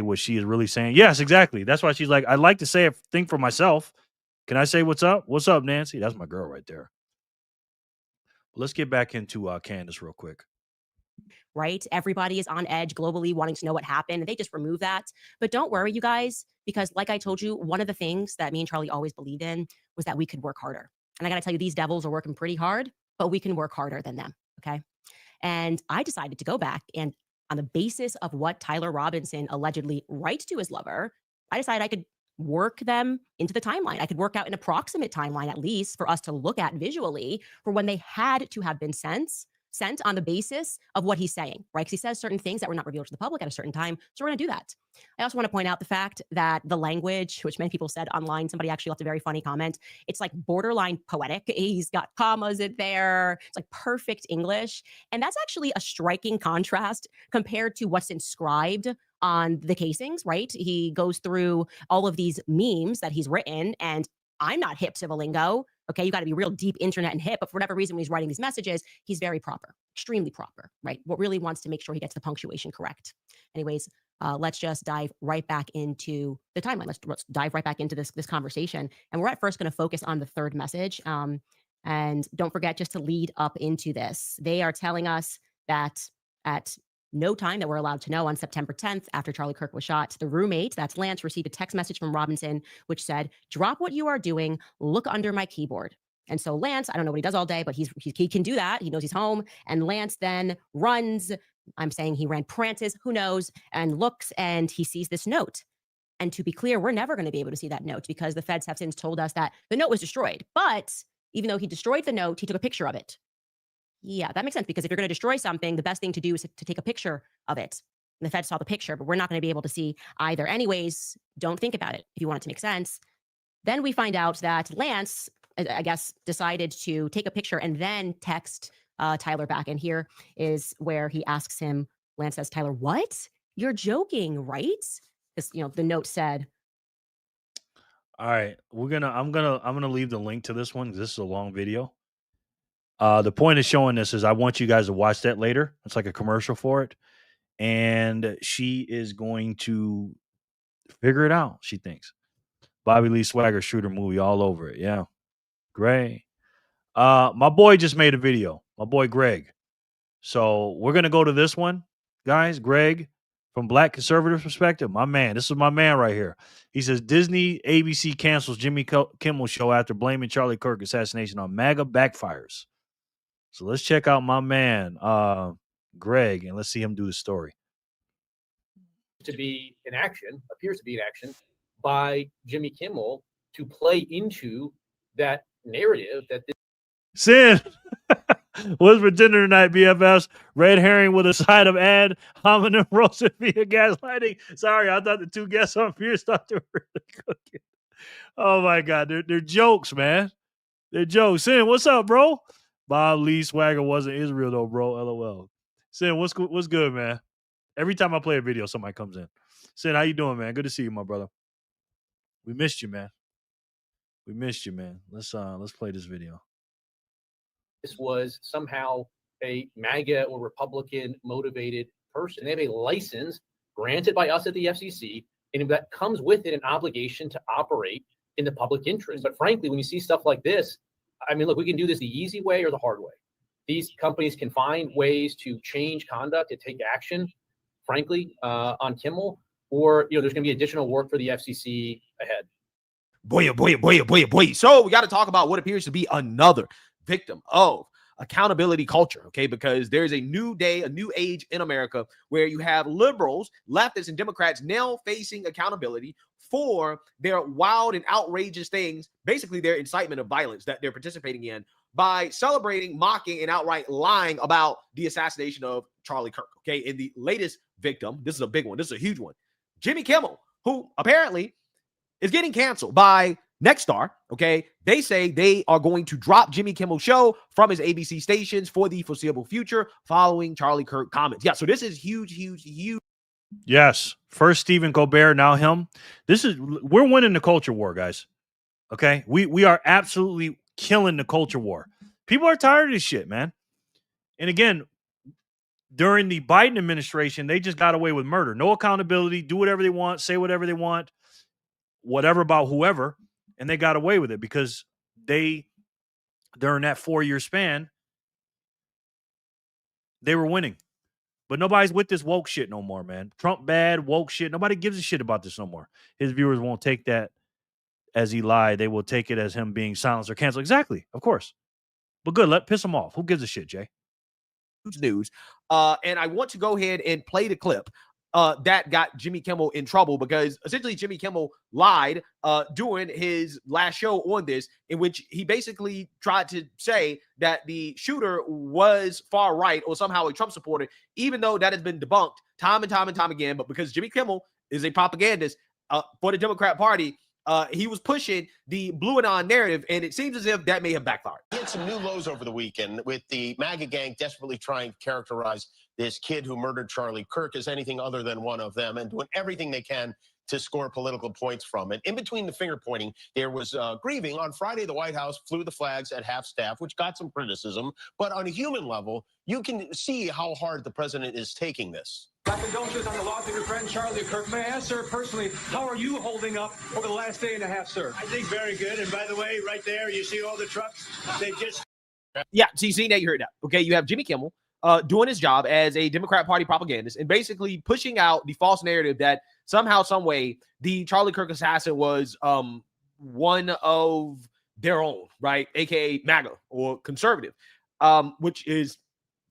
S2: what she is really saying? Yes, exactly. That's why she's like, I'd like to say a thing for myself. Can I say what's up? What's up, Nancy? That's my girl right there. Let's get back into Candace real quick.
S8: Right? Everybody is on edge globally wanting to know what happened. And they just remove that. But don't worry, you guys, because like I told you, one of the things that me and Charlie always believed in was that we could work harder. And I got to tell you, these devils are working pretty hard, but we can work harder than them. Okay. And I decided to go back and on the basis of what Tyler Robinson allegedly writes to his lover, I decided I could work them into the timeline. I could work out an approximate timeline, at least for us to look at visually for when they had to have been sent sent on the basis of what he's saying, right? Because he says certain things that were not revealed to the public at a certain time. So we're going to do that. I also want to point out the fact that the language, which many people said online, somebody actually left a very funny comment. It's like borderline poetic. He's got commas in there. It's like perfect English. And that's actually a striking contrast compared to what's inscribed on the casings, right? He goes through all of these memes that he's written, and I'm not hip to the lingo. Okay, you got to be real deep internet and hip, but for whatever reason, when he's writing these messages, he's very proper, extremely proper, right? What really wants to make sure he gets the punctuation correct. Anyways, let's just dive right back into the timeline. Let's dive right back into this conversation. And we're at first going to focus on the third message. And don't forget just to lead up into this. They are telling us that at no time that we're allowed to know on September 10th, after Charlie Kirk was shot, the roommate, that's Lance, received a text message from Robinson, which said, "Drop what you are doing, look under my keyboard." And so Lance, I don't know what he does all day, but he can do that. He knows he's home. And Lance then runs, I'm saying he ran, prances, who knows, and looks, and he sees this note. And to be clear, we're never going to be able to see that note because the feds have since told us that the note was destroyed. But even though he destroyed the note, he took a picture of it. Yeah, that makes sense, because if you're going to destroy something, the best thing to do is to take a picture of it. And the Fed saw the picture, but we're not going to be able to see either. Anyways, don't think about it if you want it to make sense. Then we find out that Lance, I guess, decided to take a picture and then text Tyler back. And here is where he asks him, Lance says, "Tyler, what? You're joking, right?" Because, the note said.
S2: All right, I'm gonna leave the link to this one because this is a long video. The point of showing this is I want you guys to watch that later. It's like a commercial for it. And she is going to figure it out, she thinks. Bobby Lee Swagger shooter movie all over it. Yeah. Great. My boy just made a video. My boy Greg. So we're going to go to this one, guys. Greg, from Black Conservative Perspective. My man. This is my man right here. He says, Disney ABC cancels Jimmy Kimmel show after blaming Charlie Kirk assassination on MAGA backfires. So let's check out my man, Greg, and let's see him do the story.
S16: To be in action, appears to be in action, by Jimmy Kimmel to play into that narrative that this.
S2: Sin. What's for dinner tonight, BFFs? Red herring with a side of ad, hominin roasted via gaslighting. Sorry, I thought the two guests on Fierce thought they were really cooking. Oh my God, they're jokes, man. They're jokes. Sin, what's up, bro? Bob Lee Swagger wasn't Israel though, bro. LOL. Sin, what's good, man? Every time I play a video, somebody comes in. Sin, how you doing, man? Good to see you, my brother. We missed you, man. We missed you, man. Let's play this video.
S16: This was somehow a MAGA or Republican motivated person. They have a license granted by us at the FCC, and that comes with it an obligation to operate in the public interest. But frankly, when you see stuff like this, I mean, look, we can do this the easy way or the hard way. These companies can find ways to change conduct, to take action, frankly, on Kimmel, or there's going to be additional work for the FCC ahead.
S17: Boy. So we got to talk about what appears to be another victim of accountability culture, okay? Because there's a new day, a new age in America where you have liberals, leftists, and Democrats now facing accountability for their wild and outrageous things, basically their incitement of violence that they're participating in by celebrating, mocking, and outright lying about the assassination of Charlie Kirk, okay? And the latest victim, this is a big one, this is a huge one, Jimmy Kimmel, who apparently is getting canceled by Nexstar, okay? They say they are going to drop Jimmy Kimmel's show from his ABC stations for the foreseeable future following Charlie Kirk comments. Yeah, so this is huge.
S2: Yes. First Stephen Colbert, now him. We're winning the culture war, guys. Okay? We are absolutely killing the culture war. People are tired of this shit, man. And again, during the Biden administration, they just got away with murder. No accountability, do whatever they want, say whatever they want, whatever about whoever, and they got away with it because during that 4-year span, they were winning. But nobody's with this woke shit no more, man. Trump bad, woke shit. Nobody gives a shit about this no more. His viewers won't take that as he lied. They will take it as him being silenced or canceled. Exactly, of course. But good, piss him off. Who gives a shit, Jay?
S17: News. And I want to go ahead and play the clip that got Jimmy Kimmel in trouble, because essentially Jimmy Kimmel lied during his last show on this, in which he basically tried to say that the shooter was far right or somehow a Trump supporter, even though that has been debunked time and time and time again. But because Jimmy Kimmel is a propagandist for the Democrat Party, he was pushing the blue and on narrative, and it seems as if that may have backfired.
S5: We had some new lows over the weekend with the MAGA gang desperately trying to characterize this kid who murdered Charlie Kirk as anything other than one of them, and doing everything they can to score political points from it. In between the finger pointing, there was grieving. On Friday, the White House flew the flags at half staff, which got some criticism. But on a human level, you can see how hard the president is taking this.
S6: My condolences on the loss of your friend Charlie Kirk. May I ask, sir, personally, how are you holding up over the last day and a half, sir?
S7: I think very good. And by the way, right there, you see all the trucks? They just...
S17: Yeah, see, now you heard that. Okay, you have Jimmy Kimmel doing his job as a Democrat Party propagandist and basically pushing out the false narrative that somehow, some way, the Charlie Kirk assassin was one of their own, right? AKA MAGA or conservative, which is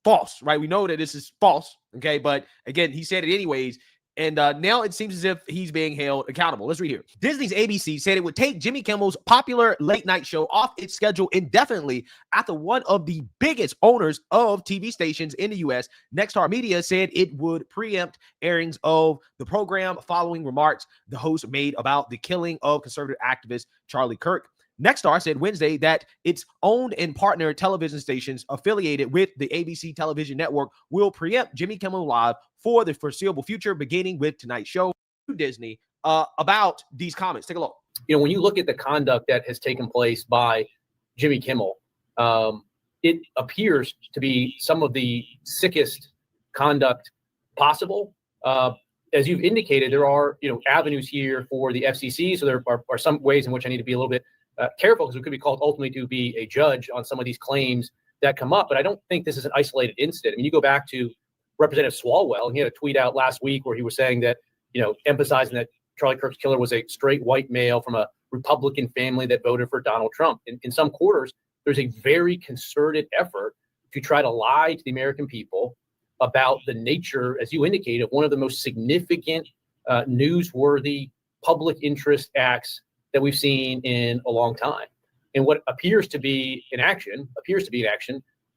S17: false, right? We know that this is false, okay? But again, he said it anyways. And now it seems as if he's being held accountable. Let's read here. Disney's ABC said it would take Jimmy Kimmel's popular late night show off its schedule indefinitely after one of the biggest owners of TV stations in the U.S., Nexstar Media, said it would preempt airings of the program following remarks the host made about the killing of conservative activist Charlie Kirk. Nexstar said Wednesday that its owned and partner television stations affiliated with the ABC television network will preempt Jimmy Kimmel Live for the foreseeable future, beginning with tonight's show to Disney about these comments. Take a look.
S16: You know, when you look at the conduct that has taken place by Jimmy Kimmel, it appears to be some of the sickest conduct possible. As you've indicated, there are, avenues here for the FCC. So there are some ways in which I need to be a little bit careful, because we could be called ultimately to be a judge on some of these claims that come up. But I don't think this is an isolated incident. I mean, you go back to Representative Swalwell, and he had a tweet out last week where he was saying that, emphasizing that Charlie Kirk's killer was a straight white male from a Republican family that voted for Donald Trump. In some quarters, there's a very concerted effort to try to lie to the American people about the nature, as you indicated, of one of the most significant, newsworthy public interest acts that we've seen in a long time. And what appears to be an action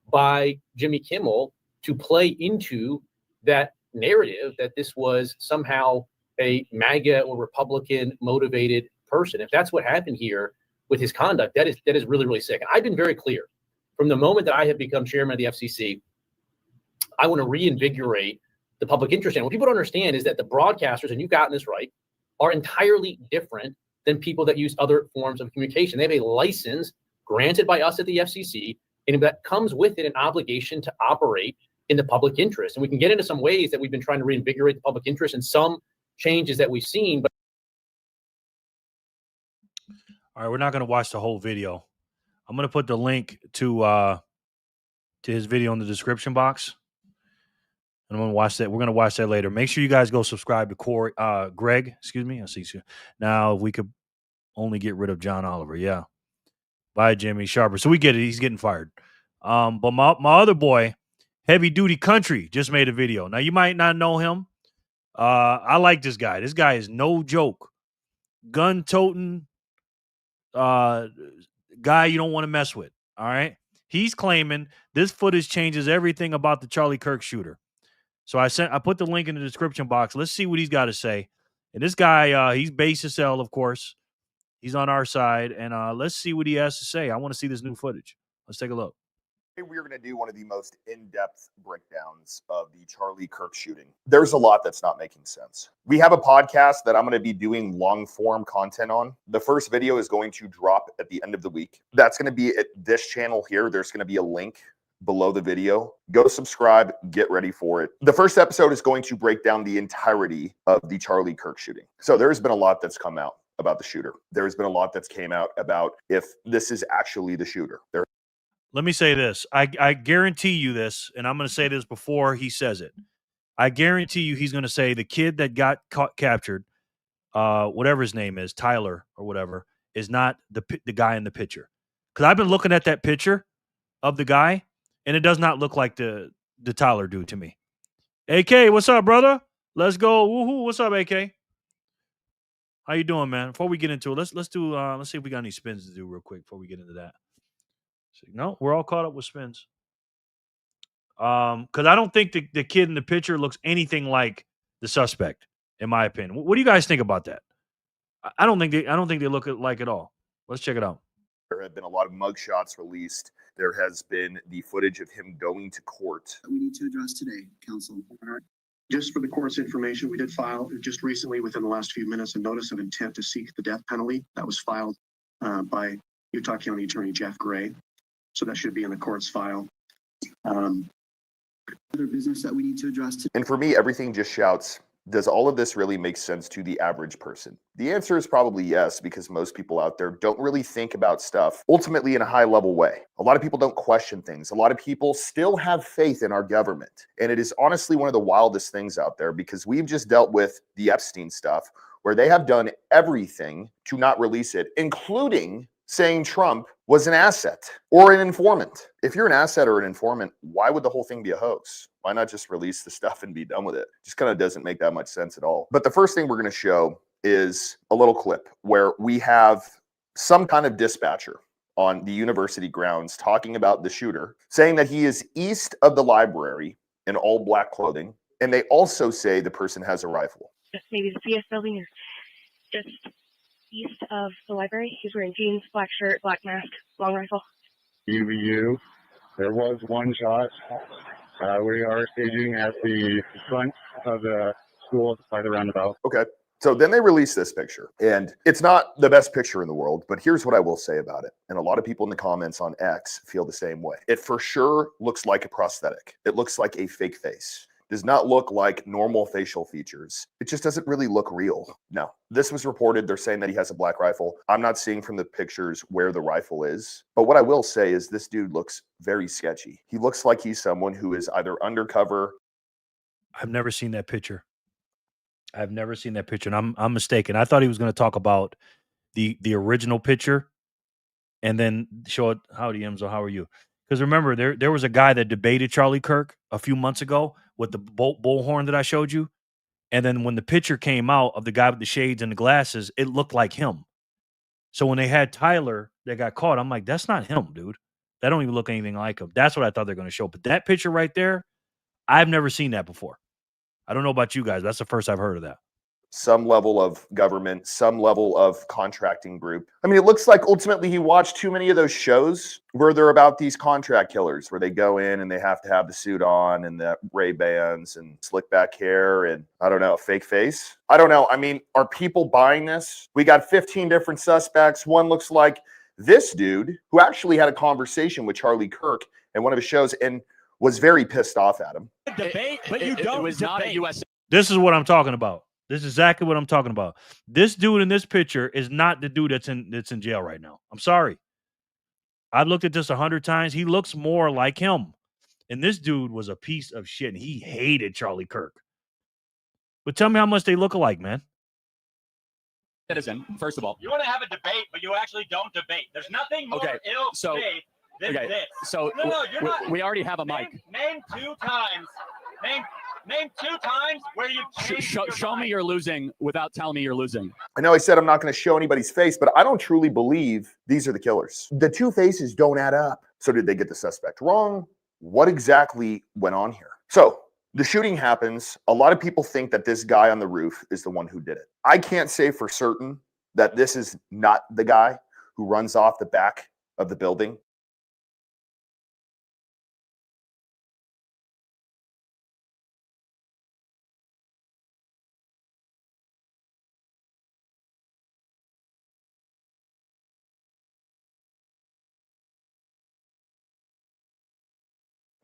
S16: by Jimmy Kimmel to play into that narrative that this was somehow a MAGA or Republican motivated person. If that's what happened here with his conduct, that is really, really sick. And I've been very clear from the moment that I have become chairman of the FCC. I want to reinvigorate the public interest. And what people don't understand is that the broadcasters, and you've gotten this right, are entirely different than people that use other forms of communication. They have a license granted by us at the FCC, and that comes with it an obligation to operate in the public interest. And we can get into some ways that we've been trying to reinvigorate the public interest and some changes that we've seen. But
S2: all right, we're not going to watch the whole video. I'm going to put the link to his video in the description box. And I'm going to watch that. We're going to watch that later. Make sure you guys go subscribe to Greg. Excuse me. I see you. Now, we could only get rid of John Oliver. Yeah. Bye, Jimmy Sharper. So we get it. He's getting fired. But my other boy, Heavy Duty Country, just made a video. Now, you might not know him. I like this guy. This guy is no joke. Gun-toting guy you don't want to mess with. All right? He's claiming this footage changes everything about the Charlie Kirk shooter. So I put the link in the description box. Let's see what he's got to say. And this guy, he's base as hell, of course. He's on our side. And let's see what he has to say. I want to see this new footage. Let's take a look.
S18: We're going to do one of the most in-depth breakdowns of the Charlie Kirk shooting. There's a lot that's not making sense. We have a podcast that I'm going to be doing long-form content on. The first video is going to drop at the end of the week. That's going to be at this channel here. There's going to be a link below the video. Go subscribe, get ready for it. The first episode is going to break down the entirety of the Charlie Kirk shooting. So there's been a lot that's come out about the shooter. There's been a lot that's came out about if this is actually the shooter.
S2: Let me say this. I guarantee you this, and I'm going to say this before he says it. I guarantee you he's going to say the kid that got captured, whatever his name is, Tyler or whatever, is not the guy in the picture. Because I've been looking at that picture of the guy, and it does not look like the Tyler dude to me. AK, what's up, brother? Let's go. Woohoo. What's up, AK? How you doing, man? Before we get into it, let's see if we got any spins to do real quick before we get into that. No, we're all caught up with spins. Because I don't think the kid in the picture looks anything like the suspect, in my opinion. What do you guys think about that? I don't think they look like at all. Let's check it out.
S18: There have been a lot of mugshots released. There has been the footage of him going to court.
S19: We need to address today, Council. Just for the court's information, we did file just recently, within the last few minutes, a notice of intent to seek the death penalty. That was filed by Utah County Attorney Jeff Gray. So that should be in the court's file. Other business that we need to address today.
S18: And for me, everything just shouts, does all of this really make sense to the average person? The answer is probably yes, because most people out there don't really think about stuff ultimately in a high level way. A lot of people don't question things. A lot of people still have faith in our government. And it is honestly one of the wildest things out there, because we've just dealt with the Epstein stuff where they have done everything to not release it, including saying Trump was an asset or an informant. If you're an asset or an informant, why would the whole thing be a hoax? Why not just release the stuff and be done with it? Just kind of doesn't make that much sense at all. But the first thing we're going to show is a little clip where we have some kind of dispatcher on the university grounds talking about the shooter, saying that he is east of the library in all black clothing. And they also say the person has a rifle.
S20: Maybe the CS building is just east of the library. He's wearing jeans, black shirt, black mask, long rifle.
S21: UVU. There was one shot. We are staging at the front of the school by the roundabout.
S18: Okay. So then they release this picture, and it's not the best picture in the world, but here's what I will say about it. And a lot of people in the comments on X feel the same way. It for sure looks like a prosthetic. It looks like a fake face. Does not look like normal facial features. It just doesn't really look real. No, this was reported. They're saying that he has a black rifle. I'm not seeing from the pictures where the rifle is. But what I will say is this dude looks very sketchy. He looks like he's someone who is either undercover.
S2: I've never seen that picture. I've never seen that picture, and I'm mistaken. I thought he was going to talk about the original picture and then show it. Howdy, Emzo, how are you? Because remember, there was a guy that debated Charlie Kirk a few months ago with the bullhorn that I showed you. And then when the picture came out of the guy with the shades and the glasses, it looked like him. So when they had Tyler that got caught, I'm like, that's not him, dude. That don't even look anything like him. That's what I thought they're going to show. But that picture right there, I've never seen that before. I don't know about you guys. That's the first I've heard of that.
S18: Some level of government, some level of contracting group. I mean, it looks like ultimately he watched too many of those shows where they're about these contract killers, where they go in and they have to have the suit on and the Ray-Bans and slick back hair and, I don't know, a fake face. I don't know. I mean, are people buying this? We got 15 different suspects. One looks like this dude who actually had a conversation with Charlie Kirk in one of his shows and was very pissed off at him.
S22: Debate, but you don't. It was not a U.S.
S2: This is what I'm talking about. This is exactly what I'm talking about. This dude in this picture is not the dude that's in jail right now. I'm sorry. I've looked at this 100 times. He looks more like him. And this dude was a piece of shit, and he hated Charlie Kirk. But tell me how much they look alike, man.
S22: Citizen, first of all.
S23: You want to have a debate, but you actually don't debate. There's nothing more ill-fated than this.
S22: So
S23: No, you're not.
S22: we already have a mic.
S23: Name 2 times. Name 2 times where you
S22: Show me you're losing without telling me you're losing.
S18: I know I said I'm not going to show anybody's face, but I don't truly believe these are the killers. The two faces don't add up. So did they get the suspect wrong? What exactly went on here? So the shooting happens. A lot of people think that this guy on the roof is the one who did it. I can't say for certain that this is not the guy who runs off the back of the building.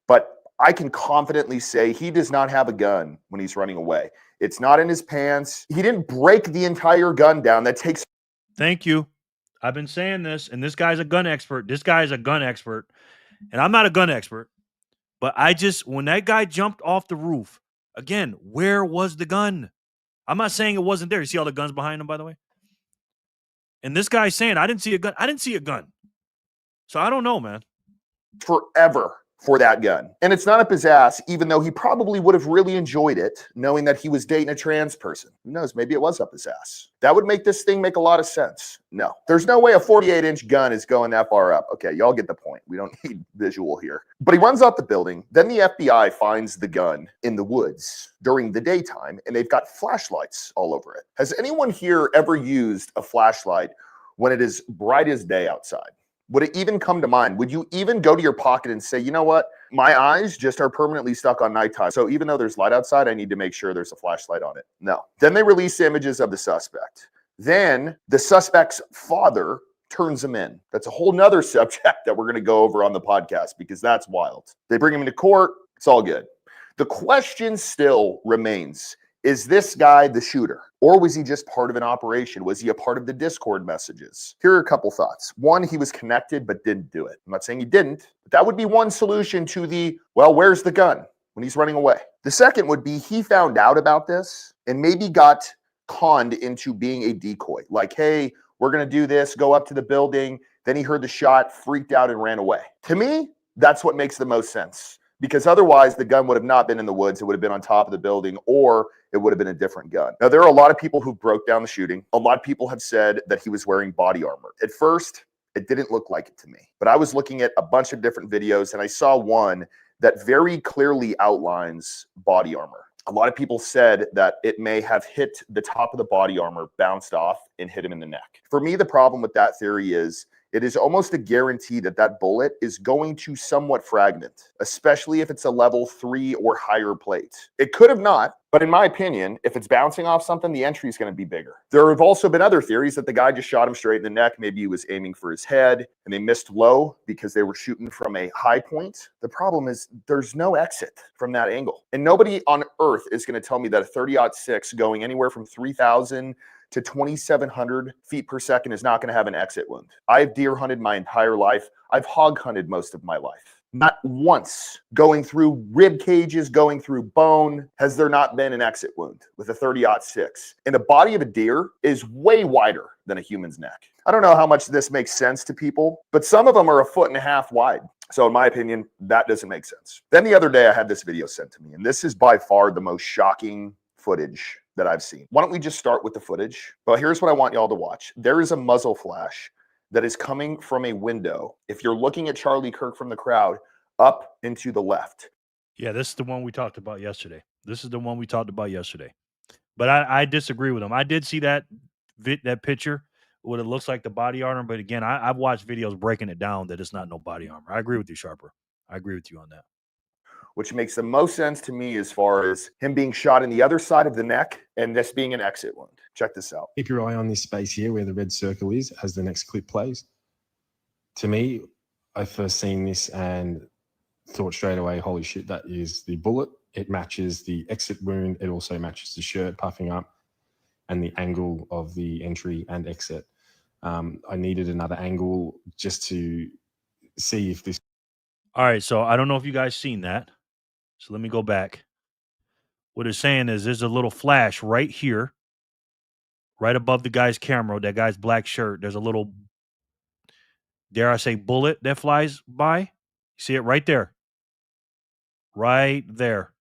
S18: But I can confidently say he does not have a gun when he's running away. It's not in his pants. He didn't break the entire gun down. That takes.
S2: Thank you. I've been saying this, and this guy's a gun expert. This guy is a gun expert, and I'm not a gun expert. But when that guy jumped off the roof, again, where was the gun? I'm not saying it wasn't there. You see all the guns behind him, by the way? And this guy's saying, I didn't see a gun. I didn't see a gun. So I don't know, man.
S18: for that gun. And it's not up his ass, even though he probably would have really enjoyed it, knowing that he was dating a trans person. Who knows? Maybe it was up his ass. That would make this thing make a lot of sense. No, there's no way a 48-inch gun is going that far up. Okay, y'all get the point. We don't need visual here. But he runs out the building. Then the FBI finds the gun in the woods during the daytime, and they've got flashlights all over it. Has anyone here ever used a flashlight when it is bright as day outside? Would it even come to mind? Would you even go to your pocket and say, you know what? My eyes just are permanently stuck on nighttime. So even though there's light outside, I need to make sure there's a flashlight on it. No. Then they release images of the suspect. Then the suspect's father turns him in. That's a whole nother subject that we're going to go over on the podcast because that's wild. They bring him into court. It's all good. The question still remains, is this guy the shooter? Or was he just part of an operation? Was he a part of the Discord messages? Here are a couple thoughts. One, he was connected but didn't do it. I'm not saying he didn't, but that would be one solution to the, well, where's the gun when he's running away? The second would be he found out about this and maybe got conned into being a decoy. Like, hey, we're going to do this, go up to the building. Then he heard the shot, freaked out and ran away. To me, that's what makes the most sense. Because otherwise the gun would have not been in the woods. It would have been on top of the building, or it would have been a different gun. Now, there are a lot of people who broke down the shooting. A lot of people have said that he was wearing body armor. At first, it didn't look like it to me. But I was looking at a bunch of different videos, and I saw one that very clearly outlines body armor. A lot of people said that it may have hit the top of the body armor, bounced off, and hit him in the neck. For me, the problem with that theory is it is almost a guarantee that that bullet is going to somewhat fragment, especially if it's a level 3 or higher plate. It could have not, but in my opinion, if it's bouncing off something, the entry is going to be bigger. There have also been other theories that the guy just shot him straight in the neck. Maybe he was aiming for his head and they missed low because they were shooting from a high point. The problem is there's no exit from that angle. And nobody on earth is going to tell me that a 30-06 going anywhere from 3,000 to 2,700 feet per second is not going to have an exit wound. I've deer hunted my entire life. I've hog hunted most of my life. Not once going through rib cages, going through bone, has there not been an exit wound with a 30-06. And the body of a deer is way wider than a human's neck. I don't know how much this makes sense to people, but some of them are 1.5 feet wide. So in my opinion, that doesn't make sense. Then the other day I had this video sent to me, and this is by far the most shocking footage that I've seen. Why don't we just start with the footage? Well, here's what I want y'all to watch. There is a muzzle flash that is coming from a window. If you're looking at Charlie Kirk from the crowd, up and to the left.
S2: Yeah, this is the one we talked about yesterday. But I disagree with him. I did see that picture, what it looks like the body armor. But again, I've watched videos breaking it down that it's not no body armor. I agree with you, Sharper. I agree with you on that.
S18: Which makes the most sense to me as far as him being shot in the other side of the neck and this being an exit wound. Check this out.
S1: Keep your eye on this space here where the red circle is as the next clip plays. To me, I first seen this and thought straight away, holy shit, that is the bullet. It matches the exit wound. It also matches the shirt puffing up and the angle of the entry and exit. I needed another angle just to see if this.
S2: All right, so I don't know if you guys seen that. So let me go back. What it's saying is there's a little flash right here, right above the guy's camera, that guy's black shirt. There's a little, dare I say, bullet that flies by. See it right there. Right there.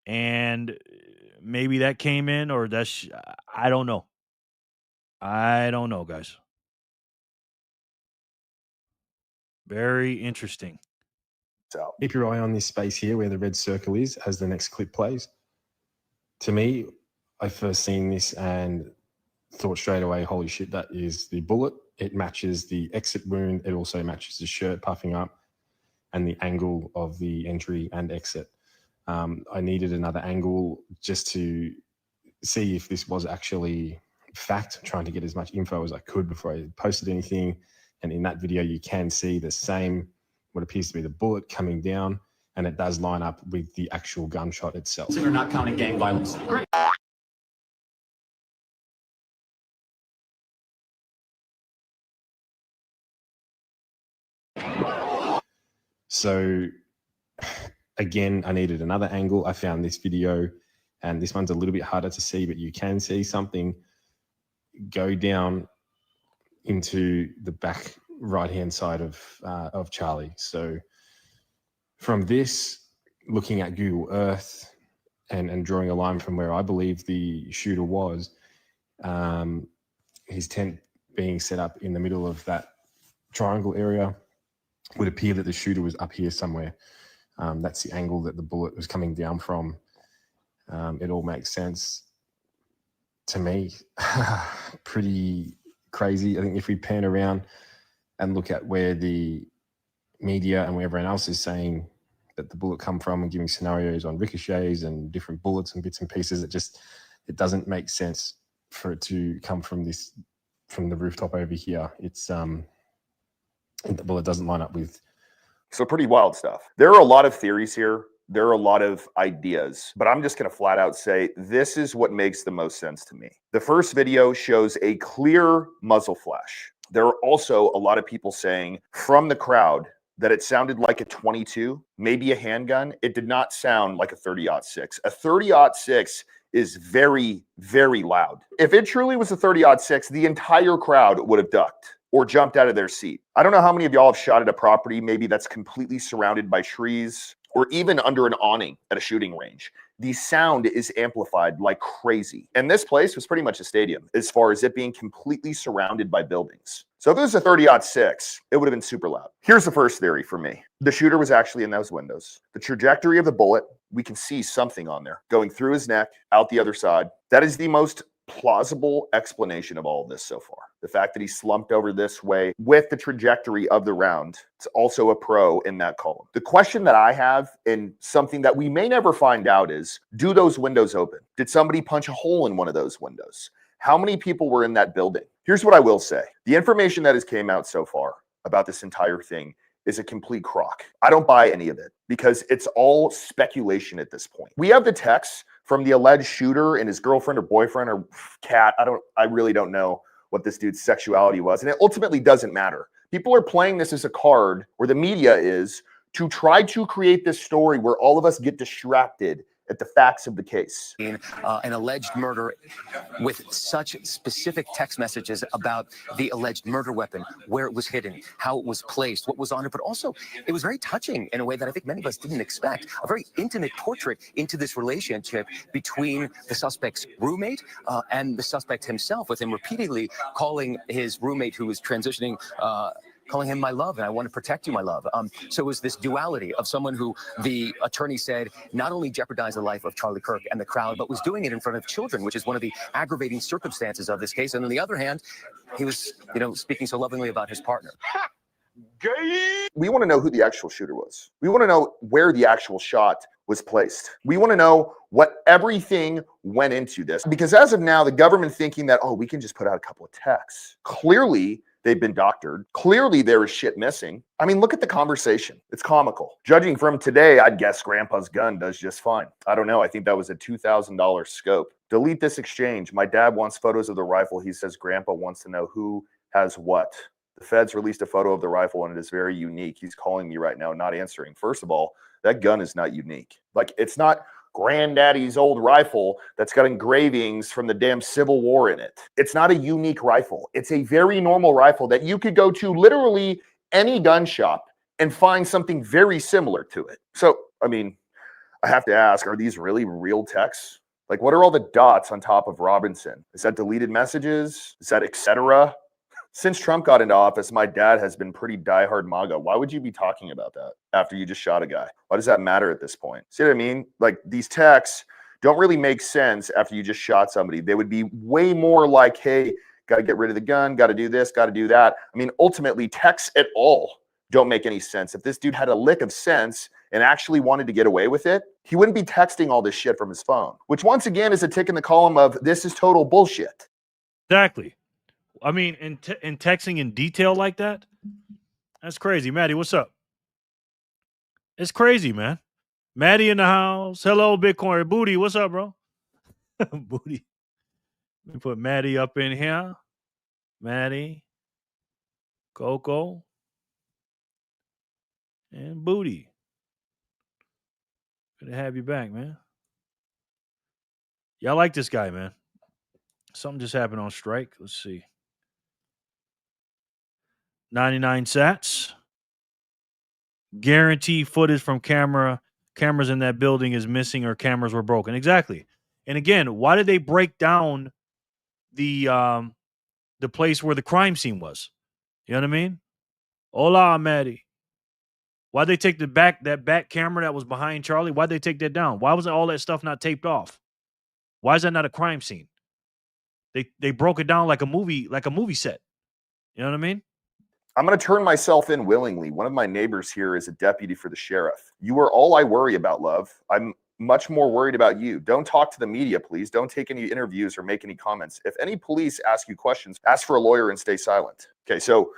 S2: And maybe that came in, or that's, I don't know. I don't know, guys. Very interesting.
S18: So
S1: keep your eye on this space here where the red circle is as the next clip plays. To me, I first seen this and thought straight away, holy shit, that is the bullet. It matches the exit wound. It also matches the shirt puffing up and the angle of the entry and exit. I needed another angle just to see if this was actually fact, trying to get as much info as I could before I posted anything. And in that video, you can see the same, what appears to be the bullet coming down, and it does line up with the actual gunshot itself.
S22: So we're not counting gang violence. Great.
S1: So again, I needed another angle. I found this video, and this one's a little bit harder to see, but you can see something go down into the back right-hand side of Charlie. So From this, looking at Google Earth and drawing a line from where I believe the shooter was, his tent being set up in the middle of that triangle area, would appear that the shooter was up here somewhere. That's the angle that the bullet was coming down from. It all makes sense to me. Pretty crazy. I think if we pan around and look at where the media and where everyone else is saying that the bullet come from and giving scenarios on ricochets and different bullets and bits and pieces, it doesn't make sense for it to come from the rooftop over here. It's it doesn't line up with.
S18: So pretty wild stuff. There are a lot of theories here. There are a lot of ideas, but I'm just going to flat out say this is what makes the most sense to me. The first video shows a clear muzzle flash. There are also a lot of people saying from the crowd that it sounded like a 22, maybe a handgun. It did not sound like a 30-06. A 30-06 is very, very loud. If it truly was a 30-06, the entire crowd would have ducked or jumped out of their seat. I don't know how many of y'all have shot at a property maybe that's completely surrounded by trees or even under an awning at a shooting range. The sound is amplified like crazy. And this place was pretty much a stadium as far as it being completely surrounded by buildings. So if it was a 30-06, it would have been super loud. Here's the first theory for me. The shooter was actually in those windows. The trajectory of the bullet, we can see something on there going through his neck, out the other side. That is the most plausible explanation of all of this so far. The fact that he slumped over this way with the trajectory of the round, it's also a pro in that column. The question that I have, and something that we may never find out, is do those windows open? Did somebody punch a hole in one of those windows? How many people were in that building? Here's what I will say. The information that has came out so far about this entire thing is a complete crock. I don't buy any of it because it's all speculation at this point. We have the text from the alleged shooter and his girlfriend or boyfriend or cat. I really don't know what this dude's sexuality was. And it ultimately doesn't matter. People are playing this as a card where the media is to try to create this story where all of us get distracted at the facts of the case.
S3: An alleged murder with such specific text messages about the alleged murder weapon, where it was hidden, how it was placed, what was on it, but also it was very touching in a way that I think many of us didn't expect. A very intimate portrait into this relationship between the suspect's roommate and the suspect himself, with him repeatedly calling his roommate who was transitioning calling him my love, and I want to protect you, my love. So it was this duality of someone who the attorney said not only jeopardized the life of Charlie Kirk and the crowd, but was doing it in front of children, which is one of the aggravating circumstances of this case. And on the other hand, he was, speaking so lovingly about his partner.
S18: We want to know who the actual shooter was. We want to know where the actual shot was placed. We want to know what everything went into this. Because as of now, the government thinking that, we can just put out a couple of texts. Clearly, they've been doctored. Clearly, there is shit missing. I mean, look at the conversation. It's comical. Judging from today, I'd guess Grandpa's gun does just fine. I don't know. I think that was a $2,000 scope. Delete this exchange. My dad wants photos of the rifle. He says Grandpa wants to know who has what. The feds released a photo of the rifle, and it is very unique. He's calling me right now, not answering. First of all, that gun is not unique. Like, it's not granddaddy's old rifle that's got engravings from the damn Civil War in it. It's not a unique rifle. It's a very normal rifle that you could go to literally any gun shop and find something very similar to it. So, I mean, I have to ask, are these really real texts? Like, what are all the dots on top of Robinson? Is that deleted messages? Is that etc.? Since Trump got into office, my dad has been pretty diehard MAGA. Why would you be talking about that after you just shot a guy? Why does that matter at this point? See what I mean? Like, these texts don't really make sense after you just shot somebody. They would be way more like, hey, got to get rid of the gun, got to do this, got to do that. I mean, ultimately, texts at all don't make any sense. If this dude had a lick of sense and actually wanted to get away with it, he wouldn't be texting all this shit from his phone, which once again is a tick in the column of this is total bullshit.
S2: Exactly. I mean, in texting in detail like that, that's crazy. Maddie, what's up? It's crazy, man. Maddie in the house. Hello, Bitcoin. Booty, what's up, bro? Booty. Let me put Maddie up in here. Maddie, Coco, and Booty. Good to have you back, man. Y'all like this guy, man. Something just happened on strike. Let's see. 99 sats. guarantee footage from cameras in that building is missing or cameras were broken. Exactly. And again, why did they break down the place where the crime scene was? You know what I mean? Hola, Maddie. Why'd they take that back camera that was behind Charlie? Why'd they take that down? Why wasn't all that stuff not taped off? Why is that not a crime scene? They broke it down like a movie set. You know what I mean?
S18: I'm going to turn myself in willingly. One of my neighbors here is a deputy for the sheriff. You are all I worry about, love. I'm much more worried about you. Don't talk to the media, please. Don't take any interviews or make any comments. If any police ask you questions, ask for a lawyer and stay silent. Okay, so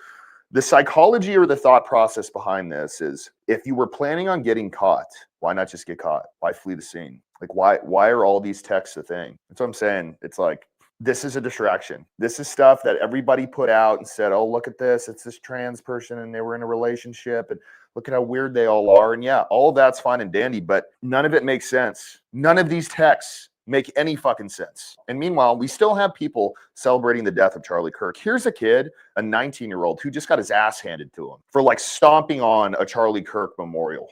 S18: the psychology or the thought process behind this is, if you were planning on getting caught, why not just get caught? Why flee the scene? Like, why are all these texts a thing? That's what I'm saying. It's like, this is a distraction. This is stuff that everybody put out and said, oh, look at this. It's this trans person and they were in a relationship and look at how weird they all are. And yeah, all that's fine and dandy, but none of it makes sense. None of these texts make any fucking sense. And meanwhile, we still have people celebrating the death of Charlie Kirk. Here's a kid, a 19-year-old, who just got his ass handed to him for like stomping on a Charlie Kirk memorial.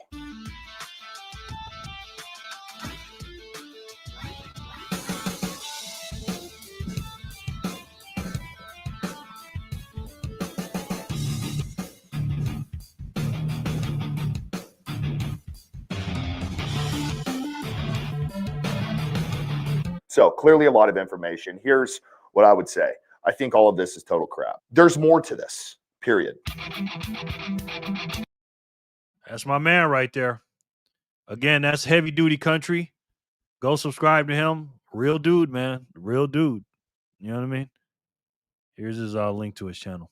S18: So clearly a lot of information. Here's what I would say. I think all of this is total crap. There's more to this, period.
S2: That's my man right there. Again, that's Heavy Duty Country. Go subscribe to him. Real dude, man. Real dude. You know what I mean? Here's his link to his channel.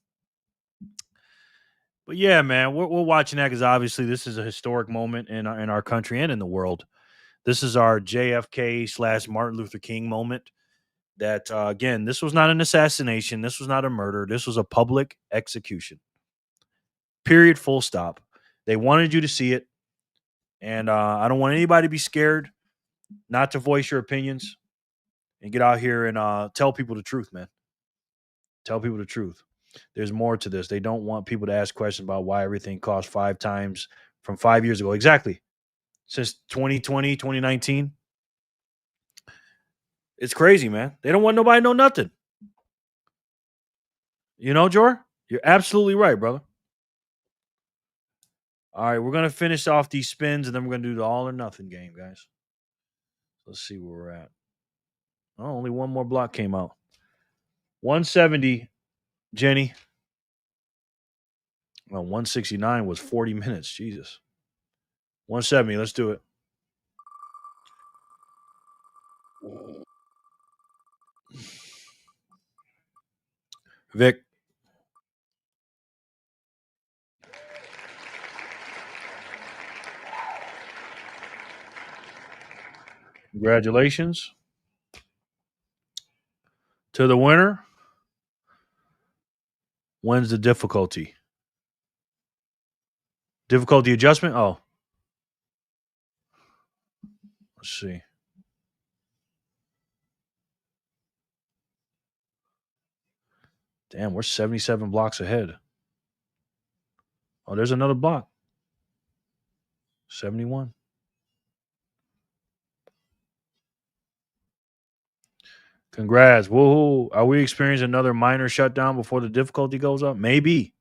S2: But yeah, man, we're watching that because obviously this is a historic moment in our country and in the world. This is our JFK / Martin Luther King moment. That, again, this was not an assassination. This was not a murder. This was a public execution. Period, full stop. They wanted you to see it. And I don't want anybody to be scared not to voice your opinions and get out here and tell people the truth, man. Tell people the truth. There's more to this. They don't want people to ask questions about why everything cost 5 times from 5 years ago. Exactly. Since 2020, 2019. It's crazy, man. They don't want nobody to know nothing. You know, Jor? You're absolutely right, brother. All right, we're going to finish off these spins, and then we're going to do the all or nothing game, guys. Let's see where we're at. Oh, only one more block came out. 170, Jenny. Well, 169 was 40 minutes. Jesus. 170, let's do it. Vic. Congratulations to the winner. When's the difficulty? Difficulty adjustment? Oh. Let's see. Damn, we're 77 blocks ahead. Oh, there's another block. 71. Congrats. Woohoo. Are we experiencing another minor shutdown before the difficulty goes up? Maybe.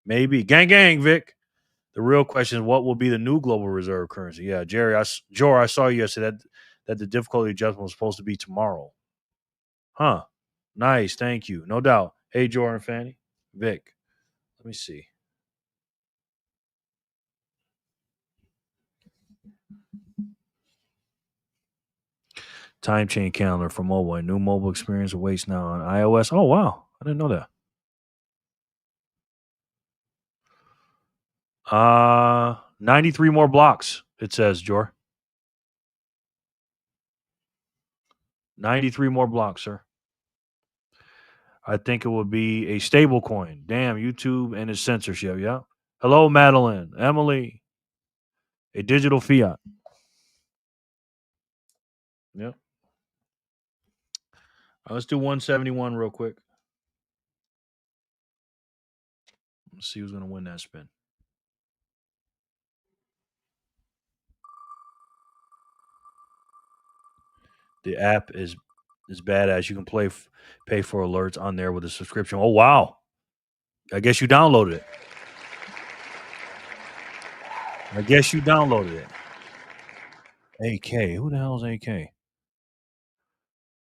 S2: Maybe. Gang, gang, Vic. The real question is, what will be the new global reserve currency? Yeah, Jerry, I saw you yesterday that the difficulty adjustment was supposed to be tomorrow. Huh. Nice. Thank you. No doubt. Hey, Jordan, Fanny. Vic. Let me see. Time chain calendar for mobile. A new mobile experience awaits now on iOS. Oh, wow. I didn't know that. 93 more blocks, it says, Jor. 93 more blocks, sir. I think it will be a stable coin. Damn, YouTube and its censorship, yeah. Hello, Madeline. Emily. A digital fiat. Yep. Let's do 171 real quick. Let's see who's going to win that spin. The app is badass. You can pay for alerts on there with a subscription. Oh wow! I guess you downloaded it. AK. Who the hell is AK?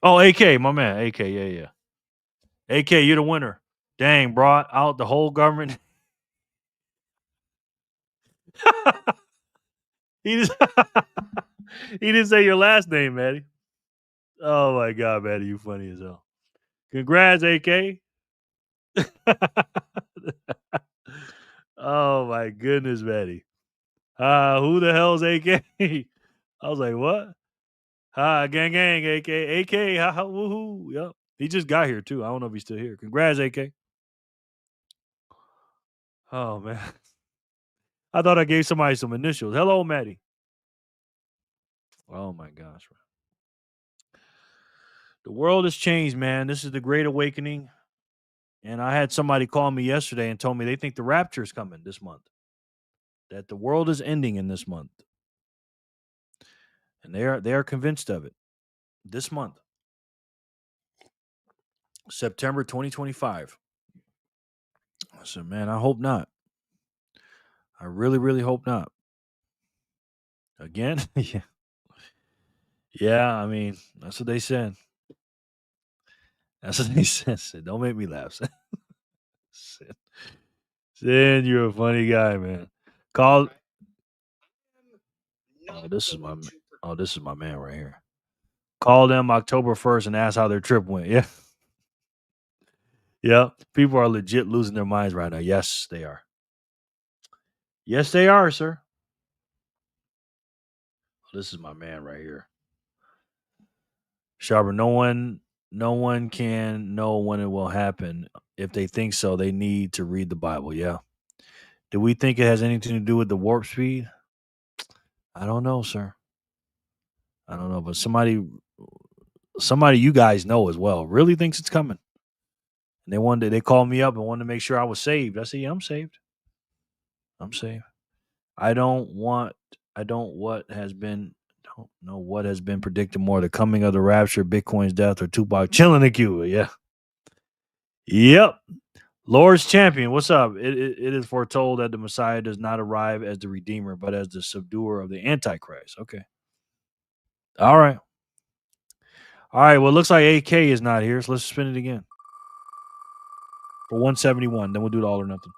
S2: Oh, AK, my man. AK, yeah. AK, you're the winner. Dang, brought out the whole government. he just he didn't say your last name, Maddie. Oh my God, Maddie, you funny as hell. Congrats, AK. Oh my goodness, Maddie. Who the hell's AK? I was like, what? Gang, AK, woohoo. Yep. He just got here too. I don't know if he's still here. Congrats, AK. Oh man. I thought I gave somebody some initials. Hello, Maddie. Oh my gosh. The world has changed, man. This is the Great Awakening. And I had somebody call me yesterday and told me they think the rapture is coming this month. That the world is ending in this month. And they are convinced of it. This month. September 2025. I said, man, I hope not. I really, really hope not. Again? Yeah. Yeah, I mean, that's what they said. That's what they said. Don't make me laugh. Sin, you're a funny guy, man. Call. Oh, this is my man right here. Call them October 1st and ask how their trip went. Yeah. Yeah. People are legit losing their minds right now. Yes, they are. Yes, they are, sir. This is my man right here. Sharper, no one can know when it will happen. If they think so, they need to read the Bible. Yeah. Do we think it has anything to do with the warp speed? I don't know, sir. I don't know, but somebody you guys know as well really thinks it's coming. And they called me up and wanted to make sure I was saved. I said, yeah, I'm saved. I'm saved. I don't know what has been predicted more, the coming of the rapture, Bitcoin's death, or Tupac chilling in Cuba. Yeah. Yep. Lord's champion, what's up? It is foretold that the Messiah does not arrive as the Redeemer, but as the subduer of the Antichrist. Okay. All right. Well, it looks like AK is not here, so let's spin it again. For 171. Then we'll do the all or nothing.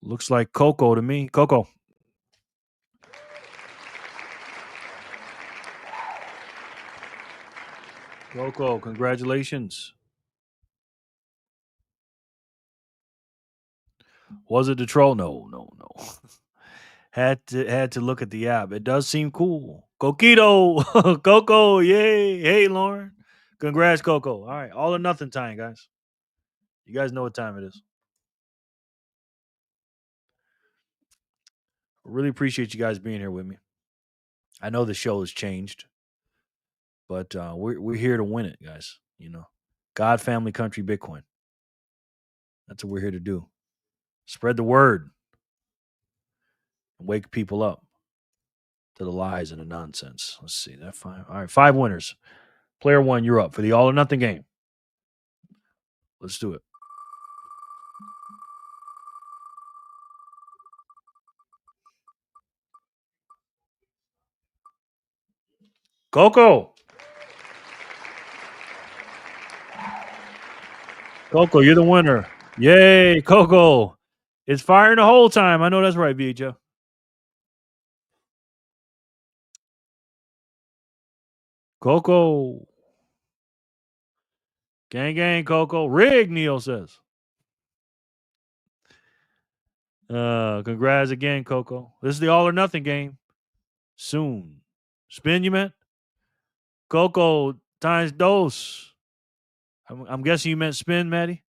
S2: Looks like Coco to me. Coco. Coco, congratulations. Was it the troll? No. had to look at the app. It does seem cool. Coquito. Coco, yay. Hey, Lauren. Congrats, Coco. All right, all or nothing time, guys. You guys know what time it is. I really appreciate you guys being here with me. I know the show has changed, but we're here to win it, guys. You know, God, family, country, Bitcoin. That's what we're here to do. Spread the word and wake people up to the lies and the nonsense. Let's see that 5. All right, 5 winners. Player 1, you're up for the all or nothing game. Let's do it. Coco. Coco, you're the winner. Yay, Coco. It's firing the whole time. I know that's right, VHF. Coco. Gang, Coco. Rig, Neil says. Congrats again, Coco. This is the all or nothing game. Soon. Spin, you meant? Coco times dos. I'm guessing you meant spin, Maddie.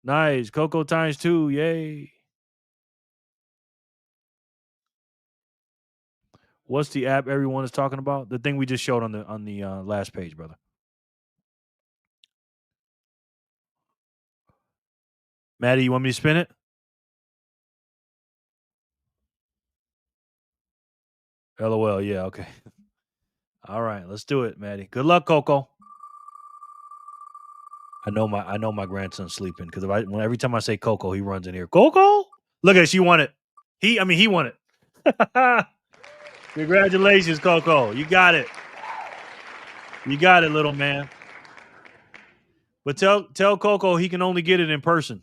S2: Nice. Coco times 2. Yay. What's the app everyone is talking about? The thing we just showed on the last page, brother. Maddie, you want me to spin it? LOL. Yeah. Okay. All right. Let's do it, Maddie. Good luck, Coco. I know my grandson's sleeping because every time I say Coco, he runs in here. Coco, look at it, she won it. He won it. Congratulations, Coco. You got it. You got it, little man. But tell Coco he can only get it in person.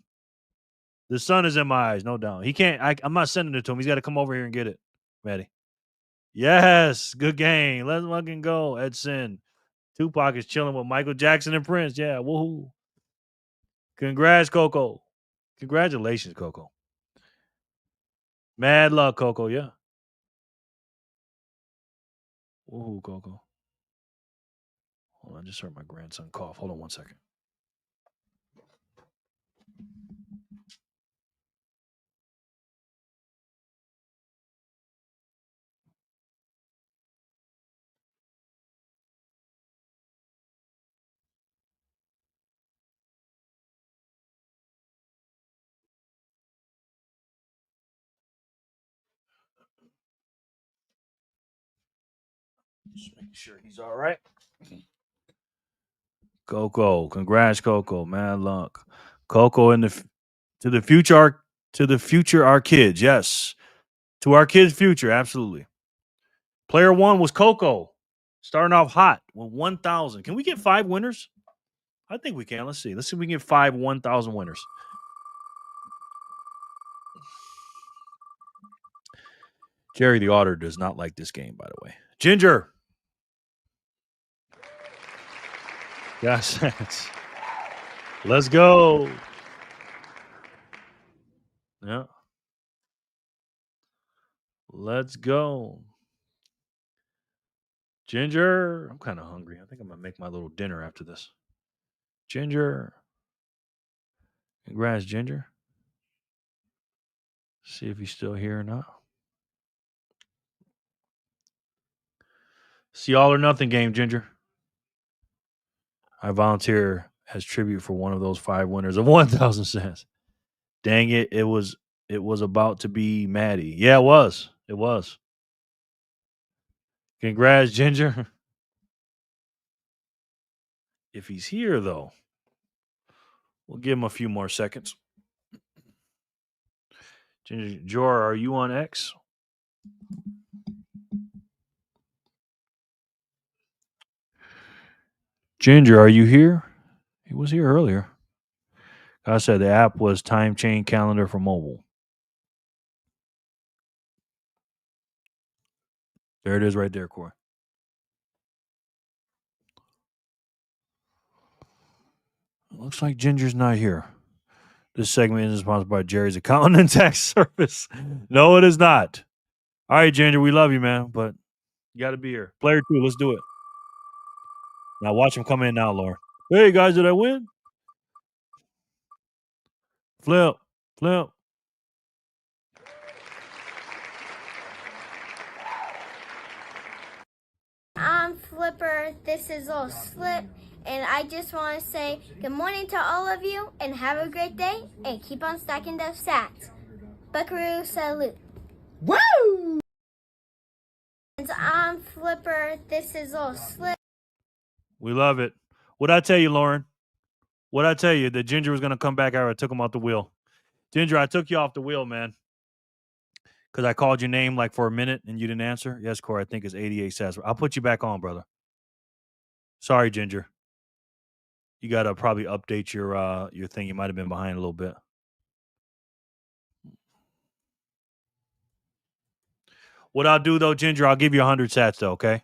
S2: The sun is in my eyes, no doubt. He can't. I'm not sending it to him. He's got to come over here and get it, Maddie. Yes, good game. Let's fucking go, Edson. Tupac is chilling with Michael Jackson and Prince. Yeah, woohoo. Congrats, Coco. Congratulations, Coco. Mad luck, Coco. Yeah. Woohoo, Coco. Hold on, I just heard my grandson cough. Hold on 1 second. Just making sure he's all right. Coco, congrats, Coco. Mad luck, Coco. To the future, our kids. Yes, to our kids' future. Absolutely. Player one was Coco, starting off hot with 1,000. Can we get 5 winners? I think we can. Let's see. Let's see if we can get 5 1,000 winners. Jerry the Otter does not like this game, by the way. Ginger. Yes. Let's go. Yeah. Let's go. Ginger. I'm kind of hungry. I think I'm going to make my little dinner after this. Ginger. Congrats, Ginger. See if he's still here or not. See all or nothing game, Ginger. I volunteer as tribute for one of those 5 winners of 1,000 cents. Dang it. It was about to be Maddie. Yeah, it was. It was. Congrats, Ginger. If he's here, though, we'll give him a few more seconds. Ginger, Jor, are you on X? Ginger, are you here? He was here earlier. I said the app was Time Chain Calendar for mobile. There it is right there, Corey. Looks like Ginger's not here. This segment is sponsored by Jerry's Accountant and Tax Service. No, it is not. All right, Ginger, we love you, man, but you got to be here. Player 2, let's do it. Now watch him come in now, Lauren. Hey, guys, did I win? Flip.
S4: I'm Flipper. This is Little Slip. And I just want to say good morning to all of you and have a great day and keep on stacking those sats. Buckaroo salute. Woo! I'm Flipper. This is Little Slip.
S2: We love it. What'd I tell you, Lauren? What'd I tell you? That Ginger was going to come back after I took him off the wheel. Ginger, I took you off the wheel, man. Because I called your name like for a minute and you didn't answer. Yes, Corey, I think it's 88 cents. I'll put you back on, brother. Sorry, Ginger. You got to probably update your thing. You might have been behind a little bit. What I'll do, though, Ginger, I'll give you 100 sats, though, okay?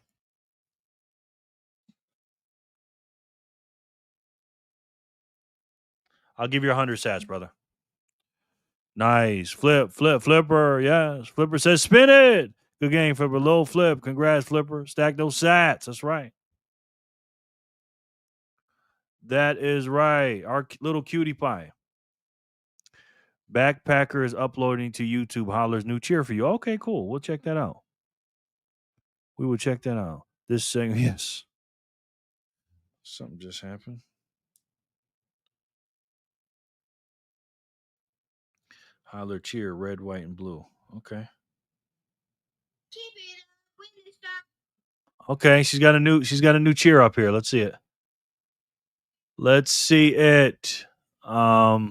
S2: I'll give you 100 sats, brother. Nice. Flipper. Yes. Flipper says spin it. Good game, Flipper. Low flip. Congrats, Flipper. Stack those sats. That's right. That is right. Our little cutie pie. Backpacker is uploading to YouTube Holler's new cheer for you. Okay, cool. We'll check that out. We will check that out. This segment, yes. Something just happened. Holler cheer, red, white, and blue. Okay.
S4: Keep it up with
S2: Okay, she's got a new cheer up here. Let's see it. Let's see it. Holler.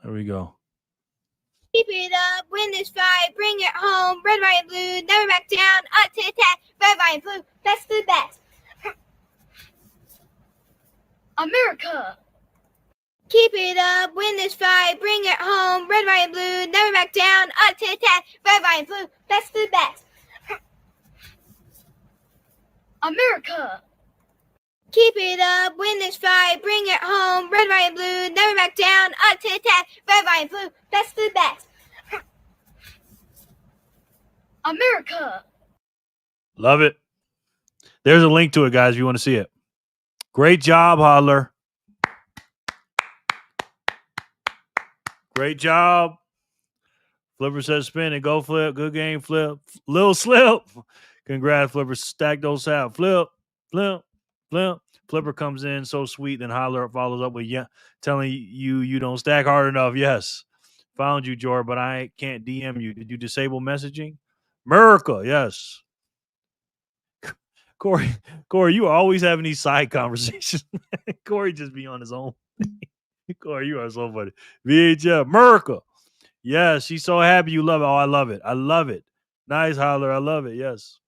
S2: There we go.
S4: Keep it up, win this fight, bring it home. Red, white, and blue, never back down. Up to attack, red, white, and blue, best of the best. America. Keep it up, win this fight, bring it home. Red, white, and blue, never back down. Up to attack, red, white, and blue, best of the best. America. Keep it up, win this fight, bring it home. Red, white, and blue, never back down. Up to attack, red, white, and blue, best of the best. America.
S2: Love it. There's a link to it, guys, if you want to see it. Great job, Holler. Great job. Flipper says spin it. Go flip. Good game, flip. Little slip. Congrats, Flipper. Stack those out. Flip, flip, flip. Flipper comes in so sweet, then Holler follows up with telling you don't stack hard enough. Yes. Found you, Jor, but I can't DM you. Did you disable messaging? America, yes. Corey, you are always having these side conversations. Corey just be on his own. Corey, you are so funny. VHF, America. Yes, she's so happy you love it. Oh, I love it. I love it. Nice, Holler. I love it. Yes.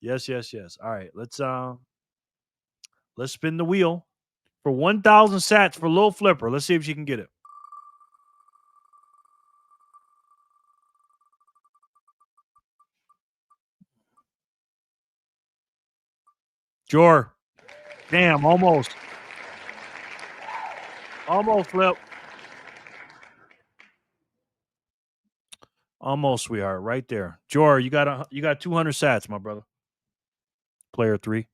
S2: Yes. All right, let's spin the wheel for 1,000 sats for Lil Flipper. Let's see if she can get it. Jor. Damn, almost. Almost, Flip. Almost, sweetheart. Right there. Jor, you got 200 sats, my brother. Player 3.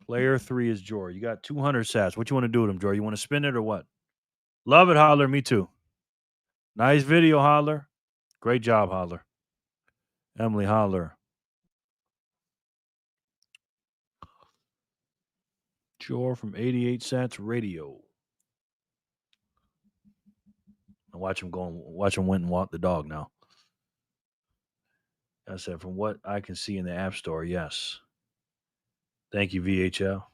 S2: Player 3 is Jor. You got 200 sats. What you want to do with them, Jor? You want to spin it or what? Love it, Holler. Me too. Nice video, Holler. Great job, Holler. Emily, Holler. Jor from 88 Sats Radio. Watch him went and walk the dog now. I said, from what I can see in the App Store, yes. Thank you, VHL.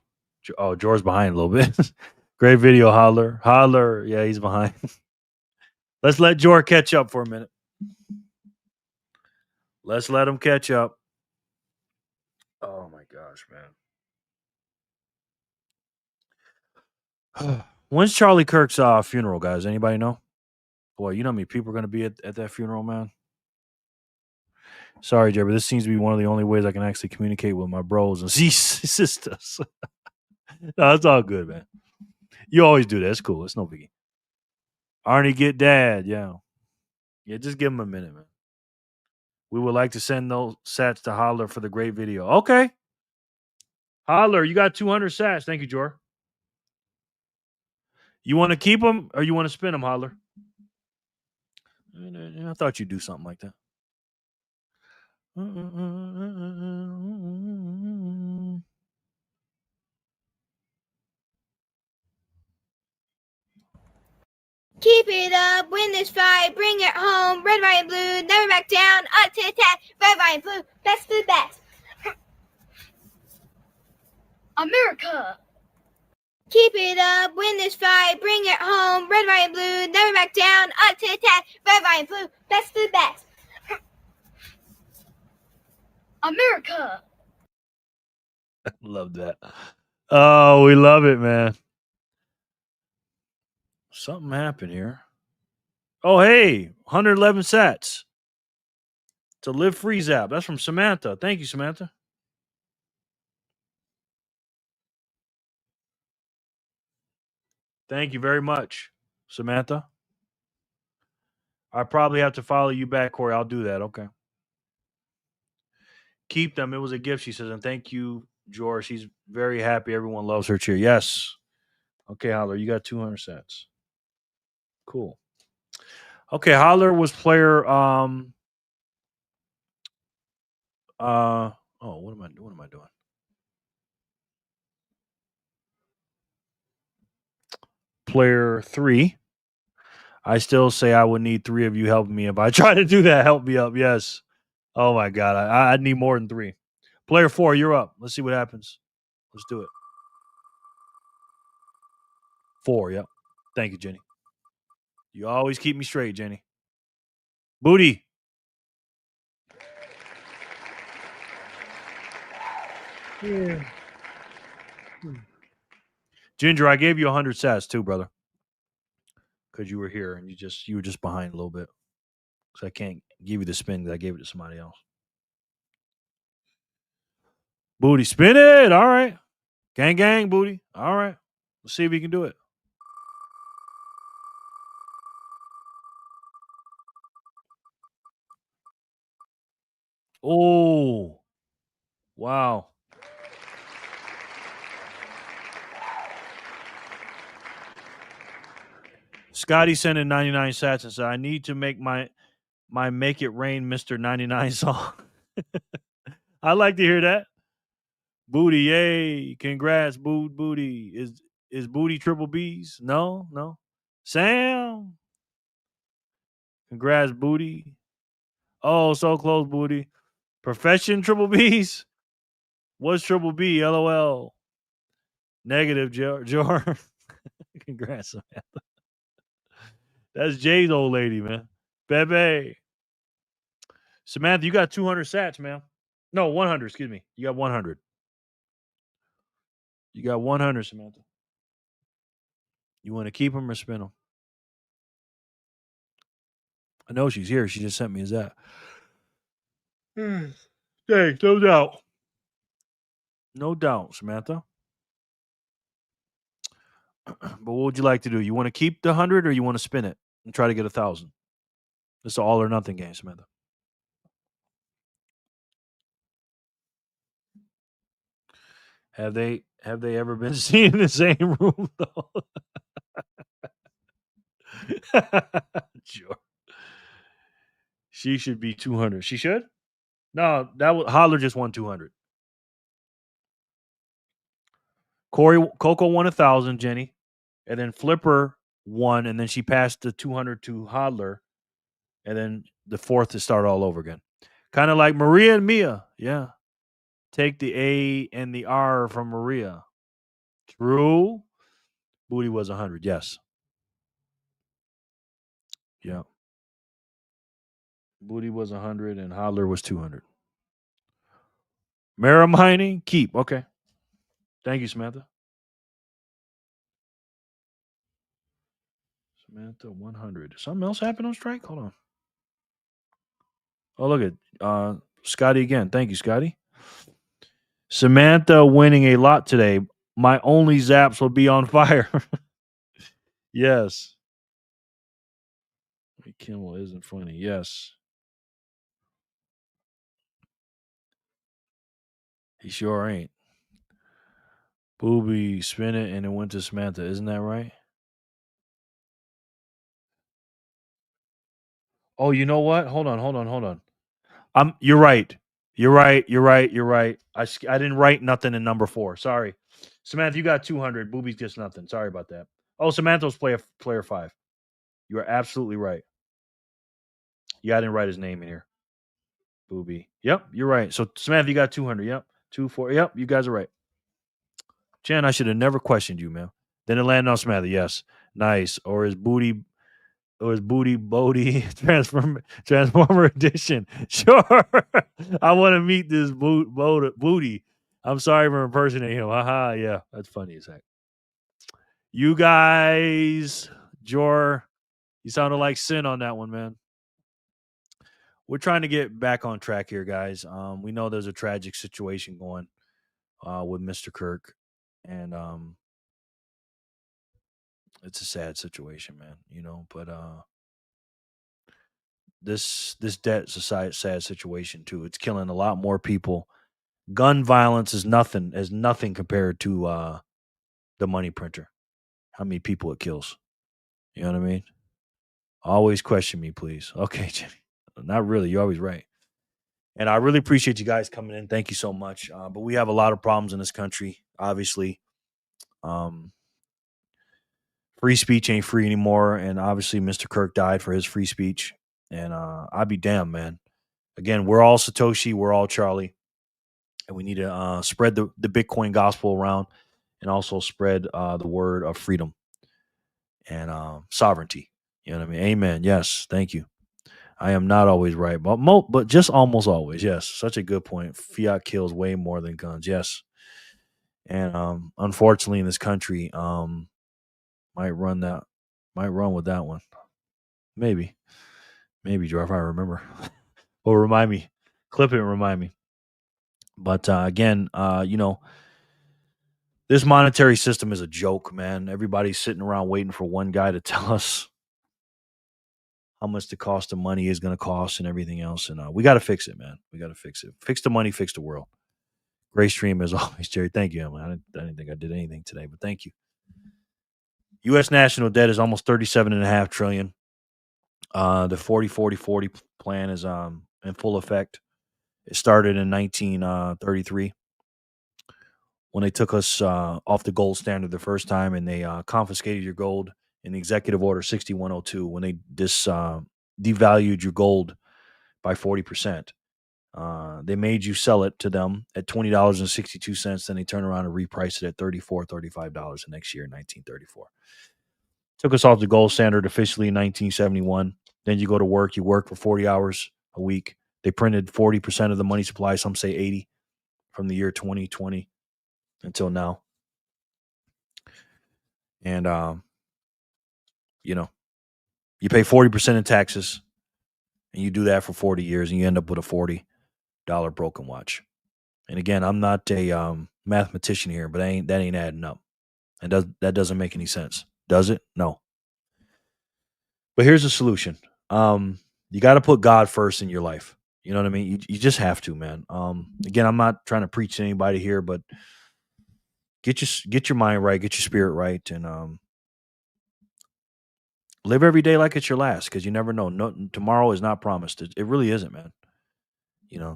S2: Oh, Jor's behind a little bit. Great video, Holler. Holler. Yeah, he's behind. Let's let Jor catch up for a minute. Let's let him catch up. Oh, my gosh, man. When's Charlie Kirk's funeral, guys? Anybody know? Boy, you know how many people are going to be at that funeral, man? Sorry, Jay, but this seems to be one of the only ways I can actually communicate with my bros and sisters. No, it's all good, man. You always do that. It's cool. It's no biggie. Arnie, get dad. Yeah. Yeah, just give him a minute, man. We would like to send those sats to Holler for the great video. Okay. Holler, you got 200 sats. Thank you, Jor. You want to keep them or you want to spin them, Holler? I thought you'd do something like that.
S4: Keep it up, win this fight, bring it home. Red, white, and blue, never back down. Up to attack, red, white, and blue, best of the best. America. Keep it up, win this fight, bring it home. Red, white, and blue, never back down. Up to attack, red, white, and blue, best of the best. America.
S2: Love that. Oh, we love it, man. Something happened here. Oh, hey, 111 sats. It's a Live Free Zap. That's from Samantha. Thank you, Samantha. Thank you very much, Samantha. I probably have to follow you back, Corey. I'll do that. Okay. Keep them. It was a gift, she says. And thank you, George. She's very happy. Everyone loves her cheer. Yes. Okay, Holler, you got 200 sats. Cool. Okay, Holler was player Oh, what am I doing? Player 3. I still say I would need 3 of you helping me. If I try to do that, help me up. Yes. Oh my God. I need more than 3. Player 4, you're up. Let's see what happens. Let's do it. 4, yep. Thank you, Jenny. You always keep me straight, Jenny. Booty. Ginger, I gave you 100 sats too, brother. Because you were here and you were just behind a little bit. So I can't give you the spin because I gave it to somebody else. Booty, spin it. All right. Gang, gang, booty. All right. Let's see if we can do it. Oh, wow. Scotty sent in 99 sats and said, I need to make my Make It Rain Mr. 99 song. I like to hear that. Booty, yay. Congrats, booty. Is booty triple B's? No. Sam. Congrats, booty. Oh, so close, booty. Profession triple B's? What's triple B? LOL. Negative, Jor. Congrats, Samantha. That's Jay's old lady, man. Bebe. Samantha, you got 200 sats, man. No, 100, excuse me. You got 100. You got 100, Samantha. You want to keep them or spin them? I know she's here. She just sent me a zap. Thanks, no doubt. No doubt, Samantha. But what would you like to do? You want to keep the 100 or you want to spin it and try to get 1,000? It's an all or nothing game, Samantha. Have they ever been seen in the same room though? Sure. She should be 200. She should? No, that was Holler just won 200. Coco won 1,000, Jenny, and then Flipper won, and then she passed the 200 to Hodler, and then the fourth to start all over again. Kind of like Maria and Mia. Yeah. Take the A and the R from Maria. True. Booty was 100. Yes. Yeah. Booty was 100 and Hodler was 200. Mara mining, keep. Okay. Thank you, Samantha. Samantha 100. Something else happened on strike? Hold on. Oh, look at Scotty again. Thank you, Scotty. Samantha winning a lot today. My only zaps will be on fire. Yes. Kimmel isn't funny. Yes. He sure ain't. Booby spin it and it went to Samantha. Isn't that right? Oh, you know what? Hold on. You're right. You're right. I didn't write nothing in number 4. Sorry. Samantha, you got 200. Booby's just nothing. Sorry about that. Oh, Samantha's player 5. You are absolutely right. Yeah, I didn't write his name in here. Booby. Yep, you're right. So Samantha, you got 200. Yep. 2, 4. Yep, you guys are right. Jen, I should have never questioned you, man. Then it landed on Samantha. Yes. Nice. Or is Booty Bodie Transformer Edition. Sure. I want to meet this Booty. I'm sorry for impersonating him. Haha, yeah. That's funny as heck. You guys, Jor, you sounded like Sin on that one, man. We're trying to get back on track here, guys. We know there's a tragic situation going with Mr. Kirk. And it's a sad situation, man, but this debt's a sad situation too. It's killing a lot more people. Gun violence is nothing compared to the money printer. How many people it kills? You know what I mean? Always question me, please. Okay, Jenny. Not really. You're always right. And I really appreciate you guys coming in. Thank you so much. But we have a lot of problems in this country, obviously. Free speech ain't free anymore. And obviously, Mr. Kirk died for his free speech. And I'd be damned, man. Again, we're all Satoshi. We're all Charlie. And we need to spread the Bitcoin gospel around and also spread the word of freedom and sovereignty. You know what I mean? Amen. Yes. Thank you. I am not always right, but just almost always. Yes. Such a good point. Fiat kills way more than guns. Yes. And unfortunately in this country, might run with that one. Maybe, Joe, if I remember. Or remind me. Clip it and remind me. But again, this monetary system is a joke, man. Everybody's sitting around waiting for one guy to tell us how much the cost of money is going to cost and everything else. And we got to fix it, man. We got to fix it. Fix the money, fix the world. Great stream as always, Jerry. Thank you, man. I didn't think I did anything today, but thank you. U.S. national debt is almost $37.5 trillion. The 40-40-40 plan is in full effect. It started in 1933 when they took us off the gold standard the first time, and they confiscated your gold in the Executive Order 6102 when they devalued your gold by 40%. They made you sell it to them at $20.62. Then they turned around and repriced it at $34, $35 the next year in 1934. Took us off the gold standard officially in 1971. Then you go to work. You work for 40 hours a week. They printed 40% of the money supply. Some say 80 from the year 2020 until now. And, you pay 40% in taxes and you do that for 40 years and you end up with a $40 broken watch. And again, I'm not a mathematician here, but that ain't adding up. And that doesn't make any sense. Does it? No. But here's the solution. You got to put God first in your life. You know what I mean? You just have to, man. Again, I'm not trying to preach to anybody here, but get your mind right, get your spirit right, and live every day like it's your last, because you never know. No, tomorrow is not promised. It really isn't, man.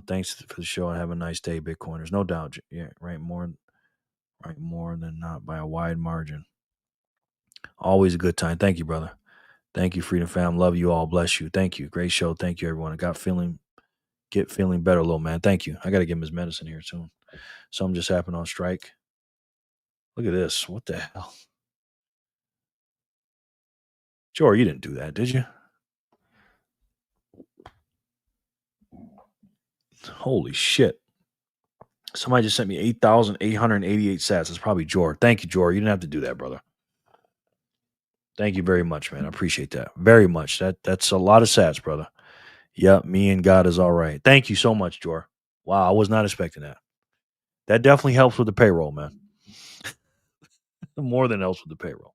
S2: Thanks for the show and have a nice day, Bitcoiners. No doubt. Yeah, right. More than not by a wide margin. Always a good time. Thank you, brother. Thank you, Freedom Fam. Love you all. Bless you. Thank you. Great show. Thank you, everyone. Get feeling better, little man. Thank you. I got to give him his medicine here soon. Something just happened on strike. Look at this. What the hell? Jory, you didn't do that, did you? Holy shit. Somebody just sent me 8,888 sats. It's probably Jor. Thank you, Jor. You didn't have to do that, brother. Thank you very much, man. I appreciate that very much. That's a lot of sats, brother. Yep, me and God is all right. Thank you so much, Jor. Wow, I was not expecting that. That definitely helps with the payroll, man. More than helps with the payroll.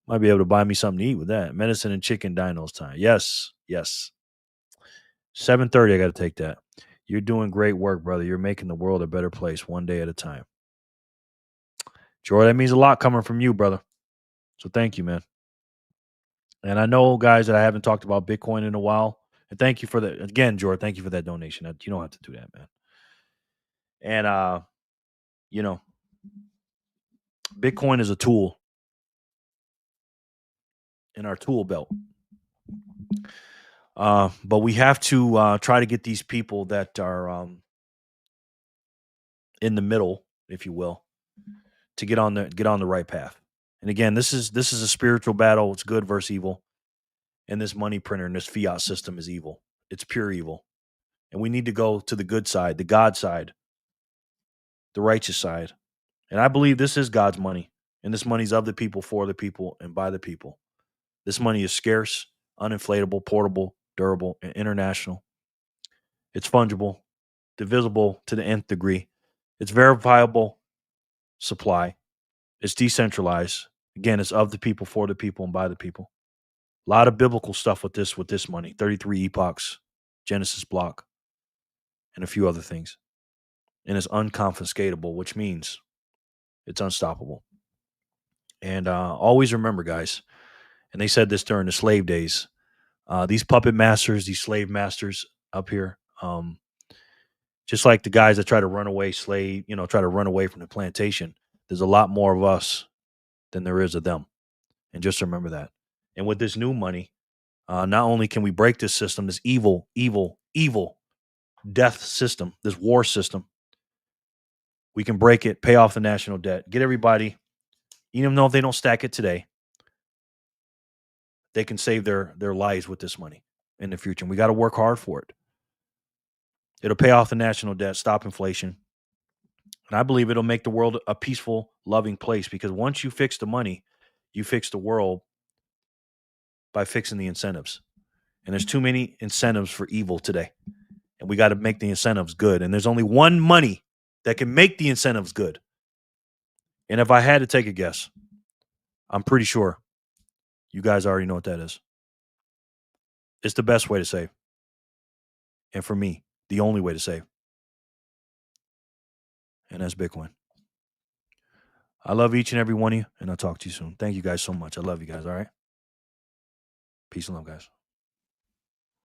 S2: Might be able to buy me something to eat with that. Medicine and chicken dinos time. Yes. 7:30, I got to take that. You're doing great work, brother. You're making the world a better place one day at a time. Jor, that means a lot coming from you, brother. So thank you, man. And I know, guys, that I haven't talked about Bitcoin in a while. And thank you for that. Again, Jor, thank you for that donation. You don't have to do that, man. And, Bitcoin is a tool in our tool belt. But we have to try to get these people that are in the middle, if you will, to get on the right path. And again, this is a spiritual battle. It's good versus evil. And this money printer and this fiat system is evil. It's pure evil. And we need to go to the good side, the God side, the righteous side. And I believe this is God's money. And this money's of the people, for the people, and by the people. This money is scarce, uninflatable, portable, durable, and international. It's fungible, divisible to the nth degree. It's verifiable supply. It's decentralized. Again, it's of the people, for the people, and by the people. A lot of biblical stuff with this money. 33 epochs, Genesis block, and a few other things. And it's unconfiscatable, which means it's unstoppable. And always remember, guys, and they said this during the slave days, these puppet masters, these slave masters up here, Just like the guys that try to run away slave, try to run away from the plantation. There's a lot more of us than there is of them. And just remember that. And with this new money, not only can we break this system, this evil death system, this war system, we can break it, pay off the national debt, get everybody, even though if they don't stack it today, they can save their lives with this money in the future. And we got to work hard for it. It'll pay off the national debt, stop inflation. And I believe it'll make the world a peaceful, loving place, because once you fix the money, you fix the world by fixing the incentives. And there's too many incentives for evil today. And we got to make the incentives good. And there's only one money that can make the incentives good. And if I had to take a guess, I'm pretty sure you guys already know what that is. It's the best way to save. And for me, the only way to save. And that's Bitcoin. I love each and every one of you, and I'll talk to you soon. Thank you guys so much. I love you guys, all right? Peace and love, guys.